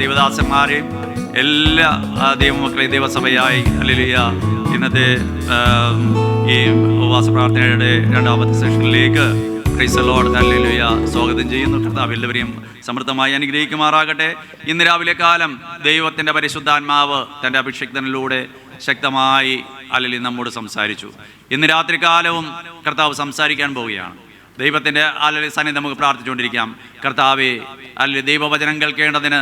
ദൈവദാസന്മാരെയും എല്ലാ ദൈവമക്കളെയും ദൈവസഭയായി ഹല്ലേലൂയ ഇന്നത്തെ ഈ ഉപവാസ പ്രാർത്ഥനയുടെ രണ്ടാമത്തെ സെഷനിലേക്ക് പ്രൈസ് ദി ലോർഡ് ഹല്ലേലൂയ സ്വാഗതം ചെയ്യുന്നു. കർത്താവ് എല്ലാവരെയും സമൃദ്ധമായി അനുഗ്രഹിക്കുമാറാകട്ടെ. ഇന്ന് രാവിലെ കാലം ദൈവത്തിൻ്റെ പരിശുദ്ധാത്മാവ് തൻ്റെ അഭിഷിക്തനിലൂടെ ശക്തമായി ഹല്ലേലൂയ നമ്മോട് സംസാരിച്ചു. ഇന്ന് രാത്രി കാലവും കർത്താവ് സംസാരിക്കാൻ പോവുകയാണ്. ദൈവത്തിൻ്റെ ഹല്ലേലൂയ സന്നിധി നമുക്ക് പ്രാർത്ഥിച്ചുകൊണ്ടിരിക്കാം. കർത്താവേ ഹല്ലേലൂയ ദൈവവചനം കേൾക്കേണ്ടതിന്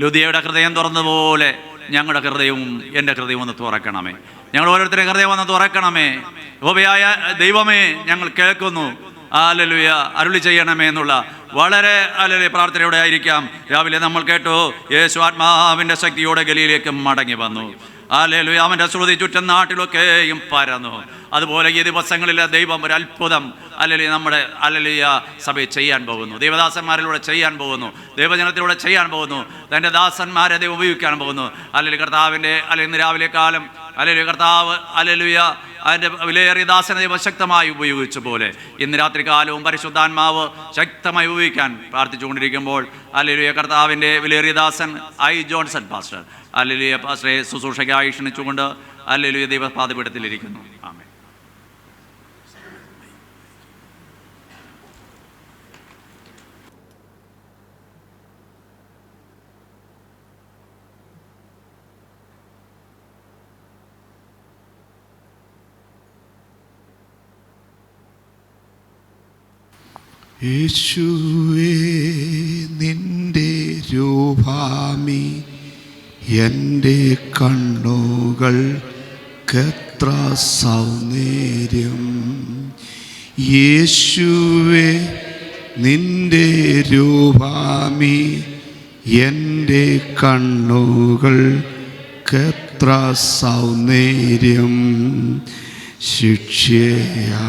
ലുദിയയുടെ ഹൃദയം തുറന്നതുപോലെ ഞങ്ങളുടെ ഹൃദയവും എൻ്റെ ഹൃദയവും ഒന്ന് തുറക്കണമേ. ഞങ്ങൾ ഓരോരുത്തരുടെ ഹൃദയം ഒന്ന് തുറക്കണമേ. യഹോവയായ ദൈവമേ, ഞങ്ങൾ കേൾക്കുന്നു, ഹല്ലേലൂയ അരുളി ചെയ്യണമേ എന്നുള്ള വളരെ ഹല്ലേലൂയ പ്രാർത്ഥനയോടെ ആയിരിക്കാം. രാവിലെ നമ്മൾ കേട്ടു, യേശു ആത്മാവിൻ്റെ ശക്തിയോടെ ഗലീലയിലേക്ക് മടങ്ങി വന്നു. ഹല്ലേലൂയ അവൻ്റെ ശ്രുതി ചുറ്റും നാട്ടിലൊക്കെയും പരന്നു. അതുപോലെ ഈ ദിവസങ്ങളിൽ ദൈവം ഒരു അത്ഭുതം ഹല്ലേലൂയ നമ്മുടെ ഹല്ലേലൂയ സഭയെ ചെയ്യാൻ പോകുന്നു. ദൈവദാസന്മാരിലൂടെ ചെയ്യാൻ പോകുന്നു. ദൈവജനത്തിലൂടെ ചെയ്യാൻ പോകുന്നു. തൻ്റെ ദാസന്മാരെ ദൈവം ഉപയോഗിക്കാൻ പോകുന്നു. ഹല്ലേലൂയ കർത്താവിൻ്റെ ഇന്ന് രാവിലെ കാലം ഹല്ലേലൂയ കർത്താവ് ഹല്ലേലൂയ അതിൻ്റെ വിലയേറിയ ദാസനെ ദൈവം ശക്തമായി ഉപയോഗിച്ച പോലെ ഇന്ന് രാത്രി കാലവും പരിശുദ്ധാത്മാവ് ശക്തമായി ഉപയോഗിക്കാൻ പ്രാർത്ഥിച്ചുകൊണ്ടിരിക്കുമ്പോൾ ഹല്ലേലൂയ കർത്താവിൻ്റെ വിലയേറിയ ദാസൻ ഐ ജോൺസൺ പാസ്റ്റർ ഹല്ലേലൂയ പാസ്റ്ററെ ശുശ്രൂഷയ്ക്കായി ക്ഷണിച്ചുകൊണ്ട് ഹല്ലേലൂയ ദൈവപാദപീഠത്തിലിരിക്കുന്നു. ആമേൻ. യേശുവേ നിന്റെ രൂപാമി എൻ്റെ കണ്ണുകൾക്കെത്ര സൗന്ദര്യം. യേശുവേ നിന്റെ രൂപാമി എൻ്റെ കണ്ണുകൾക്കെത്ര സൗന്ദര്യം. ശിക്ഷയാ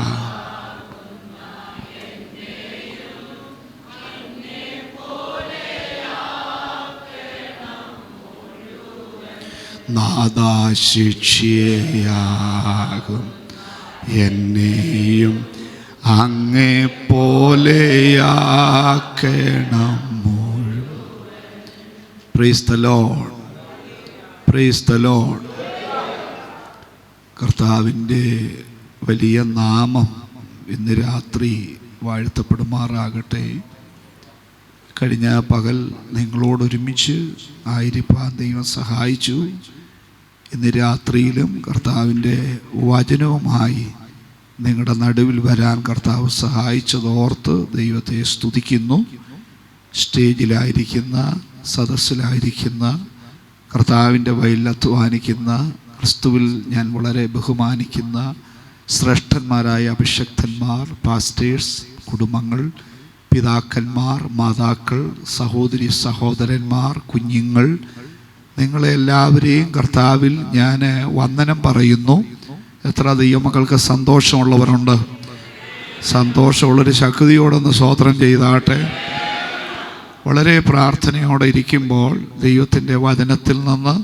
നാദാശിക്ഷയാകും എന്നെയും അങ്ങേ പോലെയാക്കണം. Praise the Lord, praise the Lord. കർത്താവിൻ്റെ വലിയ നാമം ഇന്ന് രാത്രി വാഴ്ത്തപ്പെടുമാറാകട്ടെ. കഴിഞ്ഞ പകൽ നിങ്ങളോടൊരുമിച്ച് ആയിരിക്കാൻ ദൈവം സഹായിച്ചു. ഇന്ന് രാത്രിയിലും കർത്താവിൻ്റെ വചനവുമായി നിങ്ങളുടെ നടുവിൽ വരാൻ കർത്താവ് സഹായിച്ചതോർത്ത് ദൈവത്തെ സ്തുതിക്കുന്നു. സ്റ്റേജിലായിരിക്കുന്ന, സദസ്സിലായിരിക്കുന്ന, കർത്താവിൻ്റെ വഴിയിൽ അധ്വാനിക്കുന്ന, ക്രിസ്തുവിൽ ഞാൻ വളരെ ബഹുമാനിക്കുന്ന ശ്രേഷ്ഠന്മാരായ അഭിഷക്തന്മാർ, പാസ്റ്റേഴ്സ്, കുടുംബങ്ങൾ, പിതാക്കന്മാർ, മാതാക്കൾ, സഹോദരി സഹോദരന്മാർ, കുഞ്ഞുങ്ങൾ, നിങ്ങളെല്ലാവരെയും കർത്താവിൽ ഞാൻ വന്ദനം പറയുന്നു. എത്ര ദൈവമക്കൾക്ക് സന്തോഷമുള്ളവരുണ്ട്? സന്തോഷമുള്ളൊരു ശക്തിയോടൊന്ന് സ്തോത്രം ചെയ്താട്ടെ. വളരെ പ്രാർത്ഥനയോടെ ഇരിക്കുമ്പോൾ ദൈവത്തിൻ്റെ വചനത്തിൽ നിന്ന്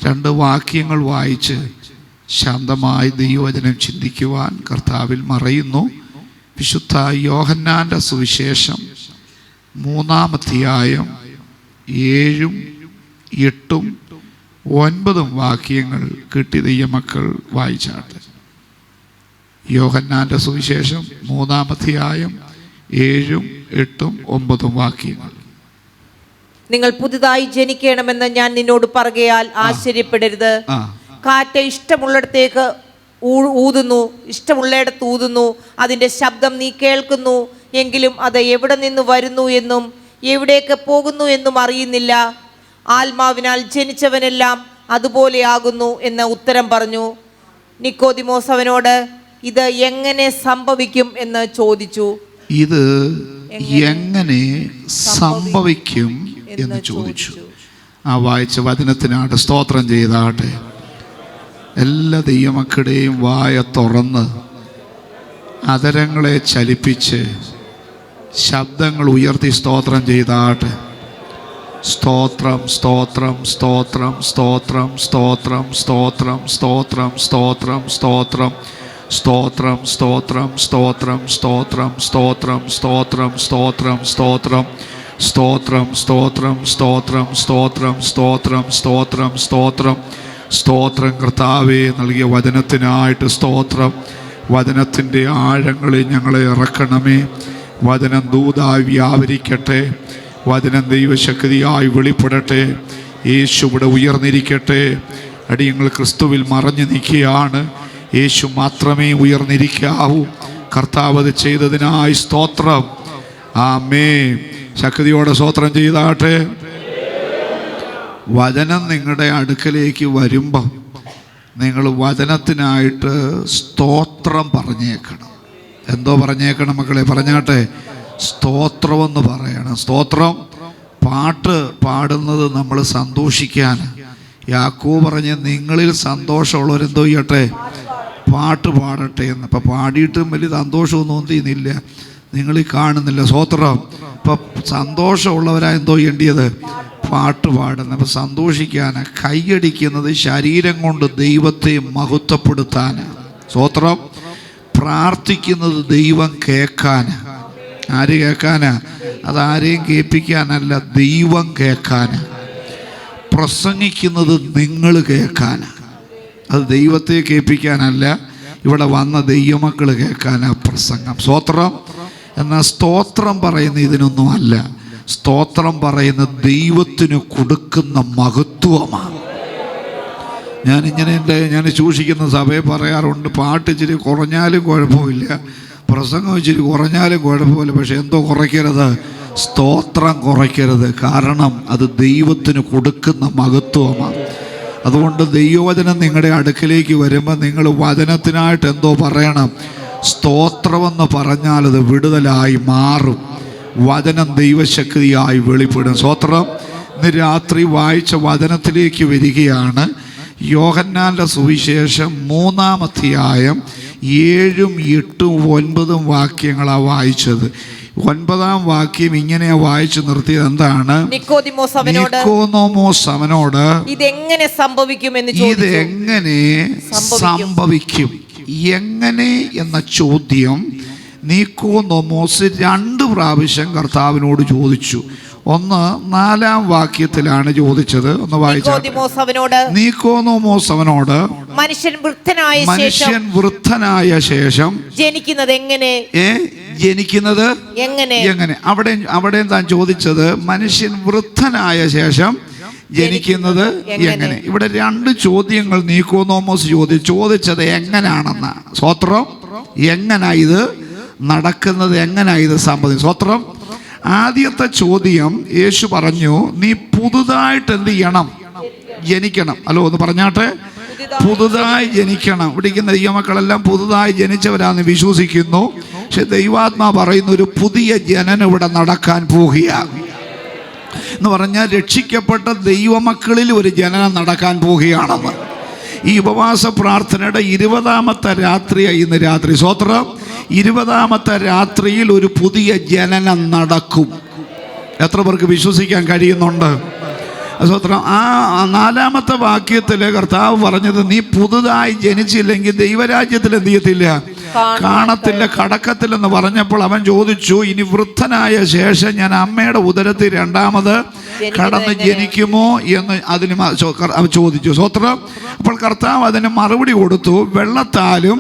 2 വാക്യങ്ങൾ വായിച്ച് ശാന്തമായി ദൈവവചനം ചിന്തിക്കുവാൻ കർത്താവിൽ മറയുന്നു. വിശുദ്ധ യോഹന്നാൻ്റെ സുവിശേഷം 3-ാം അധ്യായം 7, 8, 9 വാക്യങ്ങൾ കിട്ടി ദൈവമക്കൾ വായിച്ചാട്ടെ. യോഹന്നാൻ്റെ സുവിശേഷം 3-ാം അധ്യായം 7, 8, 9 വാക്യങ്ങൾ. നിങ്ങൾ പുതുതായി ജനിക്കണമെന്ന് ഞാൻ നിന്നോട് പറയുകയാൽ ആശ്ചര്യപ്പെടരുത്. കാറ്റ് ഇഷ്ടമുള്ളിടത്തേക്ക് ഊതുന്നു, ഇഷ്ടമുള്ളിടത്ത് ഊതുന്നു. അതിൻ്റെ ശബ്ദം നീ കേൾക്കുന്നു, എങ്കിലും അത് എവിടെ നിന്ന് വരുന്നു എന്നും എവിടേക്ക് പോകുന്നു എന്നും അറിയുന്നില്ല. ആത്മാവിനാൽ ജനിച്ചവനെല്ലാം അതുപോലെയാകുന്നു എന്ന് ഉത്തരം പറഞ്ഞു. നിക്കോദിമോസ് അവനോട് ഇത് എങ്ങനെ സംഭവിക്കും എന്ന് ചോദിച്ചു. ഇത് എങ്ങനെ സംഭവിക്കും എന്ന് ചോദിച്ചു. ആ വായിച്ച വചനത്തിനാണ് സ്തോത്രം ചെയ്താട്ടെ. എല്ലാ ദൈവമക്കളുടെയും വായ തുറന്ന് അധരങ്ങളെ ചലിപ്പിച്ച് ശബ്ദങ്ങൾ ഉയർത്തി സ്തോത്രം ചെയ്താട്ടെ. സ്തോത്രം, സ്തോത്രം, സ്തോത്രം, സ്തോത്രം, സ്തോത്രം, സ്തോത്രം, സ്തോത്രം, സ്തോത്രം, സ്തോത്രം, സ്തോത്രം, സ്തോത്രം, സ്തോത്രം, സ്തോത്രം, സ്തോത്രം, സ്തോത്രം, സ്തോത്രം, സ്തോത്രം, സ്തോത്രം, സ്തോത്രം, സ്തോത്രം, സ്തോത്രം, സ്തോത്രം, സ്തോത്രം, സ്തോത്രം, സ്തോത്രം. കർത്താവേ, നൽകിയ വചനത്തിനായിട്ട് സ്തോത്രം. വചനത്തിൻ്റെ ആഴങ്ങളിൽ ഞങ്ങളെ ഇറക്കണമേ. വചനം ദൂതായി വ്യാപരിക്കട്ടെ. വചനം ദൈവശക്തിയായി വെളിപ്പെടട്ടെ. യേശു ഇവിടെ ഉയർന്നിരിക്കട്ടെ. അടിയങ്ങൾ ക്രിസ്തുവിൽ മറഞ്ഞു നിൽക്കുകയാണ്. യേശു മാത്രമേ ഉയർന്നിരിക്കാവൂ. കർത്താവ് അത് ചെയ്തതിനായി സ്തോത്രം. ആമേൻ. ശക്തിയോടെ സ്തോത്രം ചെയ്താട്ടെ. വചനം നിങ്ങളുടെ അടുക്കലേക്ക് വരുമ്പം നിങ്ങൾ വചനത്തിനായിട്ട് സ്തോത്രം പറഞ്ഞേക്കണം. എന്തോ പറഞ്ഞേക്കണം മക്കളെ? പറഞ്ഞാട്ടെ. സ്തോത്രമെന്ന് പറയണം. സ്തോത്രം. പാട്ട് പാടുന്നത് നമ്മൾ സന്തോഷിക്കാൻ. യാക്കോബ് പറഞ്ഞ് നിങ്ങളിൽ സന്തോഷമുള്ളവരെന്തോ ചെയ്യട്ടെ, പാട്ട് പാടട്ടെ എന്ന്. അപ്പം പാടിയിട്ടും വലിയ സന്തോഷമൊന്നും ചെയ്യുന്നില്ല, നിങ്ങൾ ഈ കാണുന്നില്ല. സ്തോത്രം. ഇപ്പം സന്തോഷമുള്ളവരാ എന്തോ ചെയ്യേണ്ടത്? പാട്ട് പാടുന്നത്. അപ്പം സന്തോഷിക്കാൻ. കൈയടിക്കുന്നത് ശരീരം കൊണ്ട് ദൈവത്തെ മഹത്വപ്പെടുത്താൻ. സ്തോത്രം. പ്രാർത്ഥിക്കുന്നത് ദൈവം കേൾക്കാൻ. ആര് കേൾക്കാനാ? അതാരെയും കേൾപ്പിക്കാനല്ല, ദൈവം കേൾക്കാൻ. പ്രസംഗിക്കുന്നത് നിങ്ങൾ കേൾക്കാൻ. അത് ദൈവത്തെ കേൾപ്പിക്കാനല്ല, ഇവിടെ വന്ന ദൈവമക്കൾ കേൾക്കാനാ പ്രസംഗം. സ്തോത്രം. എന്നാൽ സ്തോത്രം പറയുന്ന ഇതിനൊന്നും അല്ല. സ്തോത്രം പറയുന്ന ദൈവത്തിന് കൊടുക്കുന്ന മഹത്വമാണ്. ഞാൻ സൂക്ഷിക്കുന്ന സഭയെ പറയാറുണ്ട്, പാട്ട് ഇച്ചിരി കുറഞ്ഞാലും കുഴപ്പമില്ല, പ്രസംഗം ഇച്ചിരി കുറഞ്ഞാലും കുഴപ്പമില്ല, പക്ഷെ എന്തോ കുറയ്ക്കരുത്? സ്തോത്രം കുറയ്ക്കരുത്. കാരണം അത് ദൈവത്തിന് കൊടുക്കുന്ന മഹത്വമാണ്. അതുകൊണ്ട് ദൈവവചനം നിങ്ങളുടെ അടുക്കലേക്ക് വരുമ്പോൾ നിങ്ങൾ വചനത്തിനായിട്ട് എന്തോ പറയണം? സ്തോത്രമെന്ന് പറഞ്ഞാൽ അത് വിടുതലായി മാറും. വചനം ദൈവശക്തിയായി വെളിപ്പെടും. സ്തോത്രം. ഇന്ന് രാത്രി വായിച്ച വചനത്തിലേക്ക് വരികയാണ്. യോഹന്നാന്റെ സുവിശേഷം 3-ാം അധ്യായം 7, 8, 9 വാക്യങ്ങളാണ് വായിച്ചത്. 9-ാം വാക്യം ഇങ്ങനെയാ വായിച്ചു നിർത്തിയത്. എന്താണ്? നിക്കോദിമോസ് അവനോട് ഇതെങ്ങനെ സംഭവിക്കുമെന്ന് ചോദിച്ചു. ഇതെങ്ങനെ സംഭവിക്കും? എങ്ങനെ എന്ന ചോദ്യം നിക്കോദിമോസ് 2 പ്രാവശ്യം കർത്താവിനോട് ചോദിച്ചു. ഒന്ന് 4-ാം വാക്യത്തിലാണ് ചോദിച്ചത്. ഒന്ന് വായിച്ചു. നിക്കോദിമോസ് അവനോട് മനുഷ്യൻ വൃദ്ധനായ ശേഷം ജനിക്കുന്നത് എങ്ങനെ? ജനിക്കുന്നത് എങ്ങനെ? അവിടെ താൻ ചോദിച്ചത് മനുഷ്യൻ വൃദ്ധനായ ശേഷം ജനിക്കുന്നത് എങ്ങനെ? ഇവിടെ 2 ചോദ്യങ്ങൾ നിക്കോദിമോസ് ചോദിച്ചത് എങ്ങനെയാണെന്ന്. സ്തോത്രം. എങ്ങനാ ഇത് നടക്കുന്നത്? എങ്ങനാ ഇത് സംഭവിക്കുന്നത്? സ്തോത്രം. ആദ്യത്തെ ചോദ്യം യേശു പറഞ്ഞു, നീ പുതുതായിട്ട് എന്ത് ചെയ്യണം? ജനിക്കണം. അല്ലോ, ഒന്ന് പറഞ്ഞാട്ടെ. പുതുതായി ജനിക്കണം. ഇവിടിക്കുന്ന ദൈവമക്കളെല്ലാം പുതുതായി ജനിച്ചവരാന്ന് വിശ്വസിക്കുന്നു. പക്ഷെ ദൈവാത്മാ പറയുന്ന ഒരു പുതിയ ജനനം ഇവിടെ നടക്കാൻ പോവുകയാണ് എന്ന് പറഞ്ഞാൽ രക്ഷിക്കപ്പെട്ട ദൈവമക്കളിൽ ഒരു ജനനം നടക്കാൻ പോവുകയാണെന്ന്. ഈ ഉപവാസ പ്രാർത്ഥനയുടെ 20-ാമത്തെ രാത്രിയായി ഇന്ന് രാത്രി. സ്തോത്രം. 20-ാമത്തെ രാത്രിയിൽ ഒരു പുതിയ ജനനം നടക്കും. എത്ര പേർക്ക് വിശ്വസിക്കാൻ കഴിയുന്നുണ്ട്? സ്തോത്രം. ആ 4-ാമത്തെ വാക്യത്തിൽ കർത്താവ് പറഞ്ഞത്, നീ പുതുതായി ജനിച്ചില്ലെങ്കിൽ ദൈവരാജ്യത്തിൽ എന്ത് ചെയ്യത്തില്ല? കാണത്തില്ല, കടക്കത്തില്ലെന്ന് പറഞ്ഞപ്പോൾ അവൻ ചോദിച്ചു, ഇനി വൃദ്ധനായ ശേഷം ഞാൻ അമ്മയുടെ ഉദരത്തിൽ 2ാമത് കടന്ന് ജനിക്കുമോ എന്ന് അതിന് ചോദിച്ചു. സ്തോത്രം. അപ്പോൾ കർത്താവ് അതിന് മറുപടി കൊടുത്തു, വെള്ളത്താലും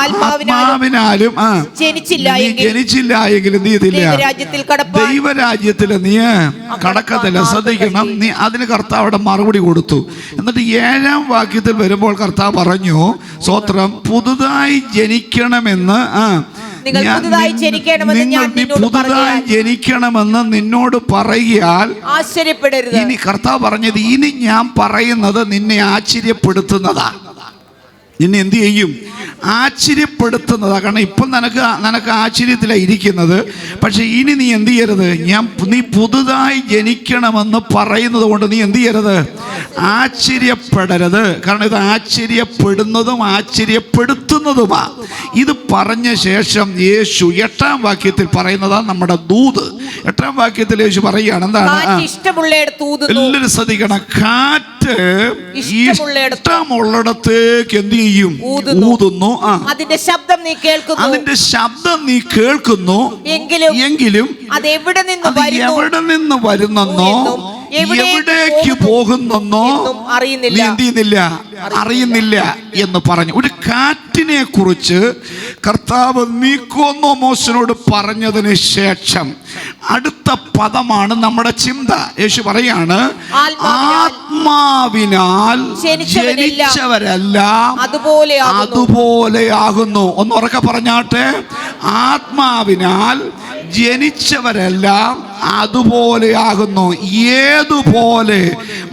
ആത്മാവിനാലും ജനിച്ചില്ല എങ്കിൽ എന്ത് ചെയ്തില്ല? ദൈവരാജ്യത്തിൽ നീ കടക്കത്തില്ല. ശ്രദ്ധിക്കണം. നീ അതിന് കർത്താവിടെ മറുപടി കൊടുത്തു. എന്നിട്ട് 7-ാം വാക്യത്തിൽ വരുമ്പോൾ കർത്താവ് പറഞ്ഞു, സ്തോത്രം, പുതുതായി ജനിക്കണമെന്ന് നിങ്ങൾ പുതുതായി ജനിക്കണമെന്ന് നിന്നോട് പറയുകയാൽ ആശ്ചര്യപ്പെടരുത്. ഇനി കർത്താവ് പറഞ്ഞത്, ഇനി ഞാൻ പറയുന്നത് നിന്നെ ആശ്ചര്യപ്പെടുത്തുന്നതാണ്. നിന്നെ എന്ത് ചെയ്യും? ആശ്ചര്യപ്പെടുത്തുന്നതാണ്. കാരണം ഇപ്പം നിനക്ക് ആശ്ചര്യത്തിലാണ് ഇരിക്കുന്നത്. പക്ഷെ ഇനി നീ എന്ത് ചെയ്യരുത്? നീ പുതുതായി ജനിക്കണമെന്ന് പറയുന്നത് കൊണ്ട് നീ എന്ത് ചെയ്യരുത്? ആശ്ചര്യപ്പെടരുത്. കാരണം ഇത് ആശ്ചര്യപ്പെടുന്നതും ആശ്ചര്യപ്പെടുത്തുന്നതുമാണ്. ഇത് പറഞ്ഞ ശേഷം യേശു 8-ാം വാക്യത്തിൽ പറയുന്നതാണ് നമ്മുടെ ദൂത്. 8-ാം വാക്യത്തിൽ യേശു പറയുകയാണ്, എന്താണ്? എല്ലാവരും ശ്രദ്ധിക്കണം. കാറ്റ് കാറ്റ് ഇഷ്ടമുള്ളിടത്ത് ഇഷ്ടമുള്ളിടത്തേക്ക് എന്ത് ചെയ്യും? ഊതുന്നു. അതിന്റെ ശബ്ദം നീ കേൾക്കുന്നു. അതിന്റെ ശബ്ദം നീ കേൾക്കുന്നു. എങ്കിലും അത് എവിടെ നിന്ന് വരുന്നെന്നോ എവിടേക്ക് പോകുന്നെന്നോ നീ എന്ത് ചെയ്യുന്നില്ല, അറിയുന്നില്ല എന്ന് പറഞ്ഞു. ഒരു കാറ്റിനെ കുറിച്ച് കർത്താവ് നിക്കോദോമോസിനോട് പറഞ്ഞതിന് ശേഷം അടുത്ത പദമാണ് നമ്മുടെ ചിന്ത. യേശു പറയാണ്, ആത്മാവിനാൽ ജനിച്ചവരെല്ലാം അതുപോലെയാകുന്നു. ഒന്ന് ഉറക്കെ പറഞ്ഞാട്ടെ, ആത്മാവിനാൽ ജനിച്ചവരെല്ലാം അതുപോലെയാകുന്നു. ഏതുപോലെ?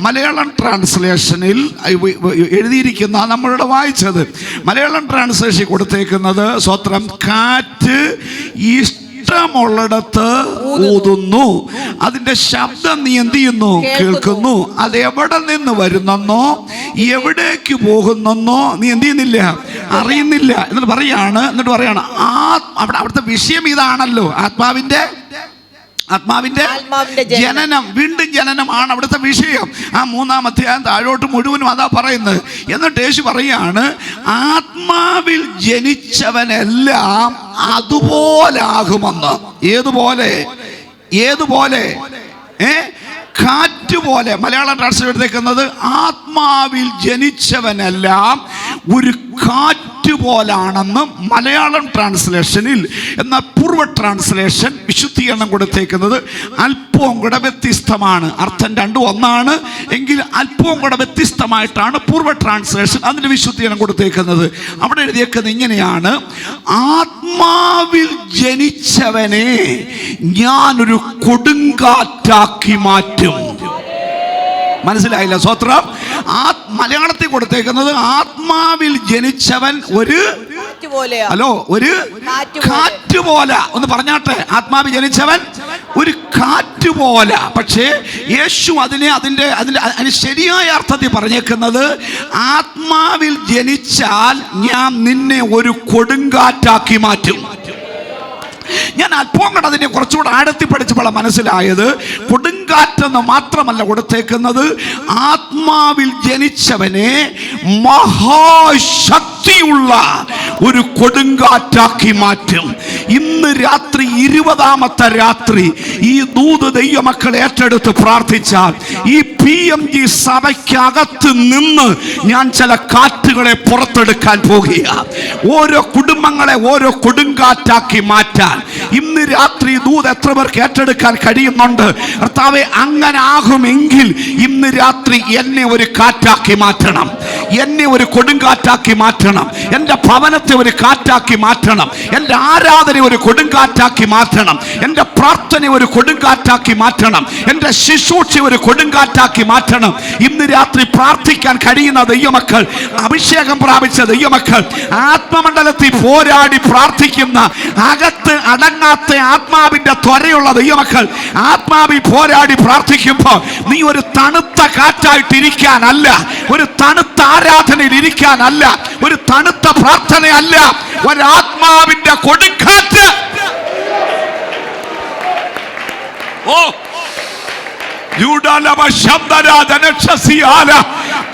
മലയാളം ട്രാൻസ്ലേഷനിൽ എഴുതിയിരിക്കുന്ന, നമ്മളിവിടെ വായിച്ചത് മലയാളം ട്രാൻസ്ലേഷൻ കൊടുത്തേക്കുന്നത് സ്വത്രം, കാറ്റ് ഇഷ്ടമുള്ളിടത്ത് ഊതുന്നു, അതിന്റെ ശബ്ദം നീ എന്ത് ചെയ്യുന്നു? കേൾക്കുന്നു. അത് എവിടെ നിന്ന് വരുന്നെന്നോ എവിടേക്ക് പോകുന്നെന്നോ നീ എന്ത് ചെയ്യുന്നില്ല, അറിയുന്നില്ല. എന്നിട്ട് പറയാണ് അവിടുത്തെ വിഷയം ഇതാണല്ലോ, ആത്മാവിന്റെ ജനനം, വീണ്ടും ജനനമാണ് അവിടുത്തെ വിഷയം. ആ 3-ാം അധ്യായം താഴോട്ട് മുഴുവനും അതാ പറയുന്നത്. എന്നിട്ട് യേശു പറയാണ്, ആത്മാവിൽ ജനിച്ചവനെല്ലാം അതുപോലാകുമെന്ന്. ഏതുപോലെ? കാറ്റുപോലെ. മലയാളം ട്രാൻസ്ലേറ്റ് എടുത്തേക്കുന്നത് ആത്മാവിൽ ജനിച്ചവനെല്ലാം ഒരു കാറ്റ് പോലാണെന്ന് മലയാളം ട്രാൻസ്ലേഷനിൽ. എന്നാൽ പൂർവ്വ ട്രാൻസ്ലേഷൻ വിശുദ്ധീകരണം കൊടുത്തേക്കുന്നത് അല്പവും കൂടെ വ്യത്യസ്തമാണ്. അർത്ഥം രണ്ടും ഒന്നാണ്, എങ്കിൽ അല്പവും കൂടെ വ്യത്യസ്തമായിട്ടാണ് പൂർവ്വ ട്രാൻസ്ലേഷൻ അതിന് വിശുദ്ധീകരണം കൊടുത്തേക്കുന്നത്. അവിടെ എഴുതിയേക്കുന്നത് ഇങ്ങനെയാണ്, ആത്മാവിൽ ജനിച്ചവനെ ഞാനൊരു കൊടുങ്കാറ്റാക്കി മാറ്റും. മനസ്സിലായില്ല? സ്വത്രം. മലയാളത്തിൽ കൊടുത്തേക്കുന്നത് ആത്മാവിൽ ജനിച്ചവൻ ഒരു കാറ്റ് പോലെ. ഒന്ന് പറഞ്ഞാട്ടെ, ആത്മാവിൽ ജനിച്ചവൻ ഒരു കാറ്റ് പോലെ. പക്ഷേ യേശു അതിന്റെ ശരിയായ അർത്ഥത്തിൽ പറഞ്ഞേക്കുന്നത്, ആത്മാവിൽ ജനിച്ചാൽ ഞാൻ നിന്നെ ഒരു കൊടുങ്കാറ്റാക്കി മാറ്റും. ഞാൻ അല്പം കൂടെ അതിനെ കുറച്ചുകൂടെ ആഴത്തി പഠിച്ചപ്പോൾ മനസ്സിലായത്, കൊടുങ്കാറ്റെന്ന് മാത്രമല്ല കൊടുത്തേക്കുന്നത്, ആത്മാവിൽ ജനിച്ചവനെ മഹാശക്തിയുള്ള ഒരു കൊടുങ്കാറ്റാക്കി മാറ്റും. ഇന്ന് രാത്രി 20-ാമത്തെ രാത്രി ഈ ദൂത് ദൈവമക്കൾ ഏറ്റെടുത്ത് പ്രാർത്ഥിച്ചാൽ, ഈ PMG സഭയ്ക്കകത്ത് നിന്ന് ഞാൻ ചില കാറ്റുകളെ പുറത്തെടുക്കാൻ പോകുകയാണ്. ഓരോ കുടുംബങ്ങളെ ഓരോ കൊടുങ്കാറ്റാക്കി മാറ്റാൻ ഇന്ന് രാത്രി ദൂത് എത്ര പേർക്ക് ഏറ്റെടുക്കാൻ കഴിയുന്നുണ്ട്? കർത്താവേ, അങ്ങനെ ആകുമെങ്കിൽ ഇന്ന് രാത്രി എന്നെ ഒരു കാറ്റാക്കി മാറ്റണം, എന്നെ ഒരു കൊടുങ്കാറ്റാക്കി മാറ്റണം, എൻ്റെ ഭവനത്തെ ഒരു കാറ്റാക്കി മാറ്റണം, എൻ്റെ ആരാധന ഒരു കൊടുങ്കാറ്റാക്കി മാറ്റണം, എൻ്റെ പ്രാർത്ഥന ഒരു കൊടുങ്കാറ്റാക്കി മാറ്റണം, എൻ്റെ ശുശ്രൂഷ ഒരു കൊടുങ്കാറ്റാക്കി മാറ്റണം. ഇന്ന് രാത്രി പ്രാർത്ഥിക്കാൻ കഴിയുന്ന ദൈവമക്കൾ, അഭിഷേകം പ്രാപിച്ച ദൈവമക്കൾ, ആത്മമണ്ഡലത്തിൽ പോരാടി പ്രാർത്ഥിക്കുന്ന, അകത്ത് അടങ്ങാത്ത ആത്മാവിന്റെ ത്വരയുള്ള ദൈവമക്കൾ, ആത്മാവിൽ പോരാടി പ്രാർത്ഥിക്കുമ്പോൾ നീ ഒരു തണുത്ത കാറ്റായിട്ടിരിക്കാനല്ല, ഒരു തണുത്ത ആരാധനയിൽ ഇരിക്കാനല്ല, ഒരു തണുത്ത പ്രാർത്ഥനയല്ല, ഒരാത്മാവിന്റെ കൊടുങ്കാറ്റ്.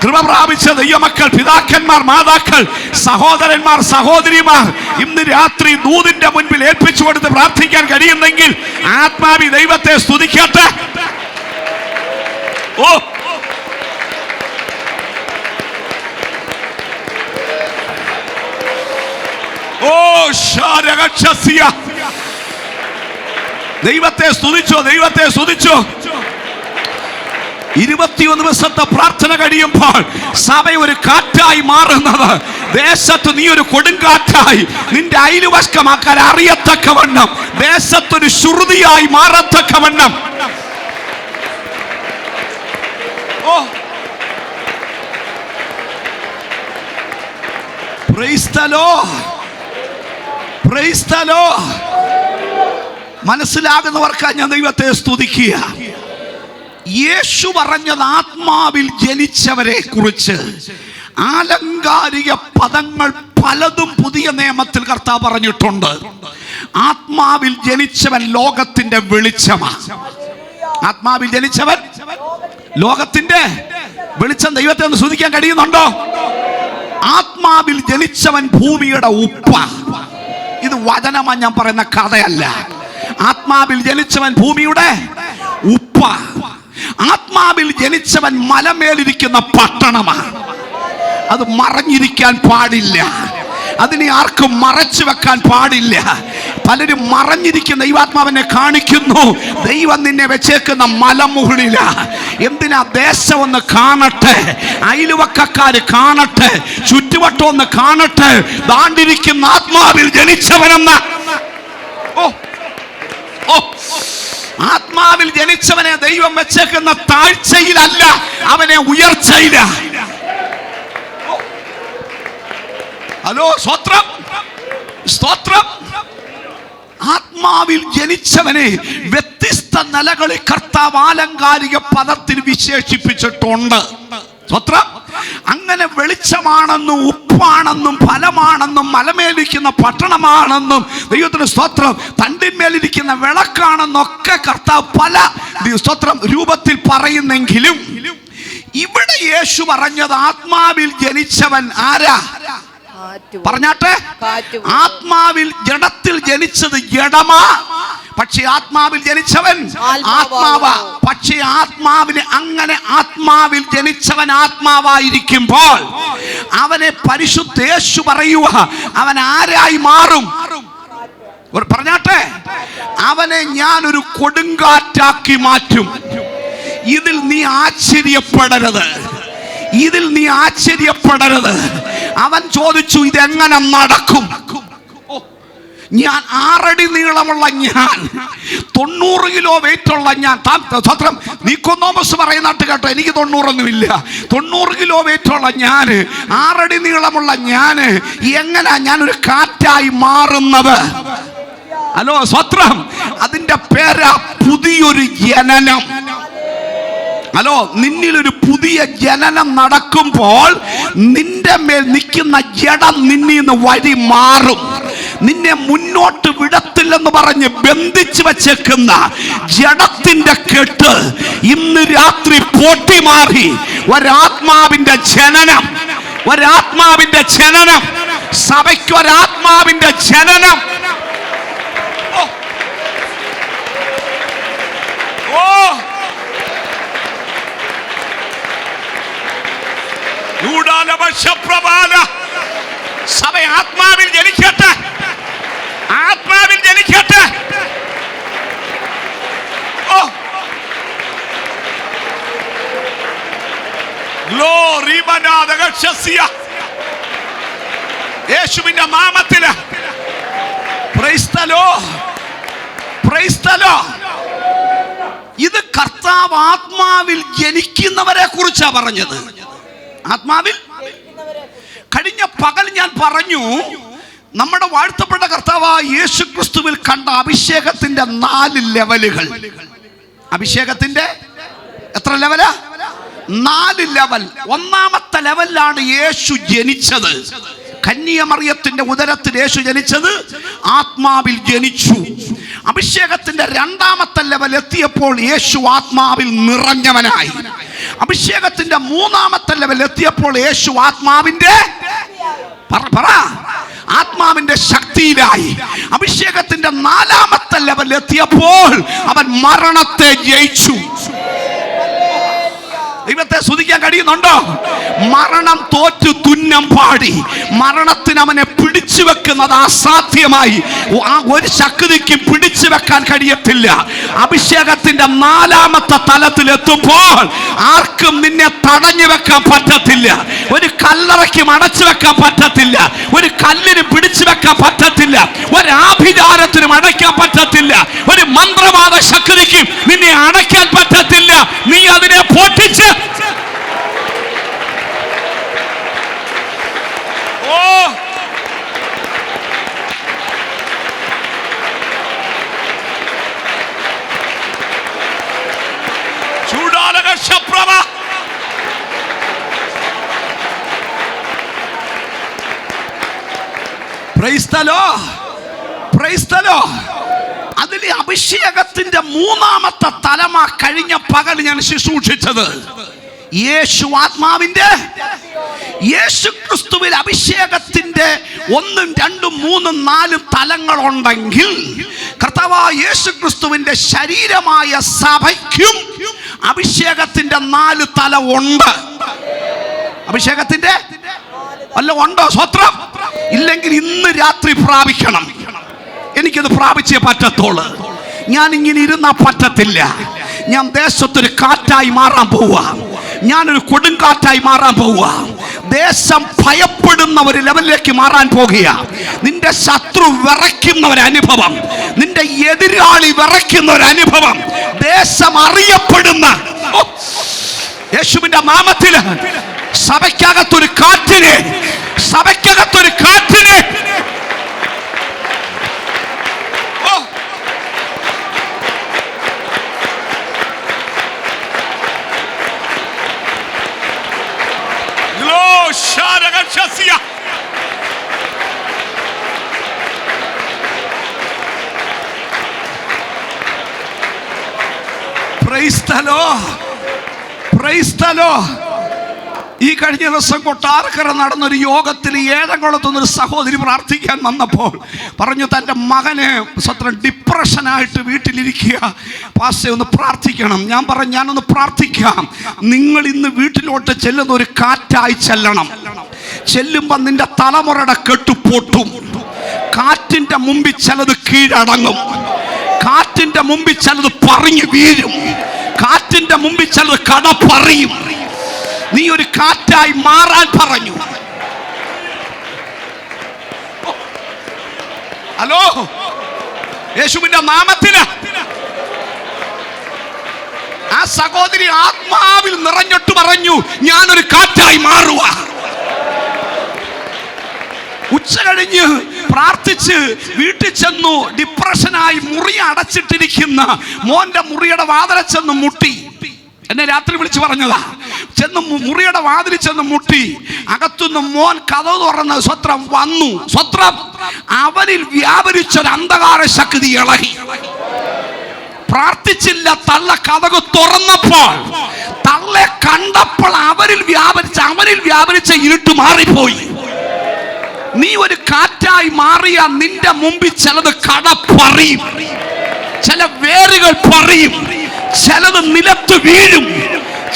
കൃപ പ്രാപിച്ച ദൈവമക്കൾ, പിതാക്കന്മാർ, മാതാക്കൾ, സഹോദരന്മാർ, സഹോദരിമാർ, ഇന്ന് രാത്രി ദൂതിന്റെ മുൻപിൽ ഏൽപ്പിച്ചു കൊടുത്ത് പ്രാർത്ഥിക്കാൻ കഴിയുന്നെങ്കിൽ ആത്മാവി ദൈവത്തെ സ്തുതിക്കട്ടെ. ദൈവത്തെ സ്തുതിച്ചോ, ദൈവത്തെ സ്തുതിച്ചോ. 21 ദിവസത്തെ പ്രാർത്ഥന കഴിയുമ്പോൾ സഭ ഒരു കാറ്റായി മാറുന്നത്, ദേശത്ത് നീ ഒരു കൊടുങ്കാറ്റായി, നിന്റെ അയൽവക്കമാക്കാൻ അറിയത്തക്കവണ്ണം, ദേശത്തൊരു ശ്രുതിയായി മാറത്തക്കവണ്ണം. Praise the Lord, praise the Lord. മനസ്സിലാകുന്നവർക്കായി ഞാൻ ദൈവത്തെ സ്തുതിക്കുക. യേശു പറഞ്ഞത് ആത്മാവിൽ ജനിച്ചവരെ കുറിച്ച് ആലങ്കാരിക പദങ്ങൾ പലതും പുതിയ നിയമത്തിൽ കർത്താവ് പറഞ്ഞിട്ടുണ്ട്. ആത്മാവിൽ ജനിച്ചവൻ ലോകത്തിന്റെ വെളിച്ചമാണ്. ആത്മാവിൽ ജനിച്ചവൻ ലോകത്തിന്റെ വെളിച്ചം ദൈവത്തെ ഒന്ന് സ്തുതിക്കാൻ കഴിയുന്നുണ്ടോ? ആത്മാവിൽ ജനിച്ചവൻ ഭൂമിയുടെ ഉപ്പ. ഇത് വചനമാ, ഞാൻ പറയുന്ന കഥയല്ല. ആത്മാവിൽ ജനിച്ചവൻ ഭൂമിയുടെ ഉപ്പ. ആത്മാവിൽ ജനിച്ചവൻ മലമേലിരിക്കുന്ന പട്ടണമാണ്. അത് മറഞ്ഞിരിക്കാൻ പാടില്ല. അതിനെ ആർക്കും മറച്ചു വെക്കാൻ പാടില്ല. പലരും മറഞ്ഞിരിക്കുന്ന ദൈവാത്മാവിനെ കാണിക്കുന്നു. ദൈവം നിന്നെ വെച്ചേക്കുന്ന മലമുകളില. എന്തിനാ? ദേശം ഒന്ന് കാണട്ടെ, അയൽവക്കക്കാര് കാണട്ടെ, ചുറ്റുവട്ടം ഒന്ന് കാണട്ടെ. ദാണ്ടിരിക്കുന്ന ആത്മാവിൽ ജനിച്ചവനെന്ന ആത്മാവിൽ ജനിച്ചവനെ ദൈവം വെച്ചേക്കുന്ന താഴ്ചയിലല്ല, അവനെ ഉയർച്ചയില. ഹലോ, സ്തോത്രം, സ്തോത്രം. ആത്മാവിൽ ജനിച്ചവനെ വ്യത്യസ്ത നിലകളിൽ കർത്താവ് ആലങ്കാരിക പദത്തിൽ വിശേഷിപ്പിച്ചിട്ടുണ്ട്. സ്തോത്രം. അങ്ങനെ വെളിച്ചമാണെന്നും ഉപ്പാണെന്നും ഫലമാണെന്നും മലമേലിരിക്കുന്ന പട്ടണമാണെന്നും ദൈവത്തിന് സ്തോത്രം തണ്ടിന്മേലിരിക്കുന്ന വിളക്കാണെന്നും ഒക്കെ കർത്താവ് പല സ്തോത്രം രൂപത്തിൽ പറയുന്നെങ്കിലും ഇവിടെ യേശു പറഞ്ഞത് ആത്മാവിൽ ജനിച്ചവൻ ആരാ? പറഞ്ഞാട്ടെ. ആത്മാവിൽ ജഡത്തിൽ ജനിച്ചത് ജഡമാ, പക്ഷെ ആത്മാവിൽ ജനിച്ചവൻ ആത്മാവാ. പക്ഷെ ആത്മാവിന് അങ്ങനെ ആത്മാവിൽ ജനിച്ചവൻ ആത്മാവായിരിക്കുമ്പോൾ അവനെ പരിശുദ്ധ യേശു പറയുക, അവൻ ആരായി മാറും? പറഞ്ഞാട്ടെ. അവനെ ഞാനൊരു കൊടുങ്കാറ്റാക്കി മാറ്റും. ഇതിൽ നീ ആശ്ചര്യപ്പെടരുത്, ഇതിൽ നീ ആശ്ചര്യപ്പെടരുത്. അവൻ ചോദിച്ചു, ഇതെങ്ങനെ നടക്കും? ഞാൻ 6 അടി നീളമുള്ള ഞാൻ, 90 കിലോ വെയിറ്റ് ഉള്ള ഞാൻ. നിക്കോദോമസ് പറയുന്നിട്ട് കേട്ടോ, എനിക്ക് 90 ഒന്നുമില്ല. 90 കിലോ വെയിറ്റ് ഉള്ള ഞാൻ, 6 അടി നീളമുള്ള ഞാൻ എങ്ങനാ ഞാനൊരു കാറ്റായി മാറുന്നത്? ഹലോ, സ്വത്രം. അതിന്റെ പേരാ പുതിയൊരു ജനനം. ഹലോ, നിന്നിലൊരു പുതിയ ജനനം നടക്കുമ്പോൾ നിന്റെ മേൽ നിൽക്കുന്ന ജഡം നിന്നിന്ന് വഴി മാറും. നിന്നെ മുന്നോട്ട് വിടത്തില്ലെന്ന് പറഞ്ഞ് ബന്ധിച്ചു വച്ചേക്കുന്ന ജഡത്തിന്റെ കെട്ട് ഇന്ന് രാത്രി പൊട്ടി മാറി ഒരാത്മാവിന്റെ ജനനം, ഒരാത്മാവിന്റെ ജനനം, സഭയ്ക്ക് ഒരാത്മാവിന്റെ ജനനം. സഭ ആത്മാവിൽ ജനിക്കട്ടെ, ആത്മാവിൽ ജനിക്കട്ടെ. യേശുവിന്റെ നാമത്തില് praise the Lord, praise the Lord. ഇത് കർത്താവ് ആത്മാവിൽ ജനിക്കുന്നവരെ കുറിച്ചാ പറഞ്ഞത്. ആത്മാവിൽ. കഴിഞ്ഞ പകൽ ഞാൻ പറഞ്ഞു, നമ്മുടെ വാഴ്ത്തപ്പെട്ട കർത്താവായ യേശു ക്രിസ്തുവിൽ കണ്ട അഭിഷേകത്തിന്റെ 4 ലെവലുകൾ. അഭിഷേകത്തിന്റെ എത്ര ലെവലാ? 4 ലെവൽ. ഒന്നാമത്തെ ലെവലിലാണ് യേശു ജനിച്ചത്. കന്യകമറിയത്തിന്റെ ഉദരത്തിൽ യേശു ജനിച്ചത് ആത്മാവിൽ ജനിച്ചു. അഭിഷേകത്തിന്റെ 2ാമത്തെ ലെവൽ എത്തിയപ്പോൾ യേശു ആത്മാവിൽ നിറഞ്ഞവനായി. അഭിഷേകത്തിന്റെ 3ാമത്തെ ലെവൽ എത്തിയപ്പോൾ യേശു ആത്മാവിന്റെ ആത്മാവിന്റെ ശക്തിയിലായി. അഭിഷേകത്തിന്റെ 4ാമത്തെ ലെവൽ എത്തിയപ്പോൾ അവൻ മരണത്തെ ജയിച്ചു. ദൈവത്തെ സ്തുതിക്കാൻ കഴിയുന്നുണ്ടോ? മരണം തോറ്റു തുന്നം പാടി. മരണത്തിന് അവനെ പിടിച്ചു വെക്കുന്നത് അസാധ്യമായി. ഒരു ശക്തിക്കും പിടിച്ചു വെക്കാൻ കഴിയത്തില്ല. അഭിഷേകത്തിന്റെ 4ാമത്തെ തലത്തിലെത്തുമ്പോൾ ആർക്കും നിന്നെ തടഞ്ഞു വെക്കാൻ പറ്റത്തില്ല. ഒരു കല്ലറയ്ക്കും അടച്ചു വെക്കാൻ പറ്റത്തില്ല. ഒരു കല്ലിന് പിടിച്ചു വെക്കാൻ പറ്റത്തില്ല. ഒരു ആഭിചാരത്തിനും അടയ്ക്കാൻ പറ്റത്തില്ല. ഒരു മന്ത്രവാദ ശക്തിക്കും നിന്നെ അടയ്ക്കാൻ പറ്റത്തില്ല. നീ അതിനെ പൊട്ടിച്ച് അതിലെ അഭിഷേകത്തിന്റെ 3ാമത്തെ തലമാ കഴിഞ്ഞ പകൽ ഞാൻ ശുശ്രൂഷിച്ചത്. യേശു ആത്മാവിന്റെ യേശു ക്രിസ്തുവിൽ അഭിഷേകത്തിന്റെ 1, 2, 3, 4 തലങ്ങളുണ്ടെങ്കിൽ കർത്താവായ യേശു ക്രിസ്തുവിന്റെ ശരീരമായ സഭയ്ക്കും അഭിഷേകത്തിന്റെ 4 തല ഉണ്ട്. അഭിഷേകത്തിന്റെ അല്ല ഉണ്ടോ? സ്വത്രം ഇല്ലെങ്കിൽ ഇന്ന് രാത്രി പ്രാപിക്കണം. എനിക്കത് പ്രാപിച്ചേ പറ്റത്തുള്ളൂ. ഞാൻ ഇങ്ങനെ ഇരുന്നാ പറ്റത്തില്ല. ഞാൻ ദേശത്തൊരു കാറ്റായി മാറാൻ പോവുക. ഞാനൊരു കൊടുങ്കാറ്റായി മാറാൻ പോവുക. ദേശം ഭയപ്പെടുന്ന ഒരു ലെവലിലേക്ക് മാറാൻ പോകുക. നിന്റെ ശത്രു വിറയ്ക്കുന്ന ഒരു അനുഭവം, നിന്റെ എതിരാളി വിറയ്ക്കുന്ന ഒരു അനുഭവം, ദേശം അറിയപ്പെടുന്ന യേശുവിന്റെ നാമത്തിൽ സഭയ്ക്കകത്തൊരു കാറ്റിനെ, സഭയ്ക്കകത്തൊരു കാറ്റിനെ Praise the Lord. Praise the Lord. ഈ കഴിഞ്ഞ ദിവസം കൊട്ടാരക്കര നടന്നൊരു യോഗത്തിൽ ഏഴംകുളത്തുനിന്നൊരു സഹോദരി പ്രാർത്ഥിക്കാൻ വന്നപ്പോൾ പറഞ്ഞു, തൻ്റെ മകന് സ്വന്തം ഡിപ്രഷനായിട്ട് വീട്ടിലിരിക്കുക, പാസ്റ്റേ ഒന്ന് പ്രാർത്ഥിക്കണം. ഞാൻ പറഞ്ഞു, ഞാനൊന്ന് പ്രാർത്ഥിക്കാം. നിങ്ങൾ ഇന്ന് വീട്ടിലോട്ട് ചെല്ലുന്ന ഒരു കാറ്റായി ചെല്ലണം. ചെല്ലുമ്പോൾ നിന്റെ തലമുറയുടെ കെട്ടുപൊട്ടും. കാറ്റിൻ്റെ മുമ്പിൽ ചിലത് കീഴടങ്ങും. കാറ്റിൻ്റെ മുമ്പിൽ ചിലത് പറഞ്ഞു വീഴും. കാറ്റിൻ്റെ മുമ്പിൽ ചിലത് കടപ്പറിയും. നീ ഒരു കാറ്റായി മാറാൻ പറഞ്ഞു. ഹലോ, യേശുവിന്റെ നാമത്തില് ആ സഹോദരി ആത്മാവിൽ നിറഞ്ഞിട്ട് പറഞ്ഞു, ഞാനൊരു കാറ്റായി മാറുക. ഉച്ച കഴിഞ്ഞ് പ്രാർത്ഥിച്ച് വീട്ടിൽ ചെന്നു. ഡിപ്രഷനായി മുറി അടച്ചിട്ടിരിക്കുന്ന മോന്റെ മുറിയുടെ വാതിൽ ചെന്ന് മുട്ടി. എന്നെ രാത്രി വിളിച്ചു പറഞ്ഞതാ. ചെന്ന് മുറിയുടെ വാതിൽ ചെന്ന് മുട്ടി. അകത്തുനിന്ന് മോൻ കതവ് തുറന്ന് സ്വത്രം വന്നു. സ്വത്രം അവനിൽ വ്യാപരിച്ചൊരു അന്ധകാര ശക്തി ഇളകി. പ്രാർത്ഥിച്ചില്ല. തള്ള കതക് തുറന്നപ്പോൾ, തള്ളെ കണ്ടപ്പോൾ അവനിൽ വ്യാപരിച്ച ഇരുട്ട് മാറിപ്പോയി. നീ ഒരു കാറ്റായി മാറിയ നിന്റെ മുമ്പിൽ ചിലത് കടപ്പറിയും, ചില വേരുകൾ പറയും, ചിലത് നിലത്ത് വീഴും,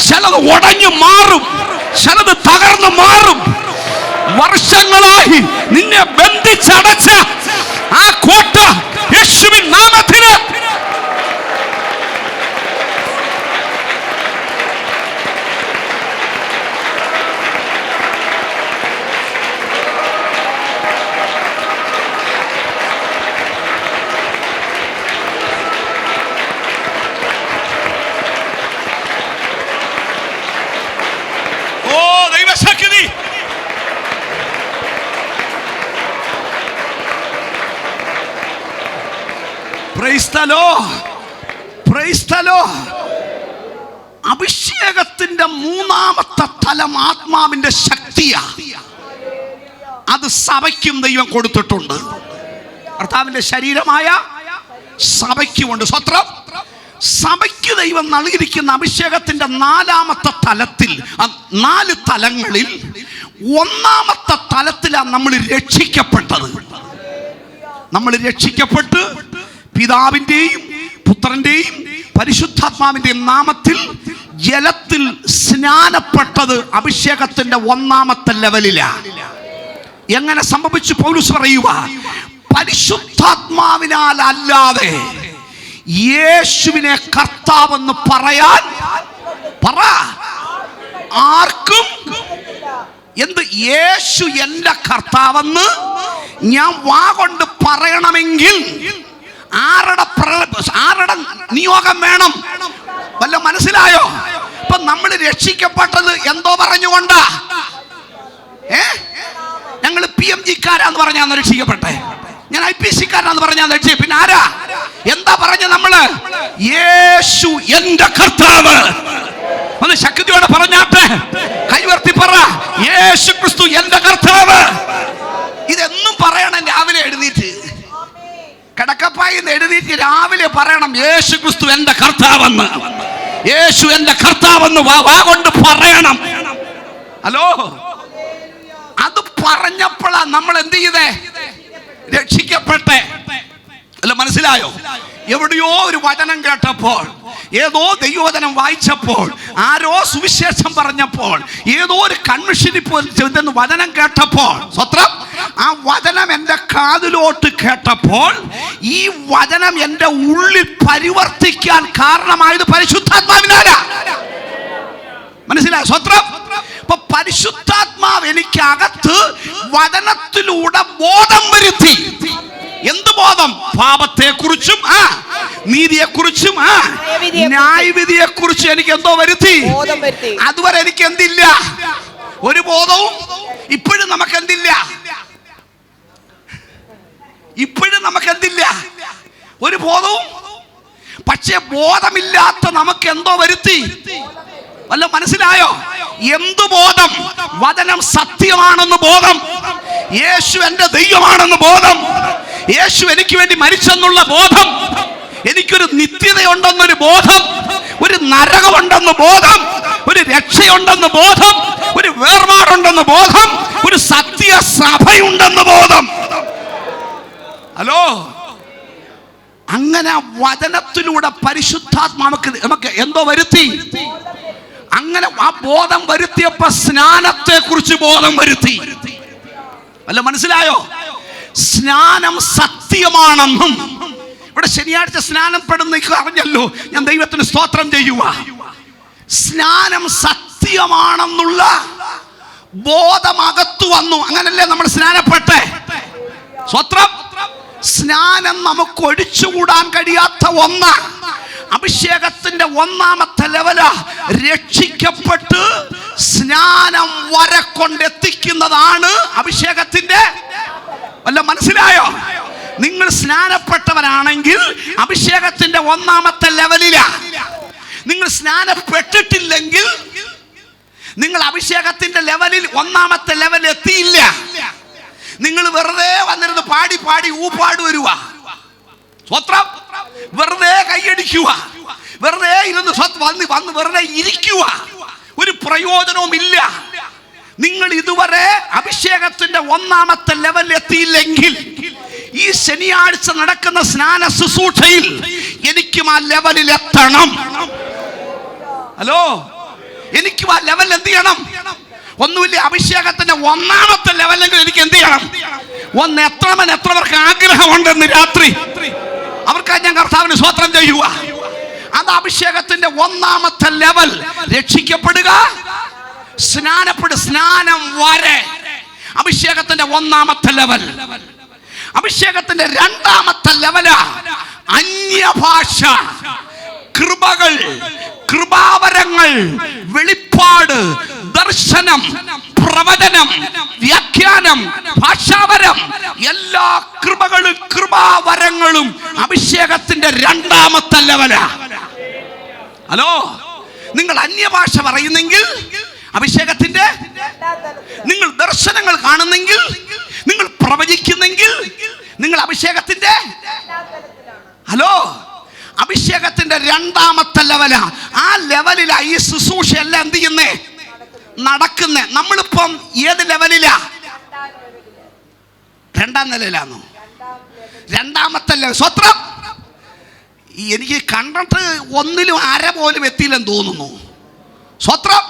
ചിലത് ഉടഞ്ഞു മാറും, ചിലത് തകർന്നു മാറും. വർഷങ്ങളായി നിന്നെ ബന്ധിച്ചടച്ച ആ കോട്ട യേശുവിൻ നാമത്തില് അഭിഷേകത്തിന്റെ 3ാമത്തെ തലം ആത്മാവിന്റെ ശക്തിയാ. അത് സഭയ്ക്കും ദൈവം കൊടുത്തിട്ടുണ്ട്. കർത്താവിന്റെ ശരീരമായ സഭയ്ക്കുമുണ്ട്. സ്വത്രം സഭയ്ക്ക് ദൈവം നൽകിയിരിക്കുന്ന അഭിഷേകത്തിന്റെ 4ാമത്തെ തലത്തിൽ, 4 തലങ്ങളിൽ 1ാമത്തെ തലത്തിലാണ് നമ്മൾ രക്ഷിക്കപ്പെട്ടത്. നമ്മൾ രക്ഷിക്കപ്പെട്ട് പിതാവിൻ്റെയും പുത്രന്റെയും പരിശുദ്ധാത്മാവിൻ്റെയും നാമത്തിൽ ജലത്തിൽ സ്നാനപ്പെട്ടത് അഭിഷേകത്തിന്റെ 1ാമത്തെ ലെവലിലാണ്. എങ്ങനെ സംഭവിച്ചു? പൗലോസ് പറയുക, പരിശുദ്ധാത്മാവിനാൽ അല്ലാതെ യേശുവിനെ കർത്താവെന്ന് പറയാൻ ആർക്കും എന്ത്? യേശു എന്റെ കർത്താവെന്ന് ഞാൻ വാ കൊണ്ട് പറയണമെങ്കിൽ ആരുടെ നിയോഗം വേണം? വല്ല മനസ്സിലായോ? ഇപ്പൊ നമ്മൾ രക്ഷിക്കപ്പെട്ടത് എന്തോ പറഞ്ഞുകൊണ്ടാ? ഞങ്ങൾ PMG-കാരാന്ന് പറഞ്ഞാന്ന് രക്ഷിക്കപ്പെട്ടെ, ഞാൻ IPC-കാരാന്ന് പറഞ്ഞാന്ന് രക്ഷിക്കും. പിന്നെ ആരാ? എന്താ പറഞ്ഞ നമ്മള്? യേശു എന്റെ കർത്താവ്. ഒന്ന് ശക്തിയോടെ പറഞ്ഞാട്ടെ, കൈവർത്തി പറ, യേശു ക്രിസ്തു എന്റെ കർത്താവ്. ഇതെന്നും പറയണം. രാവിലെ എഴുന്നേറ്റ്, കിടക്കപ്പായി എഴുന്നേറ്റ് രാവിലെ പറയണം, യേശു ക്രിസ്തു എന്റെ കർത്താവെന്ന്. യേശു എന്റെ കർത്താവെന്ന് വാ കൊണ്ട് പറയണം. ഹലോ, അത് പറഞ്ഞപ്പോഴാ നമ്മൾ എന്ത് ചെയ്തേ? രക്ഷിക്കപ്പെട്ടെ. അല്ല, മനസ്സിലായോ? എവിടെയോ ഒരു വചനം കേട്ടപ്പോൾ, ഏതോ ദൈവവചനം വായിച്ചപ്പോൾ, ആരോ സുവിശേഷം പറഞ്ഞപ്പോൾ, ഏതോ ഒരു കൺവെൻഷനിൽ ചെന്ന് വചനം കേട്ടപ്പോൾ, സ്വത്രം ആ വചനം എൻ്റെ കാതിലോട്ട് കേട്ടപ്പോൾ ഈ വചനം എൻ്റെ ഉള്ളിൽ പരിവർത്തിക്കാൻ കാരണമായത് പരിശുദ്ധാത്മാവിനാലാ. മനസ്സിലായോ? സ്വത്രം. അപ്പൊ പരിശുദ്ധാത്മാവ് എനിക്കകത്ത് വചനത്തിലൂടെ ബോധം വരുത്തി. എന്ത് ബോധം? പാപത്തെക്കുറിച്ചും നീതിയെക്കുറിച്ചും ന്യായവിധിയെക്കുറിച്ചും എനിക്ക് എന്തോ വരുത്തി. അതുവരെ എനിക്ക് എന്തില്ല? ഒരു ബോധവും. ഇപ്പോഴും നമുക്ക് എന്തില്ല? ഇപ്പോഴും നമുക്ക് എന്തില്ല? ഒരു ബോധവും. പക്ഷെ ബോധമില്ലാത്ത നമുക്ക് എന്തോ വരുത്തി. വല്ല മനസ്സിലായോ? എന്ത് ബോധം? വചനം സത്യമാണെന്ന് ബോധം, യേശു എൻ്റെ ദൈവമാണെന്ന് ബോധം, യേശു എനിക്ക് വേണ്ടി മരിച്ചെന്നുള്ള ബോധം, എനിക്കൊരു നിത്യതയുണ്ടെന്നൊരു ബോധം, ഒരു നരകമുണ്ടെന്ന് ബോധം, ഒരു രക്ഷയുണ്ടെന്ന് ബോധം, ഒരു വേർപാടുണ്ടെന്ന് ബോധം, ഒരു സത്യസഭയുണ്ടെന്ന് ബോധം. ഹലോ, അങ്ങനെ വചനത്തിലൂടെ പരിശുദ്ധാത്മാവ് നമുക്ക് എന്തോ വരുത്തി. അങ്ങനെ ആ ബോധം വരുത്തിയപ്പോ സ്നാനത്തെ കുറിച്ച് ബോധം വരുത്തി. അല്ല, മനസ്സിലായോ? സ്നാനം സത്യമാണെന്നും ഇവിടെ ശനിയാഴ്ച സ്നാനപ്പെടുന്ന അറിഞ്ഞല്ലോ. ഞാൻ ദൈവത്തിന് സ്തോത്രം ചെയ്യുക. സ്നാനം സത്യമാണെന്നുള്ള ബോധമകത്തു വന്നു. അങ്ങനല്ലേ നമ്മൾ സ്നാനപ്പെട്ടെ? സ്തോത്രം. സ്നാനം നമുക്ക് ഒഴിച്ചുകൂടാൻ കഴിയാത്ത ഒന്ന്. അഭിഷേകത്തിന്റെ ഒന്നാമത്തെ ലെവല രക്ഷിക്കപ്പെട്ട് സ്നാനം വരെ കൊണ്ടെത്തിക്കുന്നതാണ് അഭിഷേകത്തിന്റെ. വല്ല മനസ്സിലായോ? നിങ്ങൾ സ്നാനപ്പെട്ടവരാണെങ്കിൽ അഭിഷേകത്തിന്റെ ഒന്നാമത്തെ ലെവലിലാ. നിങ്ങൾ സ്നാനപ്പെട്ടിട്ടില്ലെങ്കിൽ നിങ്ങൾ അഭിഷേകത്തിന്റെ ലെവലിൽ ഒന്നാമത്തെ ലെവൽ എത്തിയില്ല. നിങ്ങൾ വെറുതെ വന്നിരുന്ന് പാടി പാടി ഊപ്പാട് വരുക, സ്വത്രം വെറുതെ കൈയടിക്കുക, വെറുതെ ഇരുന്ന് വന്ന് വെറുതെ ഇരിക്കുക, ഒരു പ്രയോജനവും ഇല്ല. നിങ്ങൾ ഇതുവരെ അഭിഷേകത്തിന്റെ ഒന്നാമത്തെ ലെവലിൽ എത്തിയില്ലെങ്കിൽ ഈ ശനിയാഴ്ച നടക്കുന്ന സ്നാന ശുശ്രൂഷയിൽ എനിക്കും ആ ലെവലിൽ എത്തണം. ഹലോ, എനിക്കും ആ ലെവൽ എന്ത് ചെയ്യണം? ഒന്നുമില്ല, അഭിഷേകത്തിന്റെ ഒന്നാമത്തെ ലെവലെങ്കിൽ എനിക്ക് എന്ത് ചെയ്യണം? ഒന്ന് എത്രമെന്ന് എത്രവർക്ക് ആഗ്രഹമുണ്ടെന്ന് രാത്രി അവർക്കായി ഞാൻ കർത്താവിന് സ്തോത്രം ചെയ്യുക. അത് അഭിഷേകത്തിന്റെ ഒന്നാമത്തെ ലെവൽ. രക്ഷിക്കപ്പെടുക, സ്നാനം വരെ അഭിഷേകത്തിന്റെ ഒന്നാമത്തെ ലെവൽ. അഭിഷേകത്തിന്റെ രണ്ടാമത്തെ ലെവല അന്യഭാഷ, കൃപകൾ, കൃപാവരങ്ങൾ, വെളിപ്പാട്, ദർശനം, പ്രവചനം, വ്യാഖ്യാനം, ഭാഷാവരം, എല്ലാ കൃപകളും കൃപാവരങ്ങളും അഭിഷേകത്തിന്റെ രണ്ടാമത്തെ ലെവല. ഹലോ, നിങ്ങൾ അന്യഭാഷ പറയുന്നെങ്കിൽ അഭിഷേകത്തിന്റെ, നിങ്ങൾ ദർശനങ്ങൾ കാണുന്നെങ്കിൽ, നിങ്ങൾ പ്രവചിക്കുന്നെങ്കിൽ നിങ്ങൾ അഭിഷേകത്തിന്റെ. ഹലോ, അഭിഷേകത്തിന്റെ രണ്ടാമത്തെ ലെവല. ആ ലെവലിലാ ഈ ശുശ്രൂഷ എല്ലാം എന്ത് ചെയ്യുന്നേ? നടക്കുന്നേ. നമ്മളിപ്പം ഏത് ലെവലിലാ? രണ്ടാം നിലയിലാണോ? രണ്ടാമത്തെ ലെവൽ. സ്വത്രം. എനിക്ക് കണ്ടിട്ട് ഒന്നിലും അര പോലും എത്തിയില്ലെന്ന് തോന്നുന്നു. സ്വത്രം.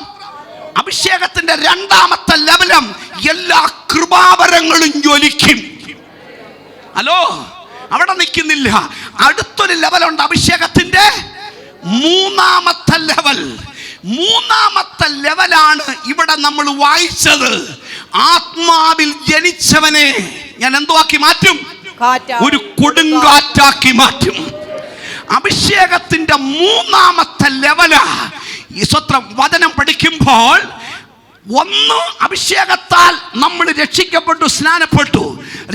അഭിഷേകത്തിന്റെ രണ്ടാമത്തെ ലെവലും എല്ലാ കൃപാവരങ്ങളും ജ്വലിക്കും. ഹലോ, അവിടെ നിൽക്കുന്നില്ല. അടുത്തൊരു ലെവലുണ്ട്, അഭിഷേകത്തിന്റെ മൂന്നാമത്തെ ലെവൽ. മൂന്നാമത്തെ ലെവലാണ് ഇവിടെ നമ്മൾ വായിച്ചത്. ആത്മാവിൽ ജനിച്ചവനെ ഞാൻ എന്തോ ആക്കി മാറ്റും? ഒരു കൊടുങ്കാറ്റാക്കി മാറ്റും. അഭിഷേകത്തിന്റെ മൂന്നാമത്തെ ലെവല ഈ സ്വത്രം. വചനം പഠിക്കുമ്പോൾ ഒന്ന്, അഭിഷേകത്താൽ നമ്മൾ രക്ഷിക്കപ്പെട്ടു, സ്നാനപ്പെട്ടു.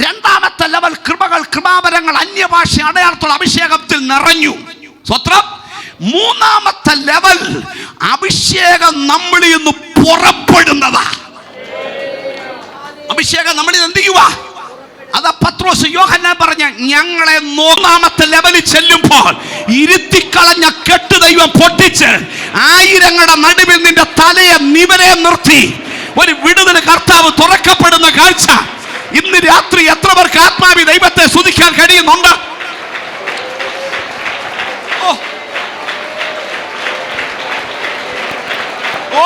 രണ്ടാമത്തെ ലെവൽ കൃപകൾ, കൃപാവരങ്ങൾ, അന്യഭാഷ, അടയാളത്തോടെ അഭിഷേകത്തിൽ നിറഞ്ഞു. സ്വത്രം. മൂന്നാമത്തെ ലെവൽ അഭിഷേകം നമ്മളിൽ നിന്ന് പുറപ്പെടുന്നതാ. അഭിഷേകം നമ്മളിൽ എന്ത് ചെയ്യുക? അതാ പത്രോസ് യോഹന്നാൻ പറഞ്ഞ, ഞങ്ങളെ 3-ാമത്തെ ലെവലിൽ ചെല്ലുമ്പോൾ ഇരുത്തിക്കളഞ്ഞ കെട്ട് ദൈവം പൊട്ടിച്ച് ആയിരങ്ങളുടെ നടുവിൽ നിന്റെ തലയെ നിവരെ നിർത്തി ഒരു വിടുതൽ കർത്താവ് തുറക്കപ്പെടുന്ന കാഴ്ച ഇന്ന് രാത്രി എത്ര പേർക്ക് ആത്മാവി ദൈവത്തെ സ്തുതിക്കാൻ കഴിയുന്നുണ്ട്? ഓ,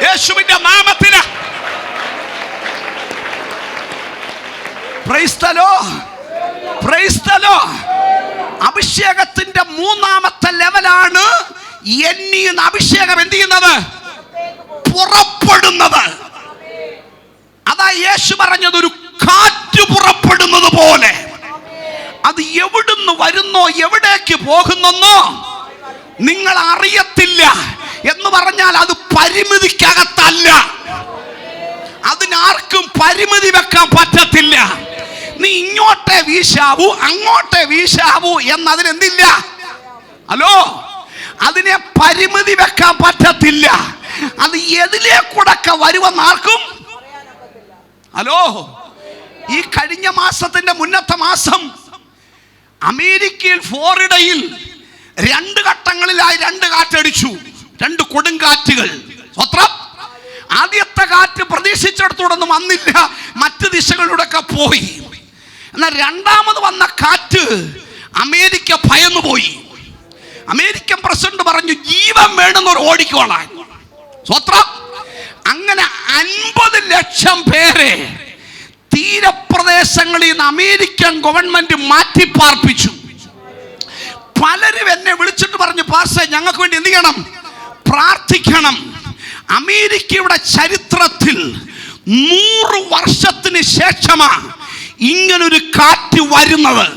യേശുവിന്റെ നാമത്തിന് praise the Lord, praise the Lord. അഭിഷേകത്തിന്റെ 3-ാമത്തെ ലെവലാണ് എന്നീന്ന് അഭിഷേകം എന്ത് ചെയ്യുന്നത്? പുറപ്പെടുന്നത്. അതാ യേശു പറഞ്ഞത്, ഒരു കാറ്റ് പുറപ്പെടുന്നത് പോലെ. അത് എവിടുന്ന് വരുന്നോ എവിടേക്ക് പോകുന്നെന്നോ നിങ്ങൾ അറിയത്തില്ല എന്ന് പറഞ്ഞാൽ അത് പരിമിതിക്കകത്തല്ല. അതിനാർക്കും പരിമിതി വെക്കാൻ പറ്റത്തില്ല. നീ ഇങ്ങോട്ടേ വീശാവൂ അങ്ങോട്ടേ വീശാവൂ എന്നതിനെന്തില്ല. ഹലോ, അതിനെ പരിമിതി വെക്കാൻ പറ്റത്തില്ല. അത് എതിലേക്കൂടൊക്കെ വരുമെന്ന് ആർക്കും. ഹലോ, ഈ കഴിഞ്ഞ മാസത്തിന്റെ മുന്നത്തെ മാസം അമേരിക്കയിൽ ഫ്ലോറിഡയിൽ 2 ഘട്ടങ്ങളിലായി 2 കാറ്റടിച്ചു, 2 കൊടുങ്കാറ്റുകൾ. സ്വത്രം. ആദ്യത്തെ കാറ്റ് പ്രതീക്ഷിച്ചിടത്തോടൊന്നും വന്നില്ല, മറ്റ് ദിശകളിലൂടെയൊക്കെ പോയി. എന്നാൽ 2ാമത് വന്ന കാറ്റ് അമേരിക്ക ഭയന്നുപോയി. അമേരിക്കൻ പ്രസിഡന്റ് പറഞ്ഞു, ജീവൻ വേണമെന്നൊരു ഓടിക്കോളാൻ. സ്വത്രം. അങ്ങനെ 50 ലക്ഷം പേരെ തീരപ്രദേശങ്ങളിൽ നിന്ന് അമേരിക്കൻ ഗവൺമെന്റ് മാറ്റിപ്പാർപ്പിച്ചു. പലരും എന്നെ വിളിച്ചിട്ട് പറഞ്ഞു, പാസ്റ്റർ ഞങ്ങൾക്ക് വേണ്ടി എന്ത് ചെയ്യണം? പ്രാർത്ഥിക്കണം. അമേരിക്കയുടെ ചരിത്രത്തിൽ 100 വർഷത്തിന് ശേഷമാണ് ഇങ്ങനൊരു കാറ്റ് വരുന്നത്.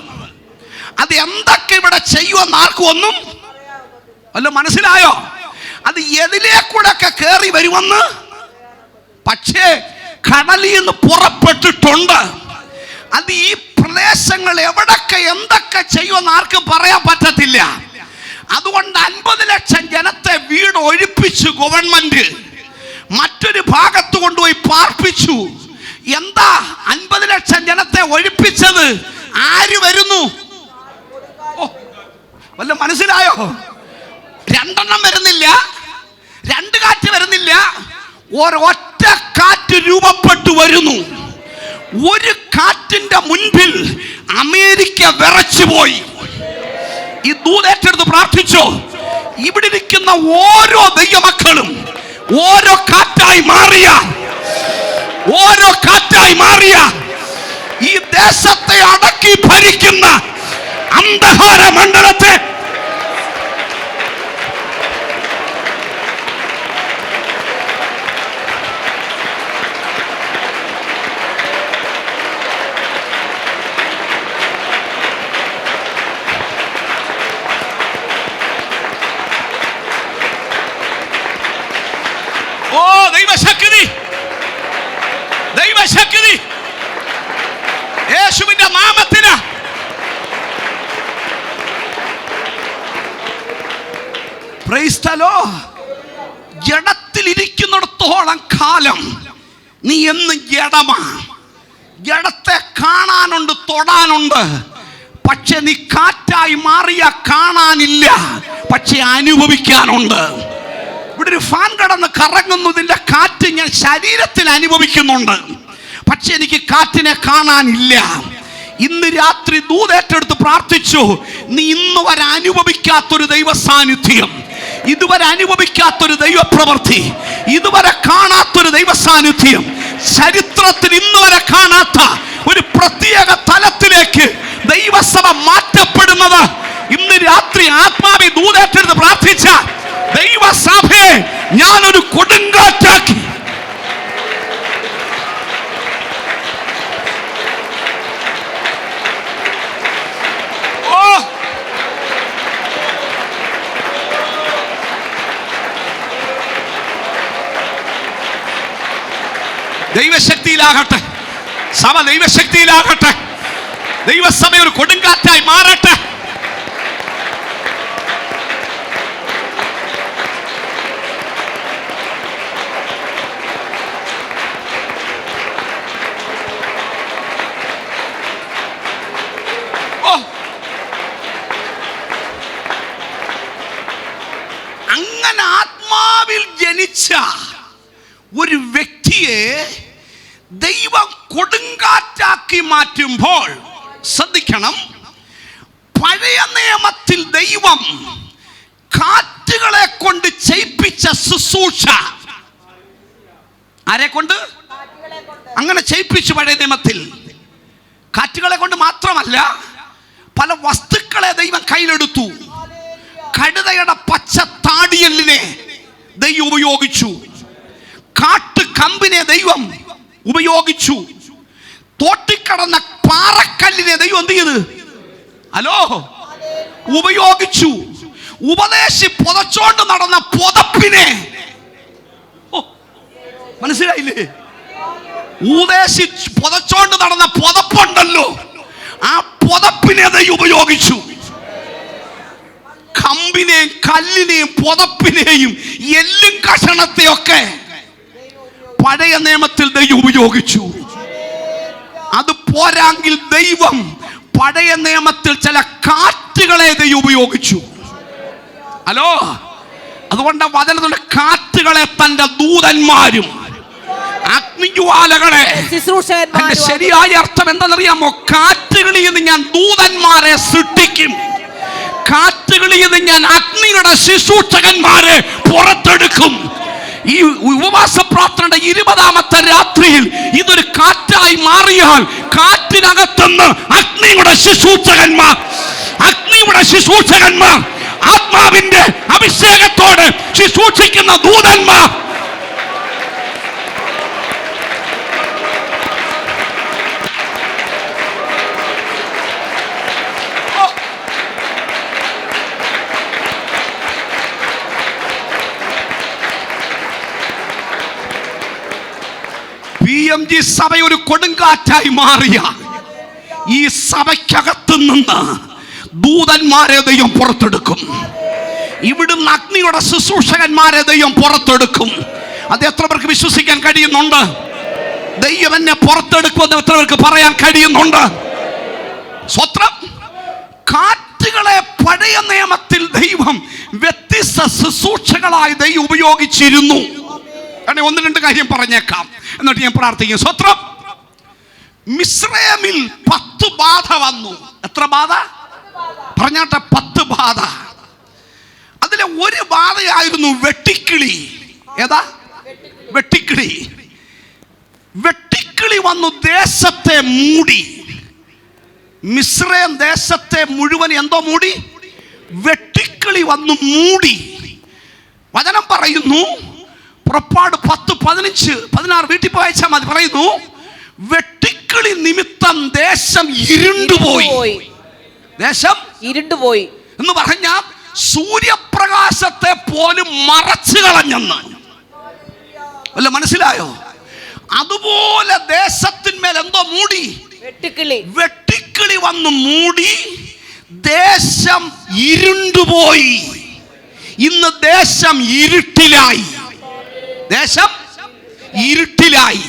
അത് എന്തൊക്കെ ഇവിടെ ചെയ്യുമെന്ന് ആർക്കും ഒന്നും വല്ല മനസ്സിലായോ? അത് എതിലേക്കൂടൊക്കെ കയറി വരുമെന്ന്. പക്ഷേ കടലിൽ നിന്ന് പുറപ്പെട്ടിട്ടുണ്ട്. അത് ഈ പ്രദേശങ്ങൾ എവിടൊക്കെ എന്തൊക്കെ ചെയ്യുമെന്ന് ആർക്കും പറയാൻ പറ്റത്തില്ല. അതുകൊണ്ട് 50 ലക്ഷം ജനത്തെ വീട് ഒഴിപ്പിച്ചു ഗവൺമെന്റ്, മറ്റൊരു ഭാഗത്ത് കൊണ്ടുപോയി പാർപ്പിച്ചു. എന്താ 50 ലക്ഷം ജനത്തെ ഒഴിപ്പിച്ചത്? ആര് വരുന്നു? വല്ല മനസ്സിലായോ? 2 വരുന്നില്ല, 2 കാറ്റ് വരുന്നില്ല, ഒരൊറ്റ കാറ്റ് രൂപപ്പെട്ടു വരുന്നു. ഒരു കാറ്റിന്റെ മുൻപിൽ അമേരിക്ക വിറച്ചുപോയി. ഈ ദൂതേറ്റെടുത്ത് പ്രാർത്ഥിച്ചോ. ഇവിടെ ഇരിക്കുന്ന ഓരോ ദൈവമക്കളും ഓരോ കാറ്റായി മാറിയ, ഓരോ കാറ്റായി മാറിയ ഈ ദേശത്തെ അടക്കി ഭരിക്കുന്ന അന്ധകാര മണ്ഡലത്തെ ദൈവശക്തി, ദൈവശക്തി യേശുവിന്റെ നാമത്തിന്. Praise the Lord. ജഡത്തിലിരിക്കുന്നിടത്തോളം കാലം നീ എന്നും ജഡമാ. ജഡത്തെ കാണാനുണ്ട്, തൊടാനുണ്ട്. പക്ഷെ നീ കാറ്റായി മാറിയ കാണാനില്ല, പക്ഷെ അനുഭവിക്കാനുണ്ട്. ഇവിടെ ഒരു ഫാൻ കടന്ന് കറങ്ങുന്നു, ഇതിന്റെ കാറ്റ് ഞാൻ ശരീരത്തിൽ അനുഭവിക്കുന്നുണ്ട്, പക്ഷെ എനിക്ക് കാറ്റിനെ കാണാനില്ല. ഇന്ന് രാത്രി ദൂതേറ്റെടുത്ത് പ്രാർത്ഥിച്ചു, നീ ഇന്ന് വരെ അനുഭവിക്കാത്തൊരു ദൈവ സാന്നിധ്യം, ഇതുവരെ അനുഭവിക്കാത്തൊരു ദൈവപ്രവൃത്തി, ഇതുവരെ കാണാത്തൊരു ദൈവ സാന്നിധ്യം, ചരിത്രത്തിൽ ഇന്ന് വരെ കാണാത്ത ഒരു പ്രത്യേക തലത്തിലേക്ക് ദൈവസഭ മാറ്റപ്പെടുന്നത് ഇന്ന് രാത്രി ആത്മാവി ദൂതേറ്റെടുത്ത് പ്രാർത്ഥിച്ച ദൈവസഭയെ ഞാനൊരു കൊടുങ്കാറ്റാക്കി. ദൈവശക്തിയിലാകട്ടെ, സഭ ദൈവശക്തിയിലാകട്ടെ, ദൈവസഭ ഒരു കൊടുങ്കാറ്റായി മാറട്ടെ. ദൈവം കൊടുങ്കാറ്റാക്കി മാറ്റുമ്പോൾ ശ്രദ്ധിക്കണം, പഴയ നിയമത്തിൽ ദൈവം കാറ്റുകളെ കൊണ്ട് ചെയ്യിപ്പിച്ച ശുശ്രൂഷ ആരെ കൊണ്ട് അങ്ങനെ ചെയ്യിപ്പിച്ചു? പഴയ നിയമത്തിൽ കാറ്റുകളെ കൊണ്ട് മാത്രമല്ല, പല വസ്തുക്കളെ ദൈവം കയ്യിലെടുത്തു. കഴുതയുടെ പച്ച താടിയലിനെ ദൈവം ഉപയോഗിച്ചു, കാട്ടുകമ്പിനെ ദൈവം ഉപയോഗിച്ചു, തോട്ടിക്കടന്ന പാറക്കല്ലിനെ ദൈവം എന്ത് ചെയ്ത് ഉപയോഗിച്ചു, ഉപദേശി പുതച്ചോണ്ട് നടന്ന പുതപ്പിനെ, മനസ്സിലായില്ലേ? ഉപദേശി പുതച്ചോണ്ട് നടന്ന പുതപ്പുണ്ടല്ലോ, ആ പുതപ്പിനെ ദൈവം ഉപയോഗിച്ചു. കമ്പിനെയും കല്ലിനെയും പുതപ്പിനെയും എല്ലും കഷണത്തെയൊക്കെ പഴയ നിയമത്തിൽ ദൈവം ഉപയോഗിച്ചു. അത് പോരാങ്കിൽ ദൈവം പഴയ നിയമത്തിൽ ചില കാറ്റുകളെ ദൈവം ഉപയോഗിച്ചു. അതുകൊണ്ട് വചനത്തിലെ കാറ്റുകളെ തന്റെ ദൂതന്മാരും അഗ്നിജ്വാലകളെ, അതിന്റെ ശരിയായ അർത്ഥം എന്താണെന്നറിയാമോ? കാറ്റുകളിൽ നിന്ന് ഞാൻ ദൂതന്മാരെ സൃഷ്ടിക്കും, കാറ്റുകളിൽ നിന്ന് ഞാൻ അഗ്നിയുടെ ശുശ്രൂഷകന്മാരെ പുറത്തെടുക്കും. ഈ ഉപവാസ പ്രാർത്ഥനയുടെ 20ാമത്തെ രാത്രിയിൽ ഇതൊരു കാറ്റായി മാറിയാൽ കാറ്റിനകത്തുനിന്ന് അഗ്നിയുടെ ശുശ്രൂഷകന്മാർ ആത്മാവിന്റെ അഭിഷേകത്തോടെ ശുശ്രൂഷിക്കുന്ന ദൂതന്മാർ PMG സഭ ഒരു കൊടുങ്കാറ്റായി മാറിയ ഈ സഭയ്ക്കകത്തു നിന്ന് ദൂതന്മാരെ ദൈവം പുറത്തെടുക്കും. ഇവിടുന്ന് അഗ്നിയുടെ ശുശ്രൂഷകന്മാരെ ദൈവം പുറത്തെടുക്കും. അത് എത്ര പേർക്ക് വിശ്വസിക്കാൻ കഴിയുന്നുണ്ട്? ദൈവം എന്നെ പുറത്തെടുക്കുമെന്ന് എത്ര പേർക്ക് പറയാൻ കഴിയുന്നുണ്ട്? സ്വത്രം. കാറ്റുകളെ പഴയ നിയമത്തിൽ ദൈവം വ്യത്യസ്ത ശുശ്രൂഷകളായി ദൈവം ഉപയോഗിച്ചിരുന്നു. ഒന്ന് രണ്ട് കാര്യം പറഞ്ഞേക്കാം, എന്നിട്ട് ഞാൻ പ്രാർത്ഥിക്കും. സ്വത്രം. മിസ്രൈമിൽ 10 ബാധ വന്നു. എത്ര ബാധ പറഞ്ഞാട്ടെ? 10 ബാധ. അതിലെ ഒരു ബാധയായിരുന്നു വെട്ടിക്കിളി. ഏതാ? വെട്ടിക്കിളി. വെട്ടിക്കിളി വന്നു ദേശത്തെ മൂടി. മിസ്രൈം ദേശത്തെ മുഴുവൻ എന്തോ മൂടി? വെട്ടിക്കിളി വന്നു മൂടി. വചനം പറയുന്നു, പുറപ്പാട് 10, 15, 16 വീട്ടിൽ പോയച്ചാൽ മതി. പറയുന്നു, വെട്ടിക്കിളി നിമിത്തം ദേശം ഇരുണ്ടുപോയി. ദേശം ഇരുണ്ടുപോയി എന്ന് പറഞ്ഞാൽ സൂര്യപ്രകാശത്തെ പോലും മറച്ചു കളഞ്ഞെന്ന്. അല്ല, മനസ്സിലായോ? അതുപോലെ ദേശത്തിന്മേൽ എന്തോ മൂടി? വെട്ടിക്കിളി വന്നു മൂടി. ദേശം ഇരുണ്ടുപോയി. ഇന്ന് ദേശം ഇരുട്ടിലായി. ദേശം ഇരുട്ടിലായി.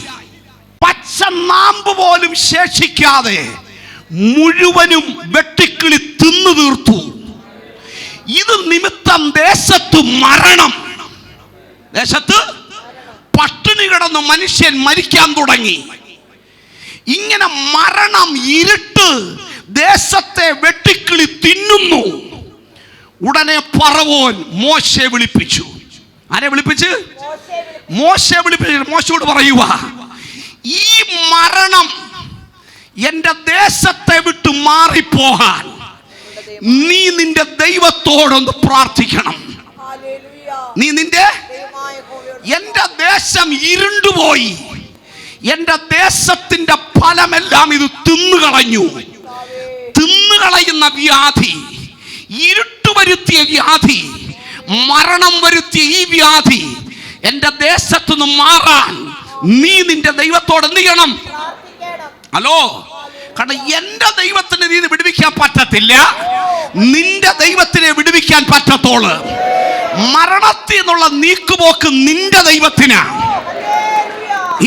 പച്ച നാമ്പ് പോലും ശേഷിക്കാതെ മുഴുവനും വെട്ടിക്കിളി തിന്നു തീർത്തു. ഇത് നിമിത്തം ദേശത്ത് മരണം. ദേശത്ത് പട്ടിണി കിടന്ന് മനുഷ്യൻ മരിക്കാൻ തുടങ്ങി. ഇങ്ങനെ മരണം, ഇരുട്ട് ദേശത്തെ വെട്ടിക്കിളി തിന്നുന്നു. ഉടനെ ഫറവോൻ മോശയെ വിളിപ്പിച്ചു. ആരെ വിളിപ്പിച്ച്? മോശയെ വിളിപ്പിച്ചു. മോശയോട് പറയുക, ഈ മരണം എന്റെ ദേശത്തെ വിട്ട് മാറിപ്പോകാൻ നീ നിന്റെ ദൈവത്തോടൊന്ന് പ്രാർത്ഥിക്കണം. നീ എന്റെ ദേശം ഇരുണ്ടുപോയി, എന്റെ ദേശത്തിന്റെ ഫലമെല്ലാം ഇത് തിന്നുകളഞ്ഞു. തിന്നുകളയുന്ന വ്യാധി, ഇരുട്ട് വരുത്തിയ വ്യാധി, മരണം വരുത്തിയ ഈ വ്യാധി എന്റെ ദേശത്തു നിന്ന് മാറാൻ നീ നിന്റെ ദൈവത്തോട് എന്ത് ചെയ്യണം? ഹലോ, കാരണം എന്റെ ദൈവത്തിന് നീ വിടുവിക്കാൻ പറ്റത്തില്ല, നിന്റെ ദൈവത്തിനെ വിടുവിക്കാൻ പറ്റത്തോള്. മരണത്തിൽ നിന്നുള്ള നീക്കുപോക്ക് നിന്റെ ദൈവത്തിനാ.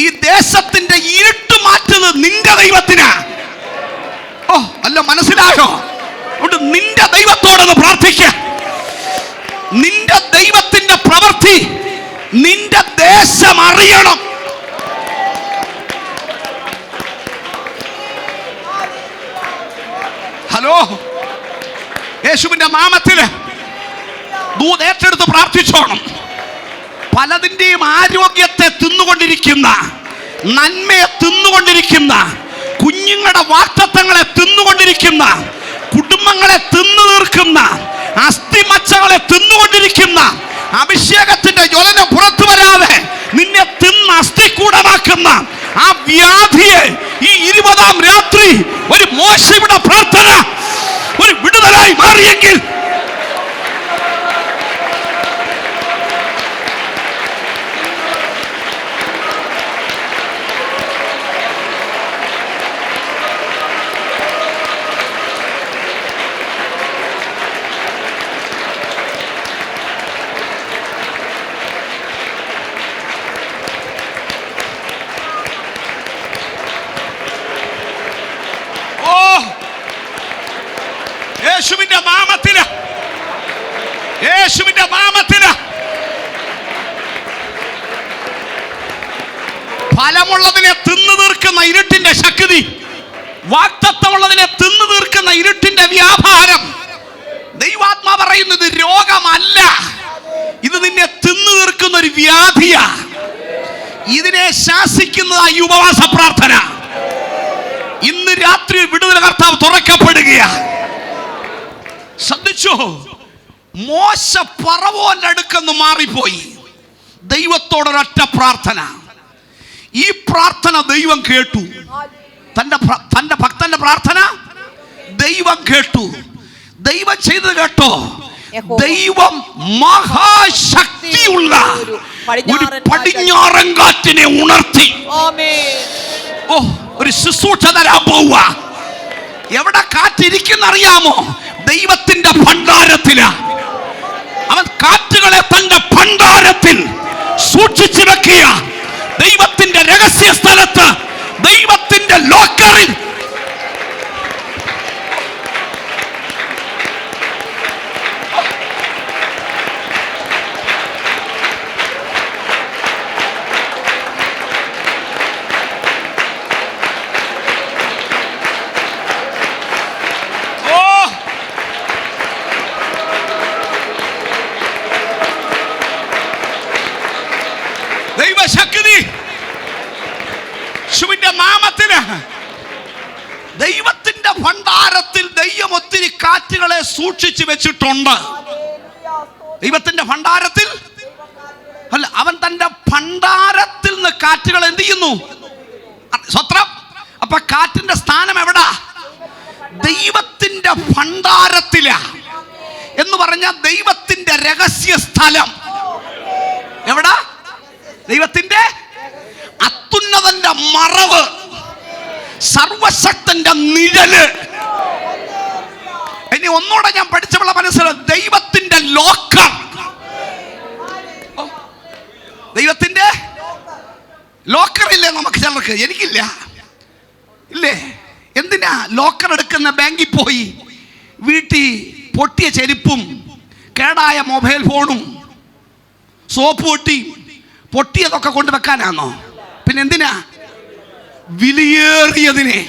ഈ ദേശത്തിന്റെ ഇരുട്ട് മാറ്റുന്നത് നിന്റെ ദൈവത്തിനാ. ഓ, അല്ല, മനസ്സിലായോ? അതുകൊണ്ട് നിന്റെ ദൈവത്തോടൊന്ന് പ്രാർത്ഥിക്ക. നിന്റെ ദൈവത്തിന്റെ പ്രവൃത്തി നിന്റെ ദേശം അറിയണം. ഹലോ, യേശുവിന്റെ നാമത്തിൽ ദൂത് ഏറ്റെടുത്ത് പ്രാർത്ഥിച്ചോണം. പലതിൻ്റെയും ആരോഗ്യത്തെ തിന്നുകൊണ്ടിരിക്കുന്ന, നന്മയെ തിന്നുകൊണ്ടിരിക്കുന്ന, കുഞ്ഞുങ്ങളുടെ വാക്തത്വങ്ങളെ തിന്നുകൊണ്ടിരിക്കുന്ന, കുടുംബങ്ങളെ തിന്നു തീർക്കുന്ന, അസ്ഥിമച്ചകളെ തിന്നുകൊണ്ടിരിക്കുന്ന, അഭിഷേകത്തിന്റെ ജ്വലനം പുറത്തു വരാതെ നിന്നെ തിന്ന് അസ്ഥികൂടമാക്കുന്ന ആ വ്യാധിയെ ഈ 20-ാം രാത്രി ഒരു മോശയുടെ പ്രാർത്ഥന ഒരു വിടുതലായി മാറിയെങ്കിൽ യേശുവിന്റെ നാമത്തില്, യേശുവിന്റെ നാമത്തില് ഫലമുള്ളതിനെ തിന്നു തീർക്കുന്ന ഇരുട്ടിന്റെ ശക്തി, വാക്തത്വമുള്ളതിനെ തിന്നു തീർക്കുന്ന ഇരുട്ടിന്റെ വ്യാപാരം, ദൈവാത്മാ പറയുന്നത് രോഗമല്ല, ഇത് നിന്നെ തിന്നു തീർക്കുന്ന ഒരു വ്യാധിയാ. ഇതിനെ ശാസിക്കുന്നതായി ഉപവാസ പ്രാർത്ഥന. ഇന്ന് രാത്രി വിടുതൽ കർത്താവ് തുറക്കപ്പെടുകയാ. ശ്രദ്ധിച്ചോ, മോശ ഫറവോന്റെ അടുക്കെന്ന് മാറിപ്പോയി. ദൈവത്തോടൊരൊറ്റ പ്രാർത്ഥന. ഈ പ്രാർത്ഥന ദൈവം കേട്ടു. തന്റെ ഭക്തന്റെ പ്രാർത്ഥന ദൈവം കേട്ടു. ദൈവം ചെയ്തത് കേട്ടോ, ദൈവം മഹാശക്തിയുള്ള ഒരു പടിഞ്ഞാറൻ കാറ്റിനെ ഉണർത്തി. ഓ, ഒരു ശുശ്രൂഷ തരാൻ പോവുക. എവിടെ കാറ്റിരിക്കുന്ന അറിയാമോ? ദൈവത്തിന്റെ ഭണ്ഡാരത്തിലാ. അവൻ കാറ്റുകളെ തന്റെ ഭണ്ഡാരത്തിൽ സൂക്ഷിച്ചു വെക്കുക. ദൈവത്തിന്റെ രഹസ്യ സ്ഥലത്ത്, ദൈവത്തിന്റെ ലോക്കറിൽ. ദൈവശക്തി യേശുവിന്റെ നാമത്തില്. ദൈവത്തിന്റെ ഭണ്ഡാരത്തിൽ ദൈവം ഒത്തിരി കാറ്റുകളെ സൂക്ഷിച്ചു വെച്ചിട്ടുണ്ട്. ദൈവത്തിന്റെ ഭണ്ഡാരത്തിൽ അല്ല, അവൻ തന്റെ ഭണ്ഡാരത്തിൽ നിന്ന് കാറ്റുകൾ എന്ത് ചെയ്യുന്നു? സ്വത്രം. അപ്പൊ കാറ്റിന്റെ സ്ഥാനം എവിടാ? ദൈവത്തിന്റെ ഭണ്ഡാരത്തിലാ. എന്ന് പറഞ്ഞാൽ ദൈവത്തിന്റെ രഹസ്യ സ്ഥലം എവിടാ? ദൈവത്തിന്റെ അത്യുന്നതന്റെ മറവ്, സർവശക്തന്റെ നിഴല്. ഇനി ഒന്നുകൂടെ ഞാൻ പഠിച്ചപ്പോൾ മനസ്സിലായി, ദൈവത്തിന്റെ ലോക്കർ. ദൈവത്തിന്റെ ലോക്കർ ഇല്ലേ നമുക്ക് ചിലർക്ക്? എനിക്കില്ല. ഇല്ലേ? എന്തിനാ ലോക്കർ എടുക്കുന്ന? ബാങ്കിൽ പോയി വീട്ടിൽ പൊട്ടിയ ചെരുപ്പും കേടായ മൊബൈൽ ഫോണും സോപ്പ് പൊട്ടിയതൊക്കെ കൊണ്ട് വെക്കാനാണോ? പിന്നെ എന്തിനാ? വിലയേറിയതിനെ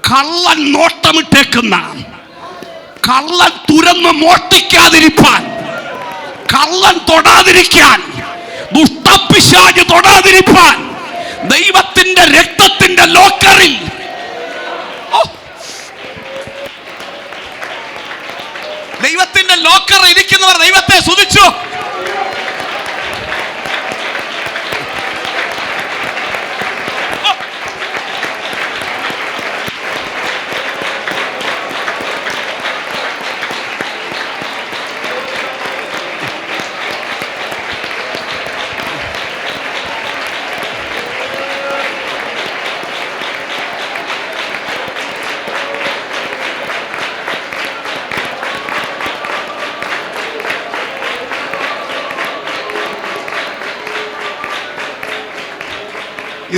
കള്ളൻ നോട്ടമിട്ടേക്കുന്ന, കള്ളൻ തുരന്ന് മോഷ്ടിക്കാതിരിക്കാൻ, കള്ളൻ തൊടാതിരിക്കാൻ, ദുഷ്ടപിശാച് തൊടാതിരിക്കാൻ ദൈവത്തിന്റെ രക്തത്തിന്റെ ലോക്കറിൽ. ദൈവത്തിന്റെ ലോക്കർ ഇരിക്കുന്നവർ ദൈവത്തെ സ്തുതിച്ചു.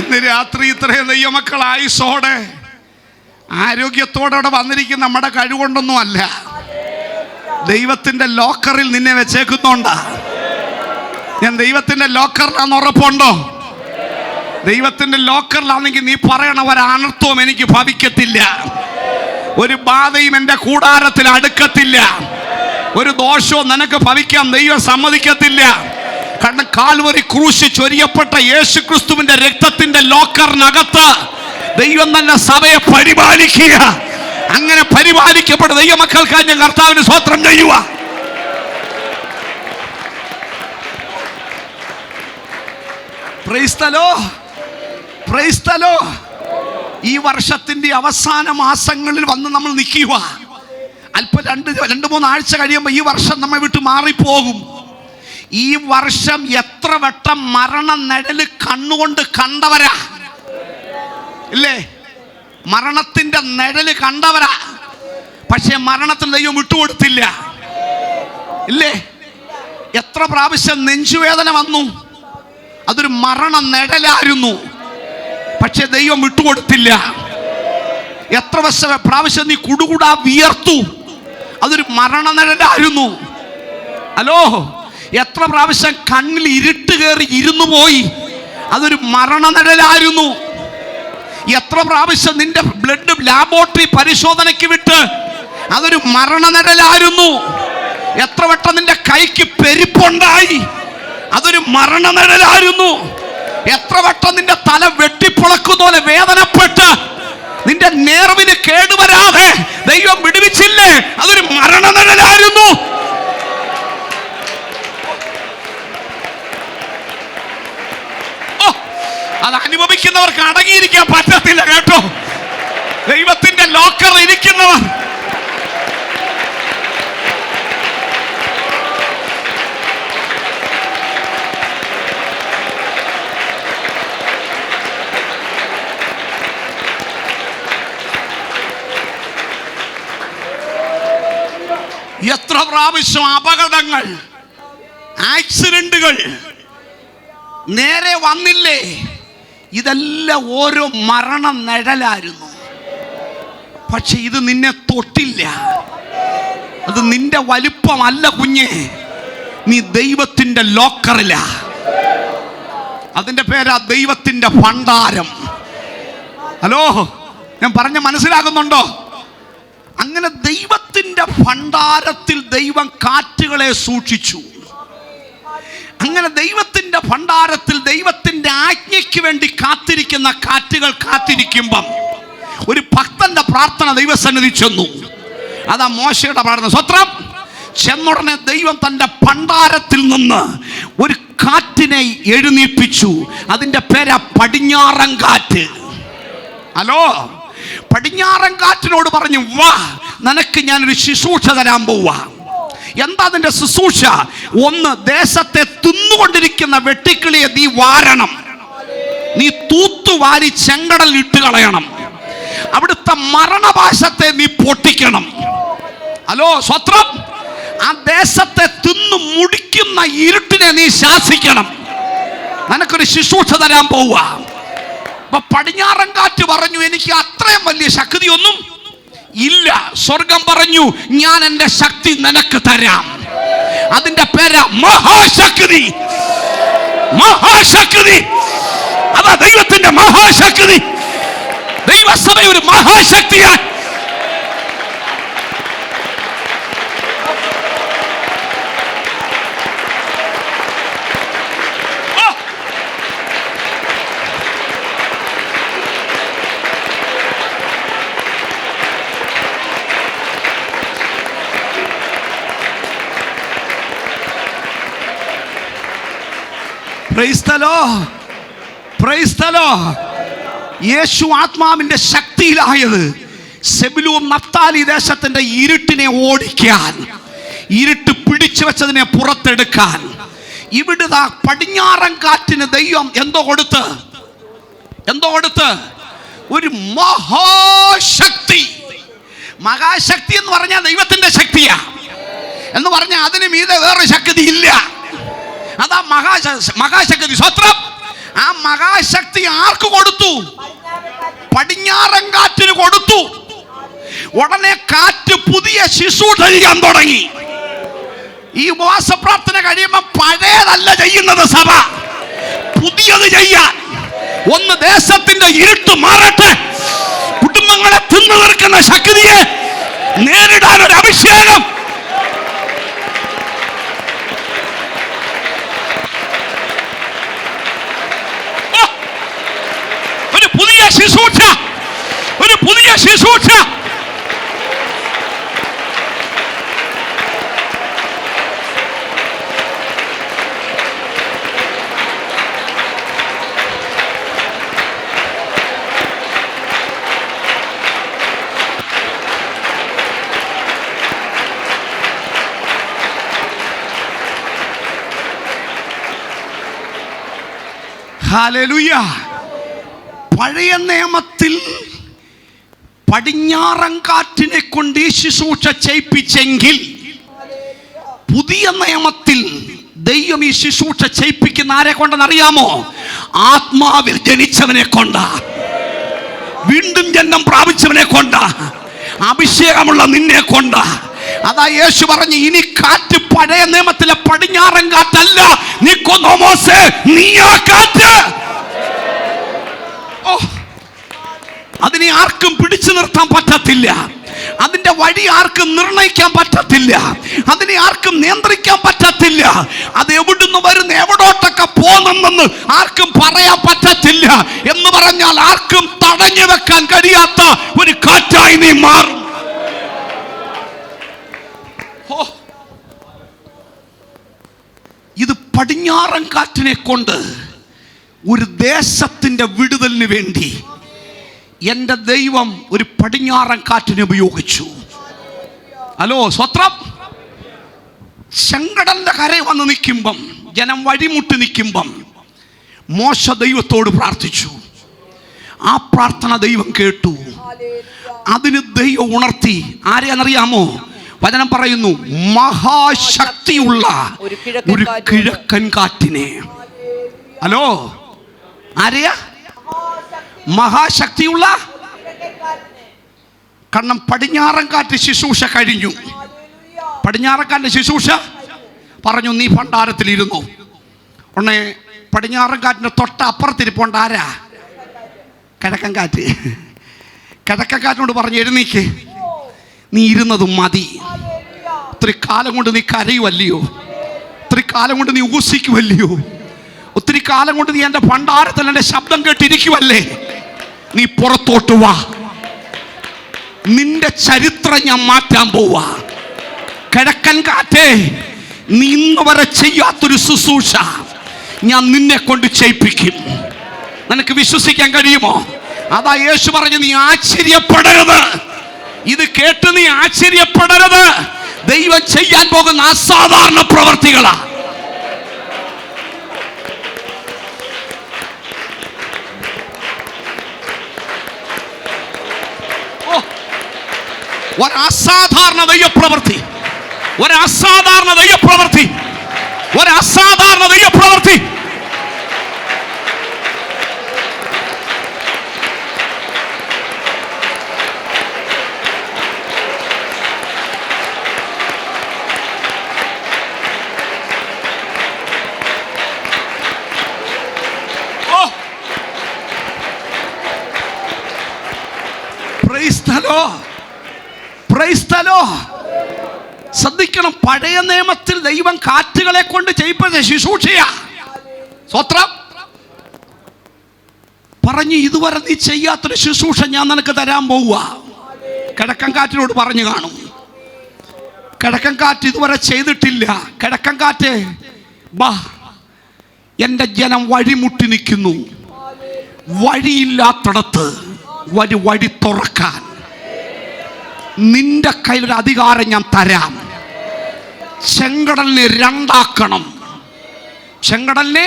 ഇന്ന് രാത്രി ഇത്രയും ദൈവമക്കൾ ആയുസ്സോടെ ആരോഗ്യത്തോടെ അവിടെ വന്നിരിക്കുന്ന നമ്മുടെ കഴിവുകൊണ്ടൊന്നും അല്ല, ദൈവത്തിന്റെ ലോക്കറിൽ നിന്നെ വെച്ചേക്കുന്നുണ്ടാ. ഞാൻ ദൈവത്തിന്റെ ലോക്കറിലാന്ന് ഉറപ്പുണ്ടോ? ദൈവത്തിന്റെ ലോക്കറിലാണെങ്കിൽ നീ പറയണ ഒരനർത്ഥവും എനിക്ക് ഭവിക്കത്തില്ല. ഒരു ബാധയും എൻ്റെ കൂടാരത്തിൽ അടുക്കത്തില്ല. ഒരു ദോഷവും നിനക്ക് ഭവിക്കാൻ ദൈവം സമ്മതിക്കത്തില്ല. കാരണം കാൽവരി ക്രൂശ് ചൊരിയപ്പെട്ട യേശു ക്രിസ്തുവിന്റെ രക്തത്തിന്റെ ലോക്കറിനകത്ത് ദൈവം തന്നെ സഭയെ പരിപാലിക്കുക. അങ്ങനെ പരിപാലിക്കപ്പെട്ട ദൈവമക്കൾക്കായി ഞാൻ കർത്താവിന് സ്തോത്രം ചെയ്യുക. Price the Lord, praise the Lord. ഈ വർഷത്തിന്റെ അവസാന മാസങ്ങളിൽ വന്ന് നമ്മൾ നിൽക്കുക. അല്പം രണ്ട് മൂന്ന് ആഴ്ച കഴിയുമ്പോൾ ഈ വർഷം നമ്മെ വിട്ട് മാറിപ്പോകും. ഈ വർഷം എത്ര വട്ടം മരണ നിഴല് കണ്ണുകൊണ്ട് കണ്ടവരാ ഇല്ലേ? മരണത്തിന്റെ നിഴല് കണ്ടവരാ. പക്ഷെ മരണത്തിന് ദൈവം വിട്ടുകൊടുത്തില്ല ഇല്ലേ? എത്ര പ്രാവശ്യം നെഞ്ചുവേദന വന്നു, അതൊരു മരണ നിഴലായിരുന്നു. പക്ഷെ ദൈവം വിട്ടുകൊടുത്തില്ല. എത്ര പ്രാവശ്യം നീ കുടുകുടാ വിയർത്തു, അതൊരു മരണ നിഴലായിരുന്നു. ഹലോ, എത്ര പ്രാവശ്യം കണ്ണിൽ ഇരുട്ട് കയറി ഇരുന്നു പോയി, അതൊരു മരണ നിഴലായിരുന്നു. എത്ര പ്രാവശ്യം നിന്റെ ബ്ലഡ് ലാബോറട്ടറി പരിശോധനയ്ക്ക് വിട്ട്, അതൊരു മരണ നിഴലായിരുന്നു. എത്ര വട്ടം നിന്റെ കൈക്ക് പെരുപ്പുണ്ടായി, അതൊരു മരണ നിഴലായിരുന്നു. എത്ര വട്ടം നിന്റെ തല വെട്ടിപ്പൊളക്കുന്ന പോലെ വേദനപ്പെട്ട് നിന്റെ നേർവിന് കേടുവരാതെ ദൈവം വിടുവിച്ചില്ലേ, അതൊരു മരണ നിഴലായിരുന്നു. അത് അനുഭവിക്കുന്നവർക്ക് അടങ്ങിയിരിക്കാൻ പറ്റത്തില്ല കേട്ടോ. ദൈവത്തിന്റെ ലോക്കർ ഇരിക്കുന്നവർ എത്ര പ്രാവശ്യം അപകടങ്ങൾ, ആക്സിഡന്റുകൾ നേരെ വന്നില്ലേ, ഇതെല്ലാം ഓരോ മരണ നിഴലായിരുന്നു. പക്ഷെ ഇത് നിന്നെ തൊട്ടില്ല. അത് നിന്റെ വലിപ്പമല്ല കുഞ്ഞെ, നീ ദൈവത്തിന്റെ ലോക്കറില. അതിന്റെ പേരാ ദൈവത്തിന്റെ ഭണ്ഡാരം. ഹലോ, ഞാൻ പറഞ്ഞ മനസ്സിലാകുന്നുണ്ടോ? അങ്ങനെ ദൈവത്തിന്റെ ഭണ്ഡാരത്തിൽ ദൈവം കാറ്റുകളെ സൂക്ഷിച്ചു. അങ്ങനെ ദൈവത്തിന്റെ ഭണ്ഡാരത്തിൽ ദൈവത്തിന്റെ ആജ്ഞയ്ക്ക് വേണ്ടി കാത്തിരിക്കുന്ന കാറ്റുകൾ കാത്തിരിക്കുമ്പം ഒരു ഭക്തന്റെ പ്രാർത്ഥന ദൈവസന്നിധി ചെന്നു. അതാ മോശയുടെ പ്രാർത്ഥന. സ്വത്രം ചെന്നുടനെ ദൈവം തന്റെ ഭണ്ഡാരത്തിൽ നിന്ന് ഒരു കാറ്റിനെ എഴുന്നേൽപ്പിച്ചു. അതിന്റെ പേരാ പടിഞ്ഞാറൻ കാറ്റ്. ഹലോ, പടിഞ്ഞാറൻ കാറ്റിനോട് പറഞ്ഞു, വാ, നിനക്ക് ഞാനൊരു ശുശ്രൂഷ തരാൻ പോവാ. എന്താ അതിന്റെ ശുശ്രൂഷ? ഒന്ന്, ദേശത്തെ തിന്നുകൊണ്ടിരിക്കുന്ന വെട്ടിക്കിളിയെ നീ വാരണം. നീ തൂത്തുവാരി ചെങ്കടലിൽ ഇട്ട് കളയണം. അവിടുത്തെ മരണപാശത്തെ നീ പൊട്ടിക്കണം. ഹലോ, സ്വത്രം ആ ദേശത്തെ തിന്നു മുടിക്കുന്ന ഇരുട്ടിനെ നീ ശാസിക്കണം. നിനക്കൊരു ശുശ്രൂഷ തരാൻ പോവുക. അപ്പൊ പടിഞ്ഞാറൻ കാറ്റ് പറഞ്ഞു, എനിക്ക് അത്രയും വലിയ ശക്തിയൊന്നും ഇല്ല. സ്വർഗം പറഞ്ഞു, ഞാൻ എൻ്റെ ശക്തി നിനക്ക് തരാം. അതിന്റെ പേരാ മഹാശക്തി. മഹാശക്തി, അതാ ദൈവത്തിന്റെ മഹാശക്തി. ദൈവസഭ ഒരു മഹാശക്തിയാണ്. Praise the Lord, praise the Lord. യേശു ആത്മാവിന്റെ ശക്തിയിലായത് സെബുലൂൻ നഫ്താലി ദേശത്തിന്റെ ഇരുട്ടിനെ ഓടിക്കാൻ, ഇരുട്ട് പിടിച്ചു വെച്ചതിനെ പുറത്തെടുക്കാൻ. ഇവിടുത്തെ പടിഞ്ഞാറൻ കാറ്റിന് ദൈവം എന്തോ കൊടുത്ത്, ഒരു മഹാശക്തി. മഹാശക്തി എന്ന് പറഞ്ഞാൽ ദൈവത്തിന്റെ ശക്തിയാ എന്ന് പറഞ്ഞാൽ അതിന് മീതെ വേറെ ശക്തി ഇല്ല. അതാ മഹാശക്തി. സ്വത്രം ആ മഹാശക്തി ആർക്ക് കൊടുത്തു? പടിഞ്ഞാറൻ കാറ്റിന് കൊടുത്തു. ഉടനെ കാറ്റ് പുതിയ ശുശ്രൂഷ ചെയ്യാൻ തുടങ്ങി. ഈ ഉപവാസ പ്രാർത്ഥന കഴിയുമ്പോൾ പഴയതല്ല ചെയ്യുന്നത് സഭ, പുതിയത് ചെയ്യാൻ. ഒന്ന്, ദേശത്തിന്റെ ഇരുട്ട് മാറട്ടെ. കുടുംബങ്ങളെ തിന്നു തീർക്കുന്ന ശക്തിയെ അഭിഷേകം. ഒരു പുതിയ ശുശ്രൂഷ, ഒരു പുതിയ ശുശ്രൂഷ. ഹല്ലേലൂയ. പഴയ നിയമത്തിൽ പടിഞ്ഞാറൻ കാറ്റിനെ കൊണ്ട് ഈ ശുശ്രൂഷ ചെയ്യിപ്പിച്ചെങ്കിൽ പുതിയ നിയമത്തിൽ ദൈവം ഈ ശുശ്രൂഷ ചെയ്യിപ്പിക്കുന്ന ആരെ കൊണ്ടെന്നറിയാമോ? ആത്മാവിൽ ജനിച്ചവനെ കൊണ്ടാ, വീണ്ടും ജന്മം പ്രാപിച്ചവനെ കൊണ്ടാ, അഭിഷേകമുള്ള നിന്നെ കൊണ്ടാ. അതാ യേശു പറഞ്ഞു, ഇനി കാറ്റ് പഴയ നിയമത്തിലെ പടിഞ്ഞാറൻ കാറ്റല്ല, നിക്കോദോമോസേ, നീയാ കാറ്റ്. ഓ, അതിനെ ആർക്കും പിടിച്ചു നിർത്താൻ പറ്റത്തില്ല. അതിന്റെ വഴി ആർക്കും നിർണയിക്കാൻ പറ്റത്തില്ല. അതിനെ ആർക്കും നിയന്ത്രിക്കാൻ പറ്റത്തില്ല. അത് എവിടുന്ന് വരുന്ന, എവിടോട്ടൊക്കെ പോകുന്നെന്ന് ആർക്കും പറയാൻ പറ്റത്തില്ല. എന്ന് പറഞ്ഞാൽ ആർക്കും തടഞ്ഞു വെക്കാൻ കഴിയാത്ത ഒരു കാറ്റായി നീ മാറും. ഇത് പടിഞ്ഞാറൻ കാറ്റിനെ കൊണ്ട് ഒരു ദേശത്തിന്റെ വിടുതലിന് വേണ്ടി എൻ്റെ ദൈവം ഒരു പടിഞ്ഞാറൻ കാറ്റിനെ ഉപയോഗിച്ചു. ഹലോ, സ്വത്രം. ചെങ്കടലിന്റെ കരയിൽ വന്ന് നിൽക്കുമ്പം, ജനം വഴിമുട്ടി നിൽക്കുമ്പം മോശ ദൈവത്തോട് പ്രാർത്ഥിച്ചു. ആ പ്രാർത്ഥന ദൈവം കേട്ടു. അതിന് ദൈവം ഉണർത്തി ആരെയാണെന്നറിയാമോ? വചനം പറയുന്നു, മഹാശക്തിയുള്ള ഒരു കിഴക്കൻ കാറ്റിനെ. ഹലോ, ആരെയാ? മഹാശക്തിയുള്ള. കാരണം പടിഞ്ഞാറൻ കാറ്റ് ശുശ്രൂഷ കഴിഞ്ഞു. പടിഞ്ഞാറൻ കാറ്റിന്റെ ശുശ്രൂഷ പറഞ്ഞു, നീ ഭണ്ഡാരത്തിലിരുന്നു. ഉടനെ പടിഞ്ഞാറൻ കാറ്റിന്റെ തൊട്ട അപ്പുറത്തിരിപ്പോണ്ട് ആരാ? കിഴക്കൻ കാറ്റ്. കിഴക്കൻ കാറ്റിനോട് പറഞ്ഞു, എഴുന്നേക്ക്, നീ ഇരുന്നത് മതി. ഒത്തിരി കാലം കൊണ്ട് നീ കരയുവല്ലയോ, ഒത്തിരി കാലം കൊണ്ട് നീ ഊസിക്കുവല്ലയോ, ഒത്തിരി കാലം കൊണ്ട് നീ എൻ്റെ ഭണ്ഡാരത്തിൽ എൻ്റെ ശബ്ദം കേട്ടിരിക്കുവല്ലേ, നീ പുറത്തോട്ട് വാ. നിന്റെ ചരിത്രം ഞാൻ മാറ്റാൻ പോവാ. കിഴക്കൻ കാറ്റേ, നീ ഇന്ന് വരെ ചെയ്യാത്തൊരു ശുശ്രൂഷ ഞാൻ നിന്നെ കൊണ്ട് ചെയ്യിപ്പിക്കും. നിനക്ക് വിശ്വസിക്കാൻ കഴിയുമോ? അതാ യേശു പറഞ്ഞു, നീ ആശ്ചര്യപ്പെടരുത്. ഇത് കേട്ട് നീ ആശ്ചര്യപ്പെടരുത്. ദൈവം ചെയ്യാൻ പോകുന്ന അസാധാരണ പ്രവർത്തികളാ. ഒരസാധാരണ ദൈവപ്രവൃത്തി, ഒരസാധാരണ ദൈവപ്രവൃത്തി, ഒരസാധാരണ ദൈവപ്രവൃത്തി. ശ്രദ്ധിക്കണം, പഴയ നിയമത്തിൽ ദൈവം കാറ്റുകളെ കൊണ്ട് ചെയ്യിപ്പിച്ച ശുശ്രൂഷയാ. സ്വത്രം പറഞ്ഞു, ഇതുവരെ നീ ചെയ്യാത്തൊരു ശുശ്രൂഷ ഞാൻ നിനക്ക് തരാൻ പോവുക. കിഴക്കൻ കാറ്റിനോട് പറഞ്ഞു കാണും, കിഴക്കൻ കാറ്റ് ഇതുവരെ ചെയ്തിട്ടില്ല. കിഴക്കൻ കാറ്റ്, ബാ, എൻ്റെ ജനം വഴിമുട്ടി നിൽക്കുന്നു. വഴിയില്ലാത്തടത്ത് വഴി തുറക്കാൻ നിന്റെ കയ്യിലൊരു അധികാരം ഞാൻ തരാം. ചെങ്കടലിനെ രണ്ടാക്കണം. ചെങ്കടലിനെ,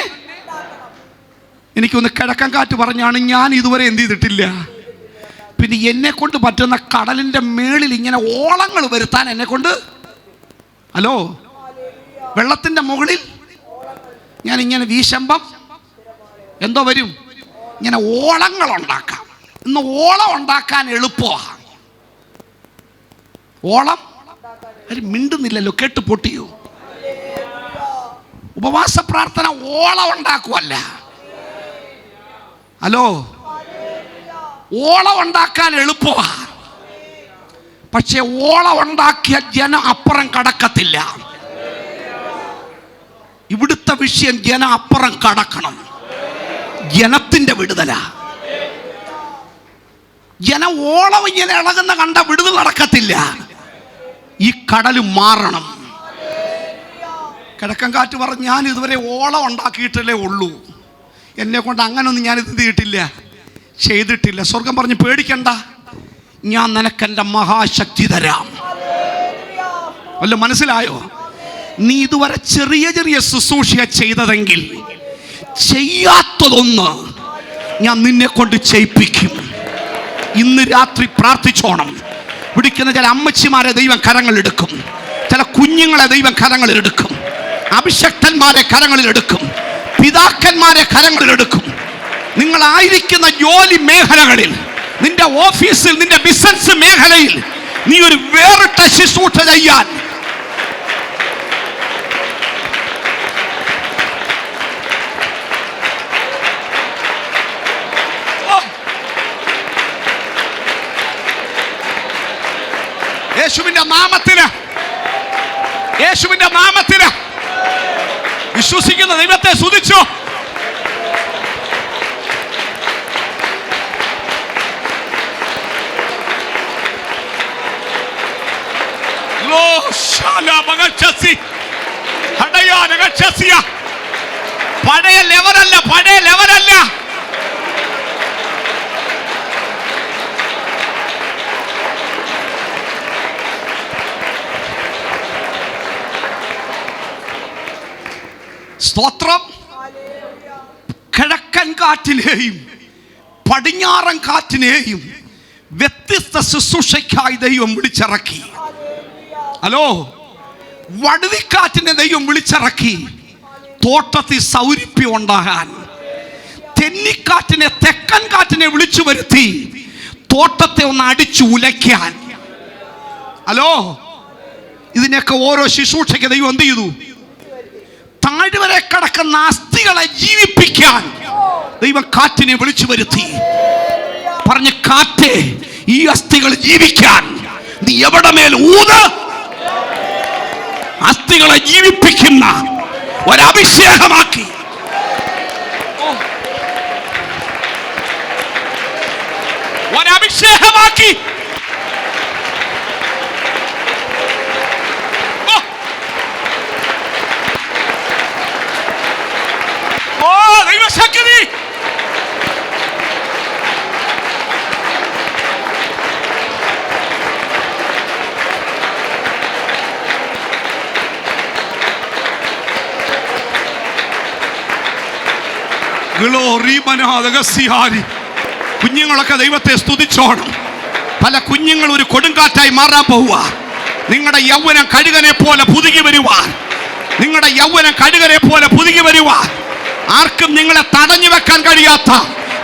എനിക്കൊന്ന് കിഴക്കൻ കാറ്റ് പറഞ്ഞാണ്, ഞാൻ ഇതുവരെ എന്ത് ചെയ്തിട്ടില്ല. പിന്നെ എന്നെ കൊണ്ട് പറ്റുന്ന കടലിൻ്റെ മേളിൽ ഇങ്ങനെ ഓളങ്ങൾ വരുത്താൻ എന്നെ കൊണ്ട്, ഹലോ, വെള്ളത്തിൻ്റെ മുകളിൽ ഞാൻ ഇങ്ങനെ വീശമ്പം എന്തോ വരും, ഇങ്ങനെ ഓളങ്ങൾ ഉണ്ടാക്കാം. ഇന്ന് ഓളം ഉണ്ടാക്കാൻ എളുപ്പമാണ്. ഓളം ആരും മിണ്ടുന്നില്ലല്ലോ, കേട്ട് പൊട്ടിയോ? ഉപവാസ പ്രാർത്ഥന ഓളം ഉണ്ടാക്കുവല്ല. ഹലോ, ഓളം ഉണ്ടാക്കാൻ എളുപ്പമാണ്. പക്ഷെ ഓളം ഉണ്ടാക്കിയ ജനം അപ്പുറം കടക്കത്തില്ല. ഇവിടുത്തെ വിഷയം ജനം അപ്പുറം കടക്കണം. ജനത്തിന്റെ വിടുതല. ജനം ഓളം ഇങ്ങനെ ഇളകുന്ന കണ്ട വിടുതൽ നടക്കത്തില്ല. ഈ കടൽ മാറണം. കിഴക്കൻ കാറ്റ് പറഞ്ഞ് ഞാൻ ഇതുവരെ ഓളം ഉണ്ടാക്കിയിട്ടല്ലേ ഉള്ളൂ, എന്നെ കൊണ്ട് അങ്ങനൊന്നും ഞാൻ ഇത് ചെയ്തിട്ടില്ല. സ്വർഗം പറഞ്ഞ് പേടിക്കണ്ട, ഞാൻ നിനക്കെൻ്റെ മഹാശക്തി തരാം. വല്ല മനസ്സിലായോ? നീ ഇതുവരെ ചെറിയ ചെറിയ ശുശ്രൂഷ ചെയ്തതെങ്കിൽ ചെയ്യാത്തതൊന്ന് ഞാൻ നിന്നെ കൊണ്ട് ചെയ്യിപ്പിക്കും. ഇന്ന് രാത്രി പ്രാർത്ഥിച്ചോണം. പിടിക്കുന്ന ചില അമ്മച്ചിമാരെ ദൈവം കരങ്ങളെടുക്കും, ചില കുഞ്ഞുങ്ങളെ ദൈവം കരങ്ങളിലെടുക്കും, അഭിഷക്തന്മാരെ കരങ്ങളിലെടുക്കും, പിതാക്കന്മാരെ കരങ്ങളിലെടുക്കും. നിങ്ങളായിരിക്കുന്ന ജോലി മേഖലകളിൽ, നിന്റെ ഓഫീസിൽ, നിന്റെ ബിസിനസ് മേഖലയിൽ നീ ഒരു വേറിട്ട ശുശ്രൂഷ ചെയ്യാൻ യേശുവിന്റെ നാമത്തിന് വിശ്വസിക്കുന്ന ദൈവത്തെ സ്തുതിച്ചോ. പഴയ ലെവലല്ല. സ്തോത്രം. കിഴക്കൻ കാറ്റിനെയും പടിഞ്ഞാറൻ കാറ്റിനെയും വ്യത്യസ്ത ശുശ്രൂഷയ്ക്കായി ദൈവം വിളിച്ചിറക്കി. ഹലോ, വടുതിക്കാറ്റിനെ ദൈവം വിളിച്ചിറക്കി തോട്ടത്തിൽ സൗരിപ്യം ഉണ്ടാകാൻ. തെന്നിക്കാറ്റിനെ, തെക്കൻ കാറ്റിനെ വിളിച്ചു വരുത്തി തോട്ടത്തെ ഒന്ന് അടിച്ചു ഉലയ്ക്കാൻ. ഹലോ, ഇതിനൊക്കെ ഓരോ ശുശ്രൂഷയ്ക്ക് ദൈവം എന്ത് ചെയ്തു? താഴ്വരെ കിടക്കുന്ന അസ്ഥികളെ ജീവിപ്പിക്കാൻ ദൈവം കാറ്റിനെ വിളിച്ചു വരുത്തി. പറഞ്ഞ്, കാറ്റേ, ഈ അസ്ഥികൾ ജീവിക്കാൻ നീ എവിടെ മേൽ ഊത്. അസ്ഥികളെ ജീവിപ്പിക്കുന്ന ഒരഭിഷേകമാക്കി. ഒരഭിഷേകമാക്കി. ഓ ദൈവശക്തി. കുഞ്ഞുങ്ങളൊക്കെ ദൈവത്തെ സ്തുതിച്ചോണം. പല കുഞ്ഞുങ്ങൾ ഒരു കൊടുങ്കാറ്റായി മാറാൻ പോവുക. നിങ്ങളുടെ യൗവനം കഴുകനെ പോലെ പുതുകി വരുവാൻ. നിങ്ങളുടെ യൗവനം കഴുകനെ പോലെ പുതുകി വരുവാൻ. ആർക്കും നിങ്ങളെ തടഞ്ഞു വെക്കാൻ കഴിയാത്ത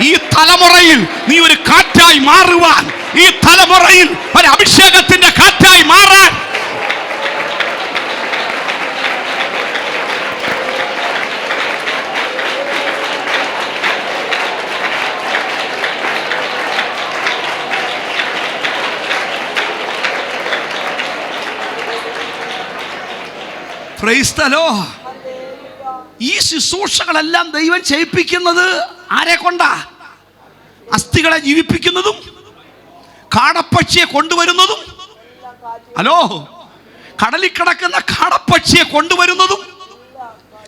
ഈ തലമുറയിൽ നീ ഒരു കാറ്റായി മാറുവാൻ, ഈ തലമുറയിൽ ഒരു അഭിഷേകത്തിന്റെ കാറ്റായി മാറാൻ. ഈ ശുശ്രൂഷകളെല്ലാം ദൈവം ചെയ്യിപ്പിക്കുന്നത് ആരെ കൊണ്ടാ? അസ്ഥികളെ ജീവിപ്പിക്കുന്നതും കാടപ്പക്ഷിയെ കൊണ്ടുവരുന്നതും. ഹലോ, കടലിൽ കിടക്കുന്ന കാടപ്പക്ഷിയെ കൊണ്ടുവരുന്നതും,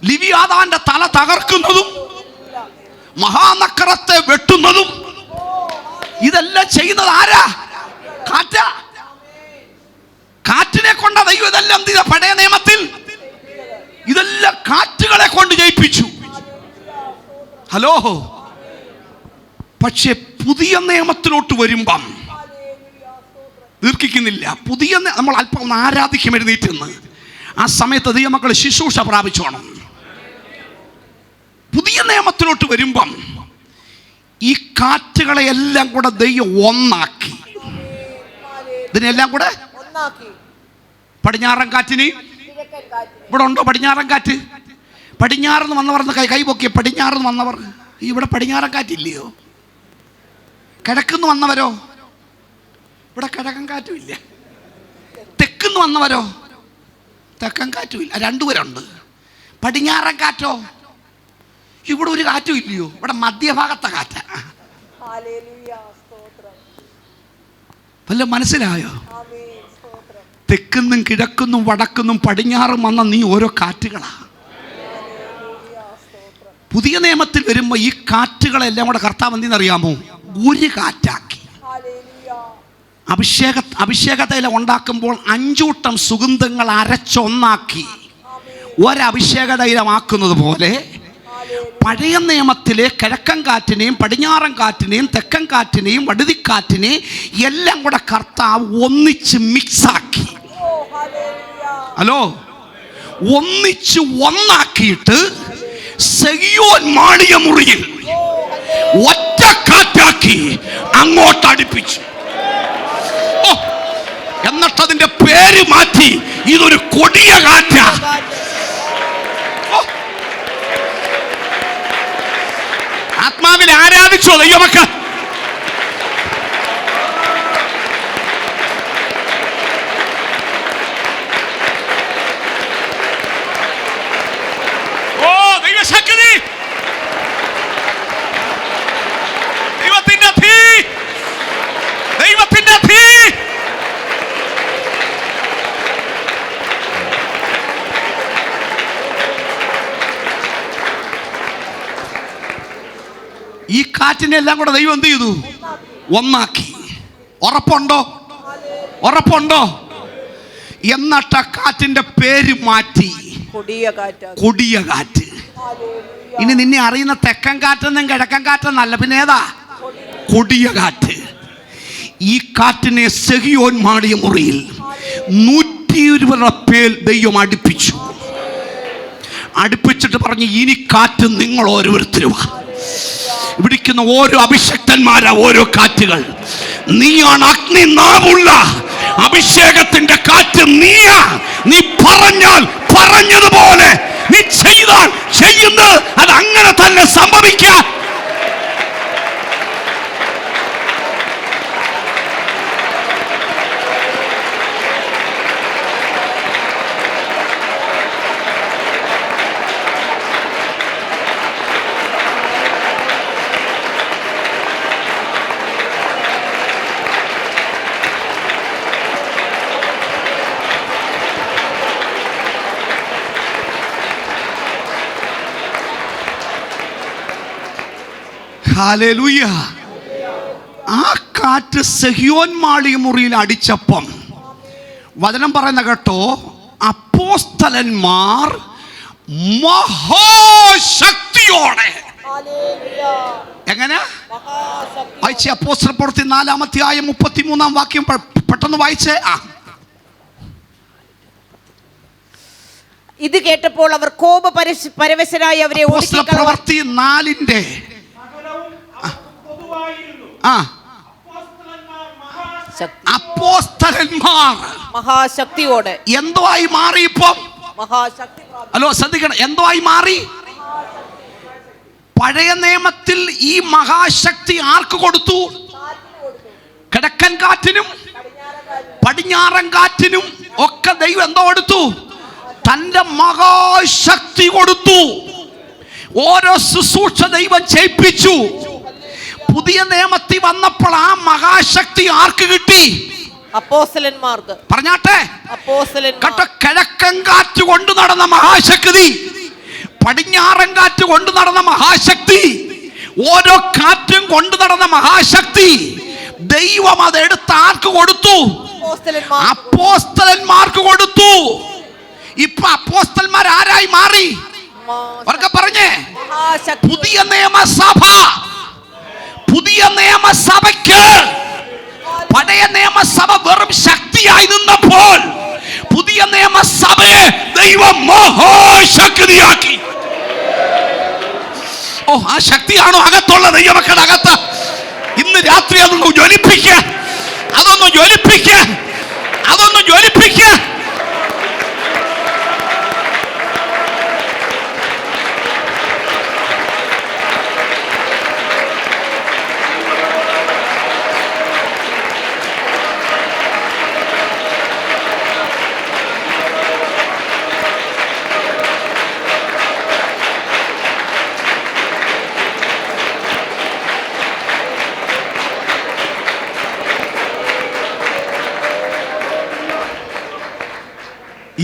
ലിവിയാതാന്റെ തല തകർക്കുന്നതും, മഹാനക്കരത്തെ വെട്ടുന്നതും, ഇതെല്ലാം ചെയ്യുന്നത് ആരാ? കാറ്റാ. കാറ്റിനെ കൊണ്ട ദൈവം ഇതെല്ലാം ചെയ്ത. പഴയ നിയമത്തിൽ ഇതെല്ലാം കാറ്റുകളെ കൊണ്ട് ജയിപ്പിച്ചു. ഹലോ, പക്ഷെ പുതിയ നിയമത്തിലോട്ട് വരുമ്പം ദീർഘിക്കുന്നില്ല. നമ്മൾ അല്പം ഒന്ന് ആരാധിക്കും എഴുന്നേറ്റ്. ആ സമയത്ത് ദൈവമക്കൾ ശുശ്രൂഷ പ്രാപിച്ചോണം. പുതിയ നിയമത്തിലോട്ട് വരുമ്പം ഈ കാറ്റുകളെ എല്ലാം കൂടെ ദൈവം ഒന്നാക്കി. ഇതിനെല്ലാം കൂടെ പടിഞ്ഞാറൻ കാറ്റിനെയും, ഇവിടെ ഉണ്ടോ പടിഞ്ഞാറൻ കാറ്റ്? പടിഞ്ഞാറെന്ന് വന്നവർ കൈ പൊക്കിയ. പടിഞ്ഞാറെന്ന് വന്നവർ, ഇവിടെ പടിഞ്ഞാറൻ കാറ്റില്ലയോ? കിഴക്കുന്ന് വന്നവരോ? ഇവിടെ കിഴക്കൻ കാറ്റും ഇല്ല. നിന്ന് വന്നവരോ? തെക്കൻ കാറ്റും ഇല്ല, രണ്ടുപേരുണ്ട്. പടിഞ്ഞാറൻ കാറ്റോ? ഇവിടെ ഒരു കാറ്റും ഇല്ലയോ? ഇവിടെ മധ്യഭാഗത്തെ കാറ്റ. വല്ല മനസ്സിലായോ? തെക്കുന്നും കിഴക്കുന്നും വടക്കുന്നും പടിഞ്ഞാറും വന്ന നീ ഓരോ കാറ്റുകളാ. പുതിയ നിയമത്തിൽ വരുമ്പോൾ ഈ കാറ്റുകളെല്ലാം കൂടെ കർത്താവ് എന്തെന്നറിയാമോ? ഒരു കാറ്റാക്കി. അഭിഷേക തൈലം ഉണ്ടാക്കുമ്പോൾ 5 കൂട്ടം സുഗന്ധങ്ങൾ അരച്ചൊന്നാക്കി ഒരഭിഷേക തൈലമാക്കുന്നത് പോലെ പഴയ നിയമത്തിലെ കിഴക്കൻ കാറ്റിനെയും പടിഞ്ഞാറൻ കാറ്റിനെയും തെക്കൻ കാറ്റിനെയും വടുതിക്കാറ്റിനെയും എല്ലാം കൂടെ കർത്താവ് ഒന്നിച്ച് മിക്സാക്കി. ഹലോ, ഒന്നിച്ച് ഒന്നാക്കിയിട്ട് സെഗിയോൻ മാളിക മുറിയിൽ ഒറ്റ കാറ്റാക്കി അങ്ങോട്ട് അടുപ്പിച്ചു. എന്നിട്ടതിന്റെ പേര് മാറ്റി ഇതൊരു കൊടിയ കാറ്റ. ആത്മാവിൽ ആരാധിച്ചോ ദൈവമക്കൾ? ഓ ദൈവശക്തി, ദൈവത്തിന്റെ തീ, ദൈവത്തിന്റെ തീ. ഈ കാറ്റിനെ എല്ലാം കൂടെ ദൈവം എന്ത് ചെയ്തു? ഒന്നാക്കി. ഉറപ്പുണ്ടോ? ഉറപ്പുണ്ടോ? എന്നിട്ട് കാറ്റിന്റെ പേര് മാറ്റി കൊടിയ കാറ്റ്. ഇനി നിന്നെ അറിയുന്ന തെക്കൻ കാറ്റെന്നും കിഴക്കൻ കാറ്റെന്നല്ല, പിന്നെ ഏതാ? കൊടിയ കാറ്റ്. ഈ കാറ്റിനെ സെഗിയോൻ മാളിക മുറിയിൽ 120 പേർ ദൈവം അടുപ്പിച്ചു. അടുപ്പിച്ചിട്ട് പറഞ്ഞു, ഇനി കാറ്റ് നിങ്ങൾ ഓരോരുത്തരുവാ. വിളിക്കുന്ന ഓരോ അഭിഷക്തന്മാരാ ഓരോ കാറ്റുകൾ. നീയാണ് അഗ്നി നാമുള്ള അഭിഷേകത്തിന്റെ കാറ്റ്. നീയാ. നീ പറഞ്ഞാൽ പറഞ്ഞതുപോലെ, നീ ചെയ്താൽ ചെയ്യുന്നത് അത് അങ്ങനെ തന്നെ സംഭവിക്കാം. ഹല്ലേലൂയ. ആ കാറ്റ് സെഹിയോൻ മാളിക മുറിയിൽ അടിച്ചപ്പം വചനം പറയുന്ന കേട്ടോ, അപ്പോസ്തലന്മാർ മഹാശക്തിയോടെ. എങ്ങനെ വായിച്ചേ? അപ്പോസ്തല പ്രവൃത്തി 4-ാം അധ്യായം 33-ാം വാക്യം പെട്ടെന്ന് വായിച്ചേ. ഇത് കേട്ടപ്പോൾ അവർ കോപ പരവശരായി അവരെ പ്രവൃത്തി 4-ന്റെ അപ്പോസ്തലന്മാർ മഹാശക്തിയോടെ എന്തോ ആയി മാറി. ഇപ്പം ഹലോ ശ്രദ്ധിക്കണം, എന്തോ ആയി മാറി? പഴയ നിയമത്തിൽ ഈ മഹാശക്തി ആർക്ക് കൊടുത്തു? കിഴക്കൻ കാറ്റിനും പടിഞ്ഞാറൻ കാറ്റിനും ഒക്കെ ദൈവം എന്തോ കൊടുത്തു? തന്റെ മഹാശക്തി കൊടുത്തു. ഓരോ ശുശ്രൂഷ ദൈവം ചെയ്യിപ്പിച്ചു. പുതിയ നിയമത്തിൽ വന്നപ്പോൾ ആ മഹാശക്തി ആർക്ക് കിട്ടി? അപ്പോസ്തലന്മാർക്ക്. പറഞ്ഞാട്ടെ, അപ്പോസ്തലന്മാർ. കിഴക്കൻ കാറ്റ് കൊണ്ടു നടന്ന മഹാശക്തി, പടിഞ്ഞാറൻ കാറ്റ് കൊണ്ടു നടന്ന മഹാശക്തി, ഓരോ കാറ്റും കൊണ്ടു നടന്ന മഹാശക്തി ദൈവം അതെടുത്ത് ആർക്ക് കൊടുത്തു? അപ്പോസ്തലന്മാർക്ക് കൊടുത്തു. ഇപ്പൊ അപ്പോസ്തലന്മാർ ആരായി മാറി? അവർക്ക് പറഞ്ഞേ, പുതിയ നിയമസഭ. പുതിയ നിയമസഭയ്ക്ക് പഴയ നിയമസഭ വെറും ശക്തിയായി നിന്നപ്പോൾ പുതിയ നിയമസഭയെ ദൈവം മഹാശക്തിയാക്കി. ഓ, ആ ശക്തിയാണോ അകത്തുള്ള ദൈവമക്കളുടെ അകത്ത്? ഇന്ന് രാത്രി അതൊന്ന് ജ്വലിപ്പിക്കുക, അതൊന്ന് ജ്വലിപ്പിക്കുക, അതൊന്ന് ജ്വലിപ്പിക്കുക.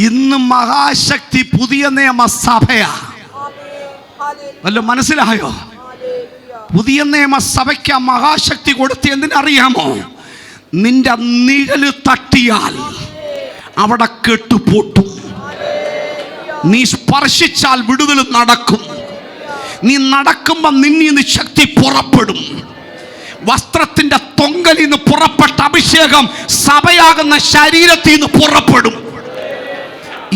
ഇന്ന് മഹാശക്തി പുതിയ നിയമ സഭയാ. വല്ല മനസ്സിലായോ? പുതിയ നിയമ സഭയ്ക്ക് മഹാശക്തി കൊടുത്ത് എന്തിനറിയാമോ? നിന്റെ നിഴല് തട്ടിയാൽ അവിടെ കെട്ടുപൊട്ടും. നീ സ്പർശിച്ചാൽ വിടുതൽ നടക്കും. നീ നടക്കുമ്പോൾ നിന്നീന്ന് ശക്തി പുറപ്പെടും. വസ്ത്രത്തിന്റെ തൊങ്കലിൽ നിന്ന് പുറപ്പെട്ട അഭിഷേകം സഭയാകുന്ന ശരീരത്തിൽ നിന്ന് പുറപ്പെടും.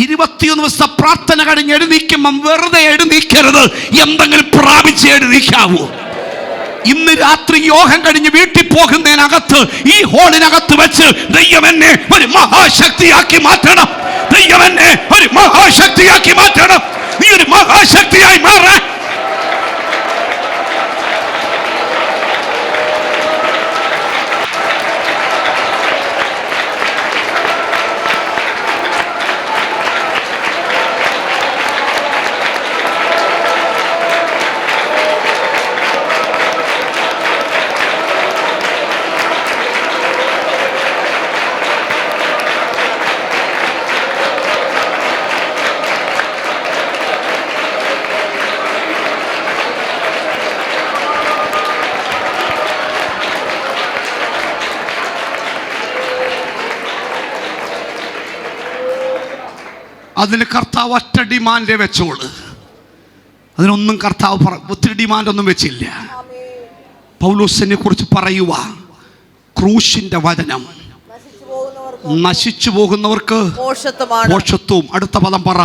21 ദിവസം പ്രാർത്ഥന കഴിഞ്ഞ് എഴുന്നേൽക്കുമ്പം വെറുതെ എഴുന്നേൽക്കരുത്, എന്തെങ്കിലും പ്രാപിച്ച് എഴുന്നേൽക്കാവൂ. ഇന്ന് രാത്രി യോഗം കഴിഞ്ഞ് വീട്ടിൽ പോകുന്നതിനകത്ത് ഈ ഹോളിനകത്ത് വെച്ച് ദൈവം എന്നെ ഒരു മഹാശക്തിയാക്കി മാറ്റണം, ദൈവം എന്നെ ഒരു മഹാശക്തിയാക്കി മാറ്റണം, നീ ഒരു മഹാശക്തിയായി മാറാൻ. അതിന് കർത്താവ് ഒറ്റ ഡിമാൻഡേ വെച്ചോളൂ. അതിനൊന്നും കർത്താവ് ഒത്തിരി ഡിമാൻഡൊന്നും വെച്ചില്ല. പൗലോസിനെ കുറിച്ച് പറയുക, ക്രൂശിന്റെ വചനം നശിച്ചു പോകുന്നവർക്ക് മോക്ഷത്വവും. അടുത്ത പദം പറ,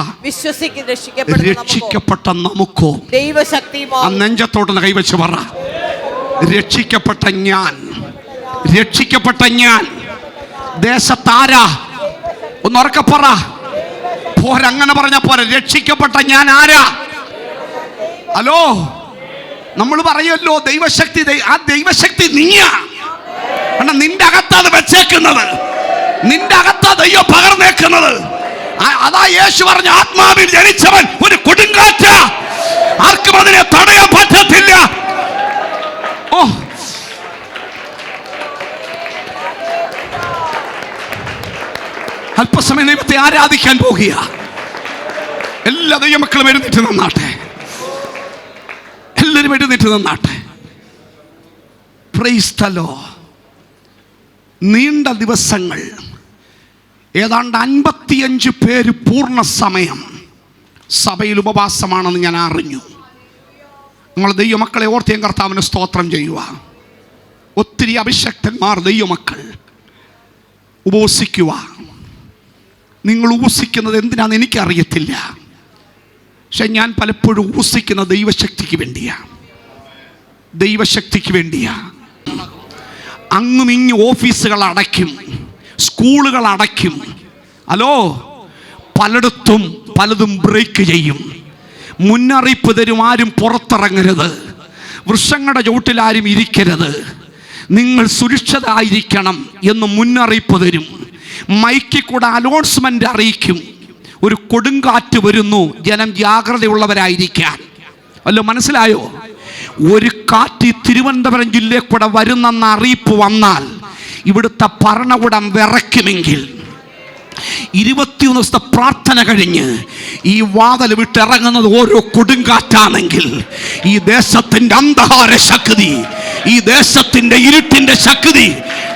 രക്ഷിക്കപ്പെട്ട നമുക്കോ. ആ നെഞ്ചത്തോട്ട് കൈവച്ച് പറ, രക്ഷിക്കപ്പെട്ട ഞാൻ. രക്ഷിക്കപ്പെട്ട ഞാൻ ദേശത്താരാ? ഒന്നുറക്കെ പറ. പോരങ്ങനെ പറഞ്ഞ പോരെ, രക്ഷിക്കപ്പെട്ട ഞാൻ ആരാ? ഹലോ, നമ്മൾ പറയുമല്ലോ ദൈവശക്തി. ആ ദൈവശക്തി നീയാ. നിന്റെ അകത്താണ് വെച്ചേക്കുന്നത്, നിന്റെ അകത്താ ദൈവം പകർന്നേക്കുന്നത്. അതാ യേശു പറഞ്ഞ, ആത്മാവിൽ ജനിച്ചവൻ ഒരു കൊടുങ്കാറ്റ, ആർക്കും അതിനെ തടയാൻ പറ്റത്തില്ല. ഓ, അല്പസമയം ദൈവത്തെ ആരാധിക്കാൻ പോകുക. എല്ലാ ദൈവമക്കളും എഴുന്നേറ്റ് നിന്നാട്ടെ, എല്ലാവരും എഴുന്നേറ്റ് നിന്നാട്ടെ. Price the Lord. നീണ്ട ദിവസങ്ങൾ, ഏതാണ്ട് 55 പേര് പൂർണ്ണ സമയം സഭയിൽ ഉപവാസമാണെന്ന് ഞാൻ അറിഞ്ഞു. നിങ്ങൾ ദൈവമക്കളെ ഓർത്ത് കർത്താവിന് സ്തോത്രം ചെയ്യുക. ഒത്തിരി അഭിഷക്തന്മാർ ദൈവമക്കൾ ഉപവസിക്കുക. നിങ്ങൾ ഉപസിക്കുന്നത് എന്തിനാന്ന് എനിക്കറിയത്തില്ല, പക്ഷെ ഞാൻ പലപ്പോഴും ഉപസിക്കുന്ന ദൈവശക്തിക്ക് വേണ്ടിയാണ്. ദൈവശക്തിക്ക് വേണ്ടിയാണ്. അങ്ങും ഇങ്ങും ഓഫീസുകൾ അടയ്ക്കും, സ്കൂളുകൾ അടയ്ക്കും. ഹലോ, പലയിടത്തും പലതും ബ്രേക്ക് ചെയ്യും. മുന്നറിയിപ്പ് തരും, ആരും പുറത്തിറങ്ങരുത്, വൃക്ഷങ്ങളുടെ ചുവട്ടിൽ ആരും ഇരിക്കരുത്, നിങ്ങൾ സുരക്ഷിതരായിരിക്കണം എന്ന് മുന്നറിയിപ്പ് തരും. മൈക്കിൽ കൂടെ അനൗൺസ്മെന്റ് അറിയിക്കും, ഒരു കൊടുങ്കാറ്റ് വരുന്നു, ജനം ജാഗ്രതയുള്ളവരായിരിക്കാൻ. അല്ലോ, മനസ്സിലായോ? ഒരു കാറ്റ് തിരുവനന്തപുരം ജില്ലയിൽ കൂടെ വരുന്നെന്ന അറിയിപ്പ് വന്നാൽ ഇവിടുത്തെ ഭരണകൂടം വിറയ്ക്കുമെങ്കിൽ 21 ദിവസത്തെ പ്രാർത്ഥന കഴിഞ്ഞ് ഈ വാതിൽ വിട്ടിറങ്ങുന്നത് ഓരോ കൊടുങ്കാറ്റാണെങ്കിൽ ഈ ദേശത്തിന്റെ അന്ധകാര ശക്തി, ഈ ദേശത്തിന്റെ ഇരുട്ടിന്റെ ശക്തി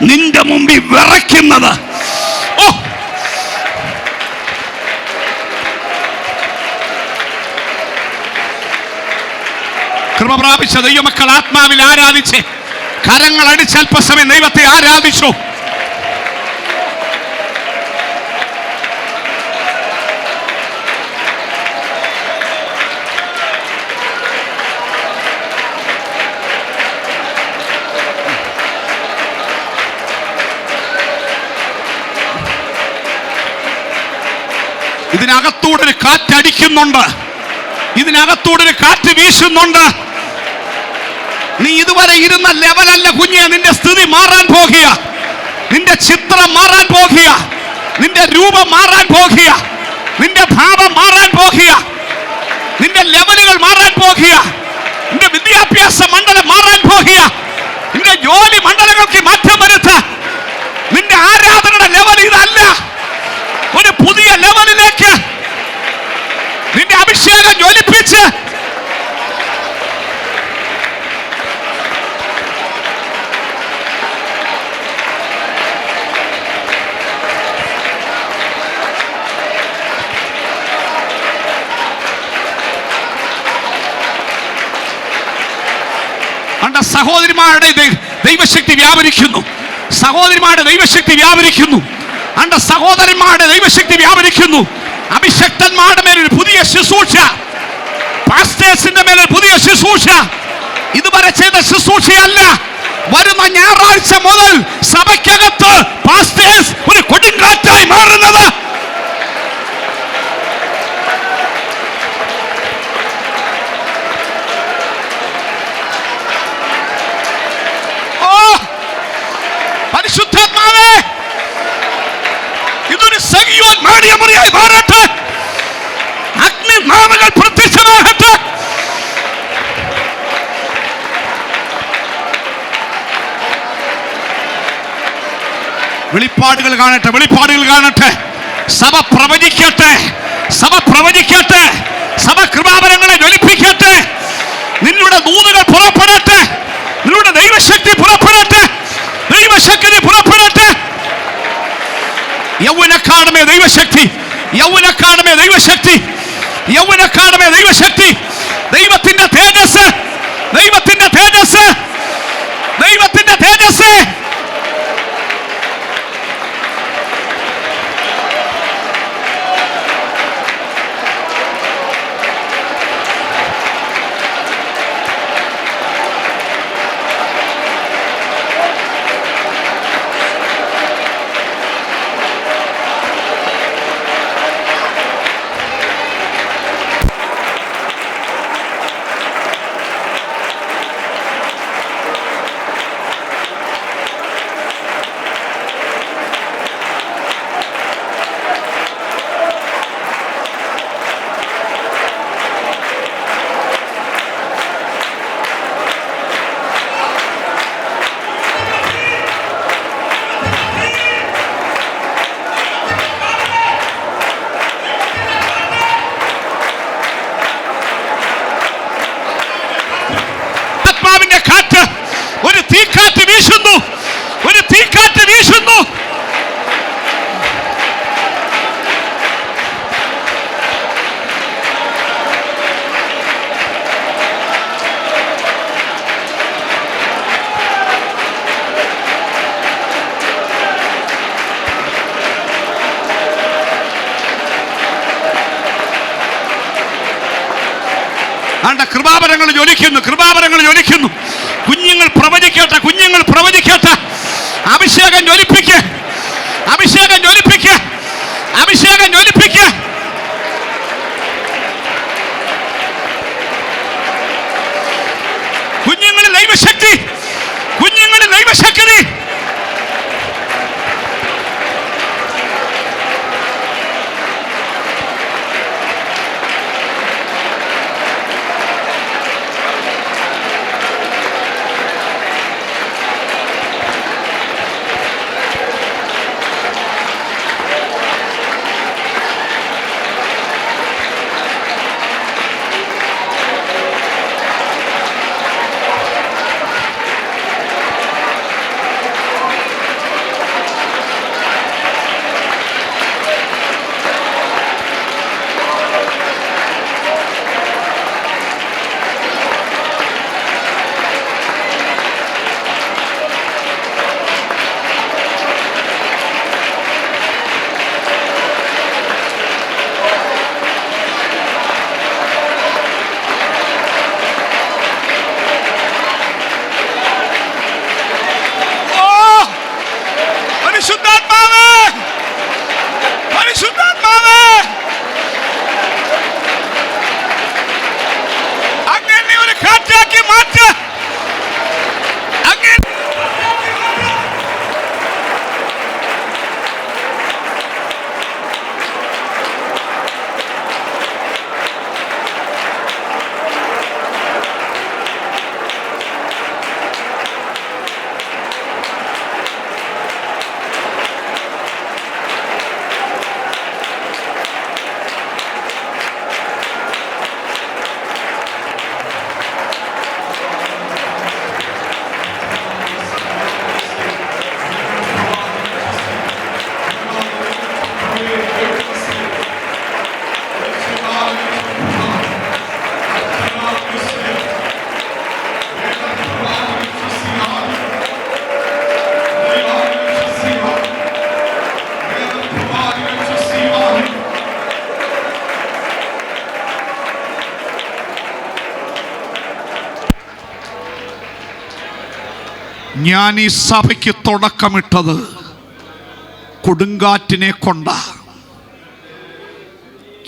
നിന്റെ മുമ്പിൽ വിറയ്ക്കുന്നത്. ഓ, കൃപ പ്രാപിച്ച ദൈവമക്കൾ ആത്മാവിൽ ആരാധിച്ച് കരങ്ങൾ അടിച്ച് അല്പസമയം ദൈവത്തെ ആരാധിച്ചു. ഇതിനകത്തൂടെ ഒരു കാറ്റടിക്കുന്നുണ്ട്, ഇതിനകത്തൂടെ ഒരു കാറ്റ് വീശുന്നുണ്ട്. നീ ഇതുവരെ ഇരുന്ന ലെവലല്ല കുഞ്ഞെ, നിന്റെ സ്ഥിതി മാറാൻ പോകുക, നിന്റെ ചിത്രം മാറാൻ പോകുക, നിന്റെ രൂപം മാറാൻ പോകുക, നിന്റെ ഭാവം മാറാൻ പോകുക, നിന്റെ ലെവലുകൾ മാറാൻ പോകുക, നിന്റെ വിദ്യാഭ്യാസ മണ്ഡലം മാറാൻ പോകുക, നിന്റെ ജോലി മണ്ഡലങ്ങൾക്ക് മാറ്റം വരുത്ത. നിന്റെ ആരാധനയുടെ ലെവൽ ഇതല്ല, ഒരു പുതിയ ലെവലിലേക്ക് സഹോദരിമാരുടെ ദൈവശക്തി വ്യാപരിക്കുന്നു. സഹോദരിമാരുടെ ദൈവശക്തി വ്യാപരിക്കുന്നു. അണ്ട സഹോദരന്മാരുടെ ദൈവശക്തി വ്യാപരിക്കുന്നു. അഭിഷക്തന്മാരുടെ മേലൊരു പുതിയ ശുശ്രൂഷ, പാസ്റ്റേഴ്സിന്റെ മേലൊരു പുതിയ ശുശ്രൂഷ. ഇതുവരെ ചെയ്ത ശുശ്രൂഷയല്ല. വരുന്ന ഞായറാഴ്ച മുതൽ സഭയ്ക്കകത്ത് പാസ്റ്റേഴ്സ് ഒരു കൊടുങ്കാറ്റായി മാറുന്നത്. പരിശുദ്ധാത്മാവേ, ഇതൊരു സഖിയോൻ മാറിയായി മാറട്ടെ. അഗ്നിനാമങ്ങൾ പ്രത്യക്ഷമാകട്ടെ. വെളിപ്പാടുകൾ കാണട്ടെ, വെളിപ്പാടുകൾ കാണട്ടെ. സഭ പ്രവചിക്കട്ടെ, സഭ പ്രവചിക്കട്ടെ. സഭ കൃപാവരങ്ങളെ ജ്വലിപ്പിക്കട്ടെ. നിങ്ങളുടെ ദൂതുകൾ പുറപ്പെടട്ടെ. നിങ്ങളുടെ ദൈവശക്തി പുറപ്പെടട്ടെ. ദൈവശക്തി പുറപ്പെടട്ടെ. യൗവനക്കാലമേ ദൈവശക്തി, യൗവനക്കാലമേ ദൈവശക്തി, യൗവനക്കാലമേ ദൈവശക്തി. ദൈവത്തിന്റെ തേജസ്, ദൈവത്തിന്റെ തേജസ്, ദൈവത്തിന്റെ തേജസ്. ഒരു തീക്കാറ്റ് വീശുന്നു, ഒരു തീക്കാറ്റ് വീശുന്നു. കൃപാവരങ്ങൾ ജ്വലിക്കുന്നു, കൃപാവരങ്ങൾ ജ്വലിക്കുന്നു. കുഞ്ഞുങ്ങൾ പ്രവചിക്കട്ടെ, കുഞ്ഞുങ്ങൾ പ്രവചിക്കട്ടെ. അഭിഷേകം ജ്വലിപ്പിക്കുക, അഭിഷേകം ജ്വലിപ്പിക്കുക, അഭിഷേകം ജ്വലിപ്പിക്കുക. കുഞ്ഞുങ്ങളിൽ ദൈവശക്തി, കുഞ്ഞുങ്ങളിൽ ദൈവശക്തി. ഞാൻ ഈ സഭയ്ക്ക് തുടക്കമിട്ടത് കൊടുങ്കാറ്റിനെ കൊണ്ട.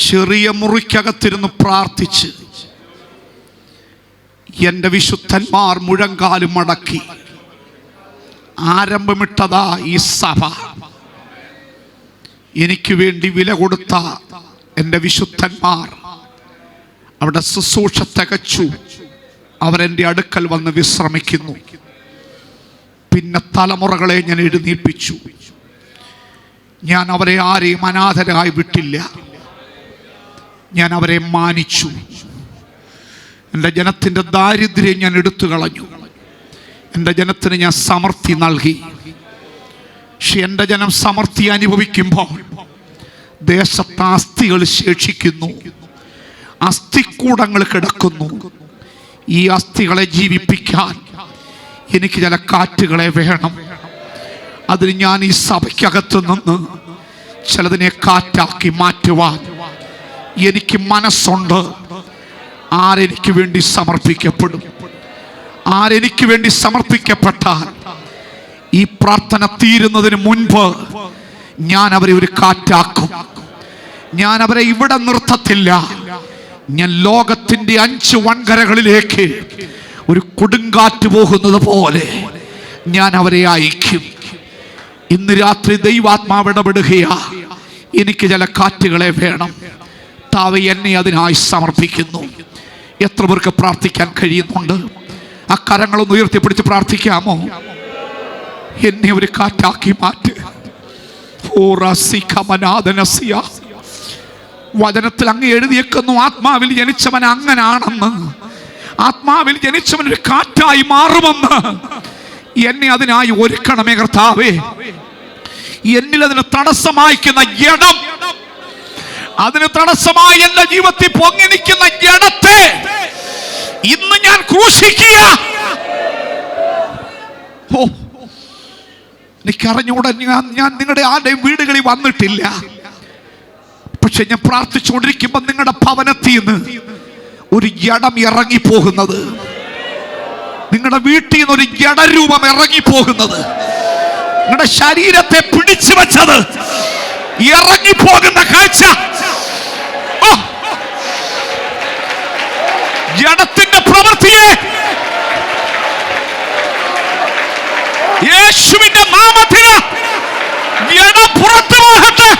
ചെറിയ മുറിക്കകത്തിരുന്ന് പ്രാർത്ഥിച്ച് എൻ്റെ വിശുദ്ധന്മാർ മുഴങ്കാലും മടക്കി ആരംഭമിട്ടതാ ഈ സഭ. എനിക്ക് വേണ്ടി വില കൊടുത്ത എൻ്റെ വിശുദ്ധന്മാർ അവിടെ ശുശ്രൂഷ തികച്ചു. അവരെൻ്റെ അടുക്കൽ വന്ന് വിശ്രമിക്കുന്നു. പിന്നെ തലമുറകളെ ഞാൻ എഴുന്നേൽപ്പിച്ചു. ഞാൻ അവരെ ആരെയും അനാഥരായി വിട്ടില്ല. ഞാൻ അവരെ മാനിച്ചു. എൻ്റെ ജനത്തിൻ്റെ ദാരിദ്ര്യം ഞാൻ എടുത്തു കളഞ്ഞു. എൻ്റെ ജനത്തിന് ഞാൻ സമൃദ്ധി നൽകി. പക്ഷെ എൻ്റെ ജനം സമൃദ്ധി അനുഭവിക്കുമ്പോൾ ദേശത്ത് അസ്ഥികൾ ശേഷിക്കുന്നു, അസ്ഥിക്കൂടങ്ങൾ കിടക്കുന്നു. ഈ അസ്ഥികളെ ജീവിപ്പിക്കാൻ എനിക്ക് ചില കാറ്റുകളെ വേണം. അതിന് ഞാൻ ഈ സഭയ്ക്കകത്ത് നിന്ന് ചിലതിനെ കാറ്റാക്കി മാറ്റുവാൻ എനിക്ക് മനസ്സുണ്ട്. ആരെനിക്ക് വേണ്ടി സമർപ്പിക്കപ്പെടും? ആരെനിക്ക് വേണ്ടി സമർപ്പിക്കപ്പെട്ടാൽ ഈ പ്രാർത്ഥന തീരുന്നതിന് മുൻപ് ഞാൻ അവരെ ഒരു കാറ്റാക്കും. ഞാൻ അവരെ ഇവിടെ നിർത്തത്തില്ല. ഞാൻ ലോകത്തിന്റെ 5 വൻകരകളിലേക്ക് ഒരു കൊടുങ്കാറ്റ് പോകുന്നത് പോലെ ഞാൻ അവരെ അയക്കും. ഇന്ന് രാത്രി ദൈവാത്മാവ് ഇടപെടുകയാ. എനിക്ക് ചില കാറ്റുകളെ വേണം. താവേ, എന്നെ അതിനായി സമർപ്പിക്കുന്നു. എത്ര പേർക്ക് പ്രാർത്ഥിക്കാൻ കഴിയുന്നുണ്ട്? ആ കരങ്ങളൊന്ന് ഉയർത്തിപ്പിടിച്ച് പ്രാർത്ഥിക്കാമോ? എന്നെ ഒരു കാറ്റാക്കി മാറ്റ്. വചനത്തിൽ അങ്ങ് എഴുതിയേക്കുന്നു, ആത്മാവിൽ ജനിച്ചവൻ അങ്ങനാണെന്ന്. ആത്മാവിൽ ജനിച്ചവൻ ഒരു കാറ്റായി മാറുമെന്ന്. എന്നെ അതിനായി ഒരുക്കണമേ കർത്താവേ. എന്നിൽ അതിന് തടസ്സമായിക്കുന്ന ജഡം, അതിന് തടസ്സമായി എന്റെ ജീവിതത്തിൽ പൊങ്ങി നിൽക്കുന്ന ജഡത്തെ ഇന്ന് ഞാൻ ക്രൂശിക്കുക. എനിക്കറിഞ്ഞൂടെ, ഞാൻ നിങ്ങളുടെ ആരുടെയും വീടുകളിൽ വന്നിട്ടില്ല. പക്ഷെ ഞാൻ പ്രാർത്ഥിച്ചുകൊണ്ടിരിക്കുമ്പോൾ നിങ്ങളുടെ ഭവനത്തിൽ നിന്ന് ഒരു ജഡം ഇറങ്ങിപ്പോകുന്നത്, നിങ്ങളുടെ വീട്ടിൽ നിന്ന് ഒരു ജഡരൂപം ഇറങ്ങിപ്പോകുന്നത്, നിങ്ങളുടെ ശരീരത്തെ പിടിച്ചു വെച്ചത് ഇറങ്ങിപ്പോകുന്ന കാഴ്ച. ജഡത്തിന്റെ പ്രവൃത്തിയെ യേശുവിന്റെ നാമത്തിൽ ജഡം പുറത്തു പോകട്ടെ.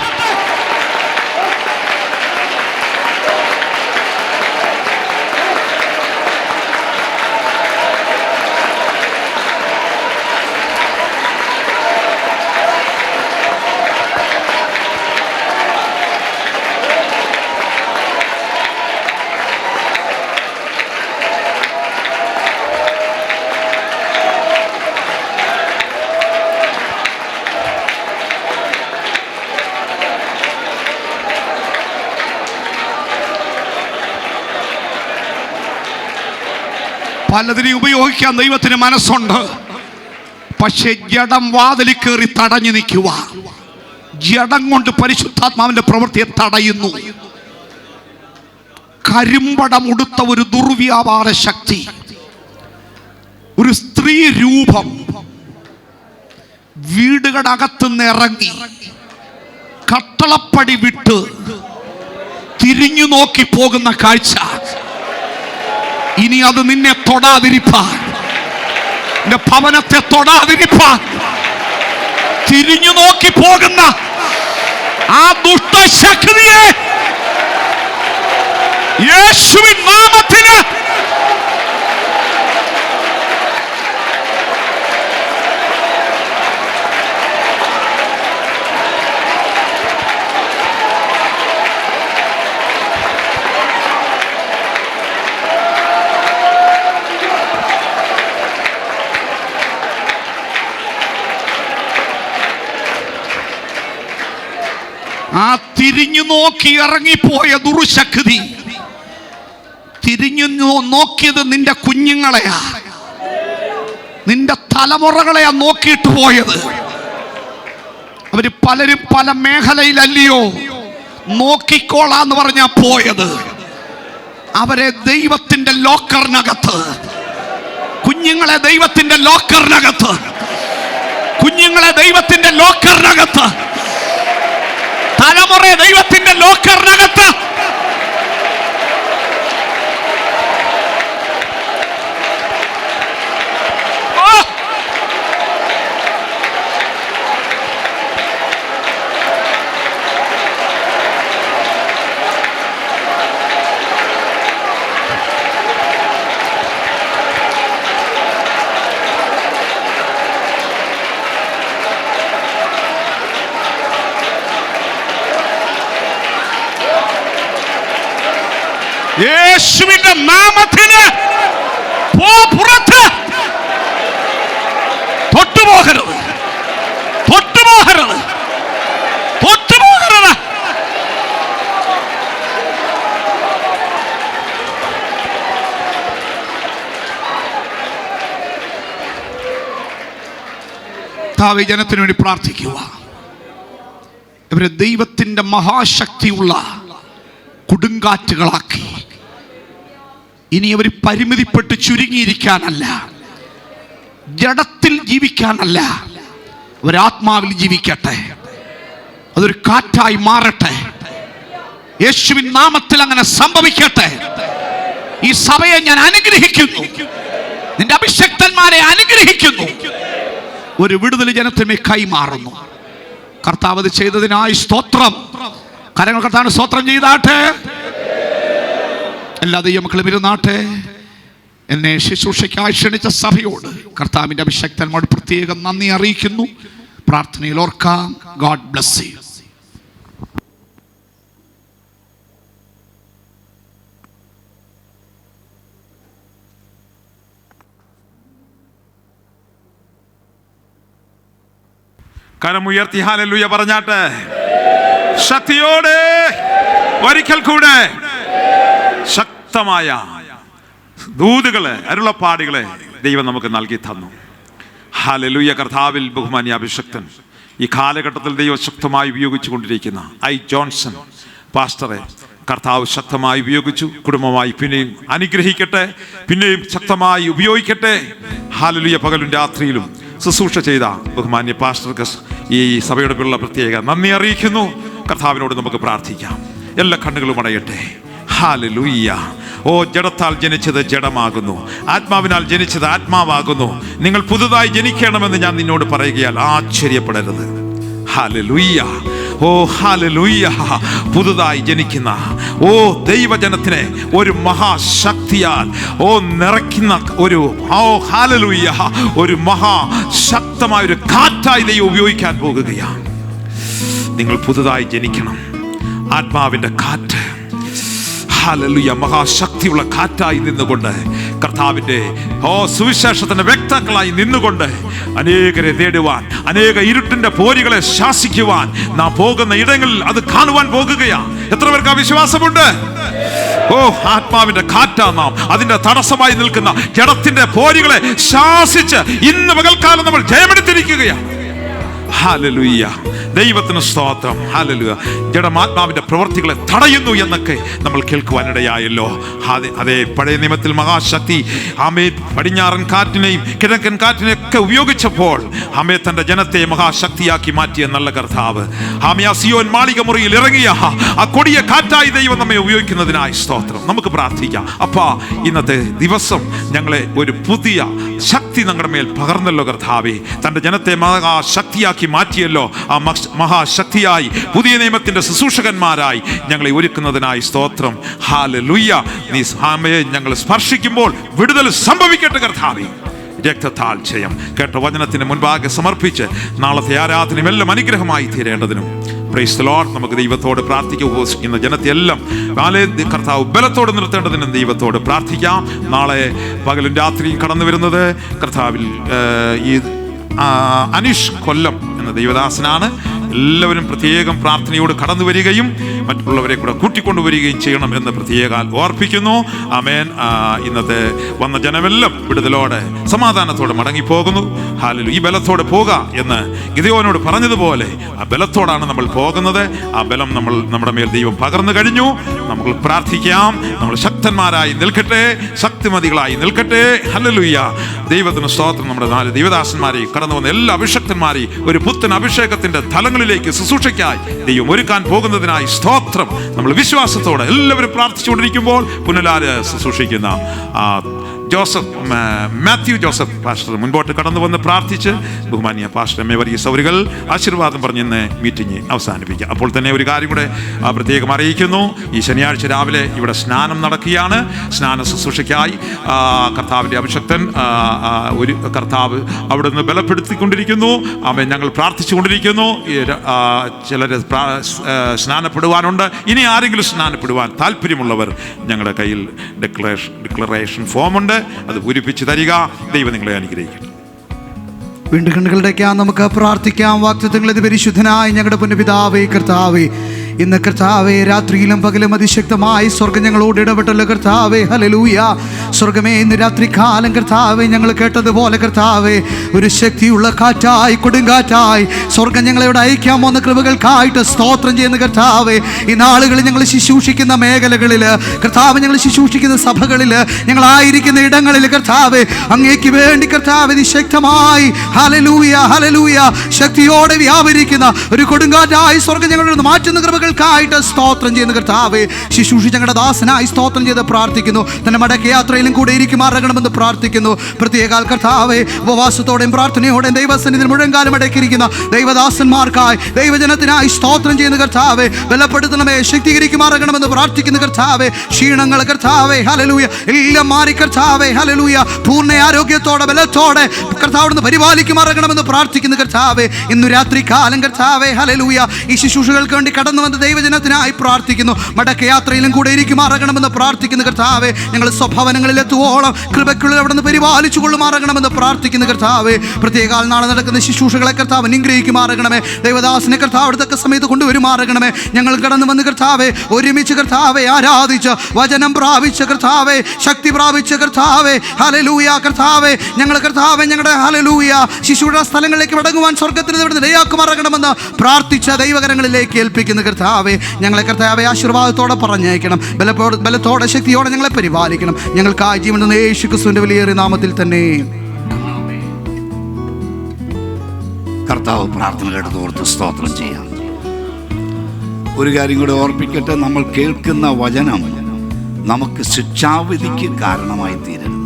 പലതിനെയും ഉപയോഗിക്കാൻ ദൈവത്തിന് മനസ്സുണ്ട്. പക്ഷെ ജഡം വാതിലിൽ കയറി തടഞ്ഞു നിൽക്കുക. ജഡം കൊണ്ട് പരിശുദ്ധാത്മാവിന്റെ പ്രവൃത്തിയെ തടയുന്നു. കരിമ്പടം ഉടുത്ത ഒരു ദുർവ്യാപാര ശക്തി, ഒരു സ്ത്രീ രൂപം വീടുകടകത്തുനിന്ന് ഇറങ്ങി കട്ടളപ്പടി വിട്ട് തിരിഞ്ഞു നോക്കി പോകുന്ന കാഴ്ച. ഇനി അത് നിന്നെ തൊടാതിരിപ്പാൻ, നിന്റെ ഭവനത്തെ തൊടാതിരിപ്പാൻ തിരിഞ്ഞു നോക്കി പോകുന്ന ആ ദുഷ്ടശക്തിയെ യേശുവിൻ നാമത്തിന് ആ തിരിഞ്ഞു നോക്കി ഇറങ്ങിപ്പോയ ദുർശക്തി, തിരിഞ്ഞു നോക്കിയത് നിന്റെ കുഞ്ഞുങ്ങളെയാ, നിന്റെ തലമുറകളെയാ നോക്കിയിട്ട് പോയത്. അവര് പലരും പല മേഖലയിലല്ലയോ നോക്കിക്കോളാന്ന് പറഞ്ഞാ പോയത്. അവരെ ദൈവത്തിന്റെ ലോക്കറിനകത്ത് കുഞ്ഞുങ്ങളെ ദൈവത്തിന്റെ ലോക്കറിനകത്ത്, കുഞ്ഞുങ്ങളെ ദൈവത്തിന്റെ ലോക്കറിനകത്ത്, തലമുറ ദൈവത്തിന്റെ ലോക്കറിനകത്ത്. യേശുവിന്റെ നാമത്തിന് പോ പുറത്ത്. തൊട്ടുപോകരുത്, തൊട്ടുപോകരുത്, തൊട്ടുപോകരുത്. കർത്താവേ, ജനത്തിനു വേണ്ടി പ്രാർത്ഥിക്കുക. ഇവരെ ദൈവത്തിന്റെ മഹാശക്തിയുള്ള കൊടുങ്കാറ്റുകളാക്കി. ഇനി അവർ പരിമിതിപ്പെട്ട് ചുരുങ്ങിയിരിക്കാനല്ല, ജഡത്തിൽ ജീവിക്കാനല്ല, അവരാത്മാവിൽ ജീവിക്കട്ടെ. അതൊരു കാറ്റായി മാറട്ടെ. യേശുവിൻ നാമത്തിൽ അങ്ങനെ സംഭവിക്കട്ടെ. ഈ സഭയെ ഞാൻ അനുഗ്രഹിക്കുന്നു, നിന്റെ അഭിഷക്തന്മാരെ അനുഗ്രഹിക്കുന്നു. ഒരു വിടുതൽ ജനത്തിന്മേൽ കൈമാറുന്നു. കർത്താവ് അത് ചെയ്തതിനായി സ്തോത്രം. കരങ്ങൾ കർത്താവിന് സ്തോത്രം ചെയ്താട്ടെ. എല്ലാ ദൈവമക്കളും ഇരുന്നാട്ടെ. എന്നെ ശുശ്രൂഷയ്ക്കായി ക്ഷണിച്ച സഭയോട് കർത്താവിൻ്റെ അഭിഷക്തന്മാരോട് പ്രത്യേകം നന്ദി അറിയിക്കുന്നു. പ്രാർത്ഥനയിൽ ഓർക്കാം. God bless you. കരമുയർത്തി ഹല്ലേലൂയ പറഞ്ഞാട്ടെ. ശക്തിയോടെ ഒരിക്കൽ കൂടെ ശക്തമായ ദൂതുകളെ, അരുളപ്പാടുകളെ ദൈവം നമുക്ക് നൽകി തന്നു. ഹല്ലേലൂയ. കർത്താവിൽ ബഹുമാന്യ അഭിഷക്തൻ ഈ കാലഘട്ടത്തിൽ ദൈവം ശക്തമായി ഉപയോഗിച്ചു കൊണ്ടിരിക്കുന്ന ജോൺസൺ പാസ്റ്ററെ കർത്താവ് ശക്തമായി ഉപയോഗിച്ചു. കുടുംബമായി പിന്നെയും അനുഗ്രഹിക്കട്ടെ, പിന്നെയും ശക്തമായി ഉപയോഗിക്കട്ടെ. ഹല്ലേലൂയ. പകലും രാത്രിയിലും ശുശ്രൂഷ ചെയ്ത ബഹുമാന്യ പാസ്റ്റർക്ക് ഈ സഭയുടെ പേരുള്ള പ്രത്യേക നന്ദി അറിയിക്കുന്നു. കർത്താവിനോട് നമുക്ക് പ്രാർത്ഥിക്കാം. എല്ലാ കണ്ണുകളും അടയട്ടെ. ഹല്ലേലൂയ. ഓ, ജഡത്താൽ ജനിച്ചത് ജഡമാകുന്നു, ആത്മാവിനാൽ ജനിച്ചത് ആത്മാവാകുന്നു. നിങ്ങൾ പുതുതായി ജനിക്കണമെന്ന് ഞാൻ നിന്നോട് പറയുകയാൽ ആശ്ചര്യപ്പെടരുത്. ഹല്ലേലൂയ. ഓ ഹല്ലേലൂയ. പുതുതായി ജനിക്കുന്ന ഓ ദൈവജനത്തിനെ ഒരു മഹാശക്തിയാൽ നിറയ്ക്കുന്ന ഒരു ഹല്ലേലൂയ ഒരു മഹാശക്തമായ ഒരു കാറ്റായി ദൈവം ഉപയോഗിക്കാൻ പോകുകയാണ്. നിങ്ങൾ പുതുതായി ജനിക്കണം. ആത്മാവിന്റെ കാറ്റ്, ഹല്ലേലൂയ, മഹാശക്തിയുള്ള കാറ്റായി നിന്നുകൊണ്ട് കർത്താവിന്റെ സുവിശേഷത്തിന്റെ വ്യക്താക്കളായി നിന്നുകൊണ്ട് അനേകരെ നേടുവാൻ, അനേക ഇരുട്ടിന്റെ പോരികളെ ശാസിക്കുവാൻ നാം പോകുന്ന ഇടങ്ങളിൽ അത് കാണുവാൻ പോകുകയാണ്. എത്ര പേർക്ക് ആ വിശ്വാസമുണ്ട്? ഓ, ആത്മാവിന്റെ കാറ്റാ നാം. അതിന്റെ തടസ്സമായി നിൽക്കുന്ന ജഡത്തിന്റെ പോരികളെ ശാസിച്ച് ഇന്ന് പകൽക്കാലം നമ്മൾ ജയമെടുത്തിരിക്കുകയാണ്. ഹല്ലേലൂയ. ദൈവത്തിന് സ്തോത്രം. ഹല്ലേലൂയ. ജഡമാത്മാവിന്റെ പ്രവൃത്തികളെ തടയുന്നു എന്നൊക്കെ നമ്മൾ കേൾക്കുവാനിടയായല്ലോ. അതേ, പഴയ നിയമത്തിൽ മഹാശക്തി ആമേ പടിഞ്ഞാറൻ കാറ്റിനെയും കിഴക്കൻ കാറ്റിനെയും ഒക്കെ ഉപയോഗിച്ചപ്പോൾ ആമേ തന്റെ ജനത്തെ മഹാശക്തിയാക്കി മാറ്റിയ നല്ല കർത്താവ് ആമേ സിയോൻ മാളിക മുറിയിൽ ഇറങ്ങിയ ആ കൊടിയ കാറ്റായി ദൈവം നമ്മെ ഉപയോഗിക്കുന്നതിനായി സ്തോത്രം. നമുക്ക് പ്രാർത്ഥിക്കാം. അപ്പാ, ഇന്നത്തെ ദിവസം ഞങ്ങളെ ഒരു പുതിയ ശക്തി ഞങ്ങളുടെ മേൽ പകർന്നല്ലോ കർത്താവേ. തന്റെ ജനത്തെ മഹാശക്തിയാക്കി മാറ്റിയല്ലോ. ആ മഹാശക്തിയായി പുതിയ നിയമത്തിന്റെ ശുശ്രൂഷകന്മാരായി ഞങ്ങളെ ഒരുക്കുന്നതിനായി സ്തോത്രം. ഹല്ലേലൂയ. നീ ആമയെ ഞങ്ങൾ സ്പർശിക്കുമ്പോൾ വിടുതൽ സംഭവിക്കട്ടെ കർത്താവേ. രക്തത്താൽ ജയം കേട്ട വചനത്തിന് മുൻപാകെ സമർപ്പിച്ച് നാളത്തെ ആരാധനയും എല്ലാം അനുഗ്രഹമായി തീരേണ്ടതിനും പ്രൈസ് ദി ലോർഡ്. നമുക്ക് ദൈവത്തോട് പ്രാർത്ഥിക്കുക. ഉപവസിക്കുന്ന ജനത്തെ എല്ലാം കർത്താവ് ബലത്തോട് നിർത്തേണ്ടതിനും ദൈവത്തോട് പ്രാർത്ഥിക്കാം. നാളെ പകലും രാത്രിയും കടന്നു വരുന്നത് കർത്താവിൽ ഈ അനീഷ് കൊല്ലം എന്ന ദൈവദാസനാണ്. എല്ലാവരും പ്രത്യേകം പ്രാർത്ഥനയോട് കടന്നു വരികയും മറ്റുള്ളവരെ കൂടെ കൂട്ടിക്കൊണ്ടുവരികയും ചെയ്യണം എന്ന് പ്രത്യേകം ഓർപ്പിക്കുന്നു. ആമേൻ. ഇന്നത്തെ വന്ന ജനമെല്ലാം വിടുതലോടെ സമാധാനത്തോടെ മടങ്ങിപ്പോകുന്നു. ഹല്ലേലൂയ. ഈ ബലത്തോടെ പോക എന്ന് ഗിദെയോനോട് പറഞ്ഞതുപോലെ ആ ബലത്തോടാണ് നമ്മൾ പോകുന്നത്. ആ ബലം നമ്മുടെ മേൽ ദൈവം പകർന്നു കഴിഞ്ഞു. നമുക്ക് പ്രാർത്ഥിക്കാം. നമ്മൾ ശക്തന്മാരായി നിൽക്കട്ടെ, ശക്തിമതികളായി നിൽക്കട്ടെ. ഹല്ലേലൂയ. ദൈവത്തിന് സ്തോത്രം. നമ്മുടെ 4 ദൈവദാസന്മാരെ കടന്നു വന്ന എല്ലാ അഭിഷക്തന്മാരെയും ഒരു പുത്തൻ അഭിഷേകത്തിന്റെ തലങ്ങളിലേക്ക് ശുശ്രൂഷയ്ക്കായി ദൈവം ഒരുക്കാൻ പോകുന്നതിനായി സ്തോത്രം. നമ്മൾ വിശ്വാസത്തോടെ എല്ലാവരും പ്രാർത്ഥിച്ചുകൊണ്ടിരിക്കുമ്പോൾ പുനലാല് ശുശ്രൂഷിക്കുന്ന മാത്യു ജോസഫ് പാസ്റ്റർ മുൻപോട്ട് കടന്നു വന്ന് പ്രാർത്ഥിച്ച് ബഹുമാനിയ പാസ്റ്റർ വർഗീസ് അവരുകൾ ആശീർവാദം പറഞ്ഞെന്ന് മീറ്റിംഗ് അവസാനിപ്പിക്കുക. അപ്പോൾ തന്നെ ഒരു കാര്യം കൂടെ പ്രത്യേകം അറിയിക്കുന്നു. ഈ ശനിയാഴ്ച രാവിലെ ഇവിടെ സ്നാനം നടക്കുകയാണ്. സ്നാന ശുശ്രൂഷയ്ക്കായി കർത്താവിൻ്റെ അഭിഷക്തൻ കർത്താവ് അവിടെ നിന്ന് ബലപ്പെടുത്തിക്കൊണ്ടിരിക്കുന്നു. അവൻ ഞങ്ങൾ പ്രാർത്ഥിച്ചുകൊണ്ടിരിക്കുന്നു. ചിലർ സ്നാനപ്പെടുവാനുണ്ട്. ഇനി ആരെങ്കിലും സ്നാനപ്പെടുവാൻ താല്പര്യമുള്ളവർ ഞങ്ങളുടെ കയ്യിൽ ഡിക്ലറേഷൻ ഫോമുണ്ട്. അത് പൂരിപ്പിച്ച് തരിക. ദൈവം നിങ്ങളെ അനുഗ്രഹിക്കട്ടെ. വീണ്ടും കണ്ണുകളുടെക്കാൻ നമുക്ക് പ്രാർത്ഥിക്കാം. വാഗ്ദത്തങ്ങളെ പരിശുദ്ധനായ ഞങ്ങളുടെ പുണ്യപിതാവേ കർത്താവേ, ഇന്ന് കർത്താവേ രാത്രിയിലും പകലും അതിശക്തമായി സ്വർഗം ഞങ്ങളോട് ഇടപെട്ടല്ലോ കർത്താവേ. ഹല്ലേലൂയ. സ്വർഗമേ, ഇന്ന് രാത്രി കാലം കർത്താവേ ഞങ്ങൾ കേട്ടതുപോലെ കർത്താവേ ഒരു ശക്തിയുള്ള കാറ്റായി, കൊടുങ്കാറ്റായി സ്വർഗം ഞങ്ങളെവിടെ അയക്കാമോ എന്ന കൃപകൾക്കായിട്ട് സ്തോത്രം ചെയ്യുന്ന കർത്താവേ. ഈ നാളുകളിൽ ഞങ്ങൾ ശുശ്രൂഷിക്കുന്ന മേഖലകളിൽ കർത്താവ്, ഞങ്ങൾ ശുശ്രൂഷിക്കുന്ന സഭകളിൽ, ഞങ്ങളായിരിക്കുന്ന ഇടങ്ങളിൽ കർത്താവേ അങ്ങേക്ക് വേണ്ടി കർത്താവേ ശക്തമായി ഹല്ലേലൂയ ഹല്ലേലൂയ ശക്തിയോടെ വ്യാപരിക്കുന്ന ഒരു കൊടുങ്കാറ്റായി സ്വർഗം ഞങ്ങളോട് മാറ്റുന്ന കൃപകൾക്കായിട്ട് സ്തോത്രം ചെയ്യുന്ന കർത്താവേ. ശുശ്രൂഷ ഞങ്ങളുടെ ദാസനായി സ്തോത്രം ചെയ്ത് പ്രാർത്ഥിക്കുന്നു. തന്നെ മടക്ക യാത്രയിലും കൂടെ ഇരിക്കുമാറാകണമെന്ന് പ്രാർത്ഥിക്കുന്നു. പ്രത്യേക കർത്താവേ ഉപവാസത്തോടെയും പ്രാർത്ഥനയോടെയും ദൈവസന്നിധിയിൽ മുഴങ്കാലം അടക്കിയിരിക്കുന്ന ദൈവദാസന്മാർക്കായി, ദൈവജനത്തിനായി സ്തോത്രം ചെയ്യുന്ന കർത്താവേ. ബലപ്പെടുത്തണമേ, ശക്തീകരിക്കുമാറാകണമെന്ന് പ്രാർത്ഥിക്കുന്ന കർത്താവേ. ക്ഷീണങ്ങൾ കർത്താവേ ഹല്ലേലൂയ എല്ലാം മാറി കർത്താവേ ഹല്ലേലൂയ പൂർണ്ണ ആരോഗ്യത്തോടെ ബലത്തോടെ കർത്താവിടുന്ന് പരിപാലിക്കുമാറാകണമെന്ന് പ്രാർത്ഥിക്കുന്ന കർത്താവേ. ഇന്നു രാത്രി കാലം കർത്താവേ ഹല്ലേലൂയ ഈ ശുശ്രൂഷകൾക്ക് വേണ്ടി കടന്നു വന്ന ദൈവജനത്തിനായി പ്രാർത്ഥിക്കുന്നു. മടക്ക യാത്രയിലും കൂടെ ഇരിക്കുമാറാകണമെന്ന് പ്രാർത്ഥിക്കുന്ന കർത്താവേ. ഞങ്ങൾ സ്വഭവനങ്ങളിൽ എത്തുവോളം കൃപയ്ക്കുള്ളിൽ അവിടെ നിന്ന് പരിപാലിച്ചു കൊള്ളുമാറാകണമെന്ന് പ്രാർത്ഥിക്കുന്ന കർത്താവേ. പ്രത്യേക നാളെ നടക്കുന്ന ശുശ്രൂഷകളെ കർത്താവ് അനുഗ്രഹിക്കുമാറാകണമേ. ദൈവദാസനെ കർത്താവ് തക്ക സമയത്ത് കൊണ്ടുവരുമാറാകണമേ. ഞങ്ങൾ കടന്നു വന്ന് കർത്താവേ ഒരുമിച്ച് കർത്താവെ ആരാധിച്ച് വചനം പ്രാപിച്ച കർത്താവെ, ശക്തി പ്രാപിച്ച കർത്താവെ ഹല്ലേലൂയ കർത്താവെ, ഞങ്ങൾ കർത്താവെ ഞങ്ങളുടെ ഹല്ലേലൂയ ശിശുയുടെ സ്ഥലങ്ങളിലേക്ക് മടങ്ങുവാൻ സ്വർഗത്തിന് ദയാക്കുമാറാകണമെന്ന് പ്രാർത്ഥിച്ച ദൈവകരങ്ങളിലേക്ക് ഏൽപ്പിക്കുന്ന കർത്താവെ. ഞങ്ങളെ കർത്താവെ ആശീർവാദത്തോടെ പറഞ്ഞയക്കണം. ബലത്തോടെ ശക്തിയോടെ ഞങ്ങളെ പരിപാലിക്കണം. ഞങ്ങൾക്കായി ജീവൻ തന്ന യേശു ക്രിസ്തുവിന്റെ വിലയേറിയ നാമത്തിൽ തന്നെ. കർത്താവ് പ്രാർത്ഥന കേട്ടത് ഓർത്ത് സ്തോത്രം ചെയ്യാം. ഒരു കാര്യം കൂടെ ഓർപ്പിക്കട്ടെ, നമ്മൾ കേൾക്കുന്ന വചനം നമുക്ക് ശിക്ഷാവിധിക്ക് കാരണമായി തീരരുത്.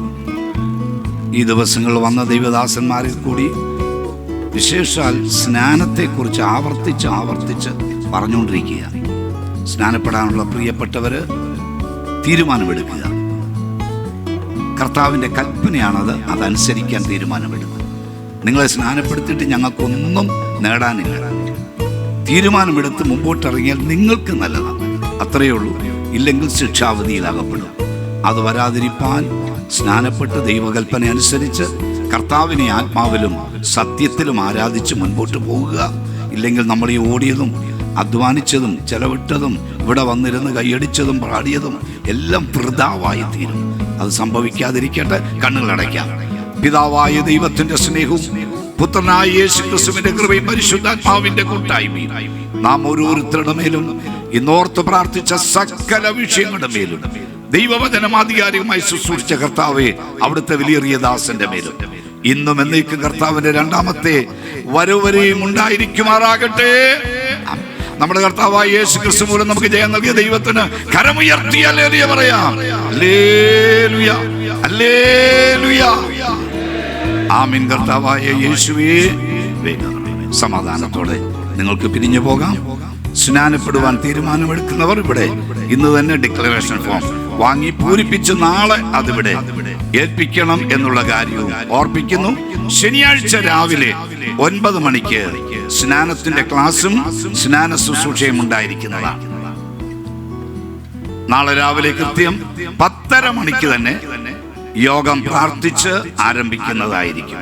ഈ ദിവസങ്ങൾ വന്ന ദൈവദാസന്മാരിൽ കൂടി വിശേഷാൽ സ്നാനത്തെക്കുറിച്ച് ആവർത്തിച്ച് പറഞ്ഞുകൊണ്ടിരിക്കുക. സ്നാനപ്പെടാനുള്ള പ്രിയപ്പെട്ടവര് തീരുമാനമെടുക്കുക. കർത്താവിൻ്റെ കൽപ്പനയാണത്, അതനുസരിക്കാൻ തീരുമാനമെടുക്കുക. നിങ്ങളെ സ്നാനപ്പെടുത്തിയിട്ട് ഞങ്ങൾക്കൊന്നും നേടാനില്ല. തീരുമാനമെടുത്ത് മുമ്പോട്ടിറങ്ങിയാൽ നിങ്ങൾക്ക് നല്ലതാണ്. അത്രയേ ഉള്ളൂ. ഇല്ലെങ്കിൽ ശിക്ഷാവധിയിലാകപ്പെടും. അത് വരാതിരിപ്പാൻ സ്നാനപ്പെട്ട് ദൈവകൽപ്പന അനുസരിച്ച് കർത്താവിനെ ആത്മാവിലും സത്യത്തിലും ആരാധിച്ച് മുൻപോട്ട് പോകുക. ഇല്ലെങ്കിൽ നമ്മൾ ഈ ഓടിയതും അധ്വാനിച്ചതും ചെലവിട്ടതും ഇവിടെ വന്നിരുന്ന് കൈയടിച്ചതും പാടിയതും എല്ലാം വൃഥാവായി തീരും. അത് സംഭവിക്കാതിരിക്കട്ടെ. കണ്ണുകളടയ്ക്കാം. പിതാവായ ദൈവത്തിന്റെ സ്നേഹവും പുത്രനായ യേശു ക്രിസ്തുവിന്റെ കൃപയും പരിശുദ്ധാത്മാവിന്റെ കൂട്ടായ്മയും നാം ഓരോരുത്തരുടെ മേലും ഇന്നോർത്ത് പ്രാർത്ഥിച്ച സകല വിഷയങ്ങളുടെ മേലും ദൈവവചനം ആധികാരികമായി ശുശ്രൂഷിച്ച കർത്താവെ അവിടുത്തെ വിലയേറിയ ദാസന്റെ മേലും ഇന്നും എന്നേക്കും കർത്താവിന്റെ രണ്ടാമത്തെ വരവരെയും ഉണ്ടായിരിക്കുമാറാകട്ടെ. നമ്മുടെ കർത്താവായ യേശു ക്രിസ്തു മൂലം നമുക്ക് ജയം നൽകിയ ദൈവത്തിന് കരമുയർത്തി ഹല്ലേലൂയ പറയാം. ഹല്ലേലൂയ ഹല്ലേലൂയ ആമീൻ. കർത്താവായ യേശുവേ, സമാധാനത്തോടെ നിങ്ങൾക്ക് പിരിഞ്ഞു പോകാം. സ്നാനപ്പെടുവാൻ തീരുമാനമെടുക്കുന്നവർ ഇവിടെ ഇന്ന് തന്നെ ഡിക്ലറേഷൻ ഫോം വാങ്ങി പൂരിപ്പിച്ച് നാളെ അതിവിടെ ഏൽപ്പിക്കണം എന്നുള്ള കാര്യവും ഓർപ്പിക്കുന്നു. ശനിയാഴ്ച രാവിലെ 9 മണിക്ക് സ്നാനത്തിന്റെ ക്ലാസും സ്നാന ശുശ്രൂഷയും ഉണ്ടായിരിക്കുന്നതാണ്. നാളെ രാവിലെ കൃത്യം 10:30 മണിക്ക് തന്നെ യോഗം പ്രാർത്ഥിച്ച് ആരംഭിക്കുന്നതായിരിക്കും.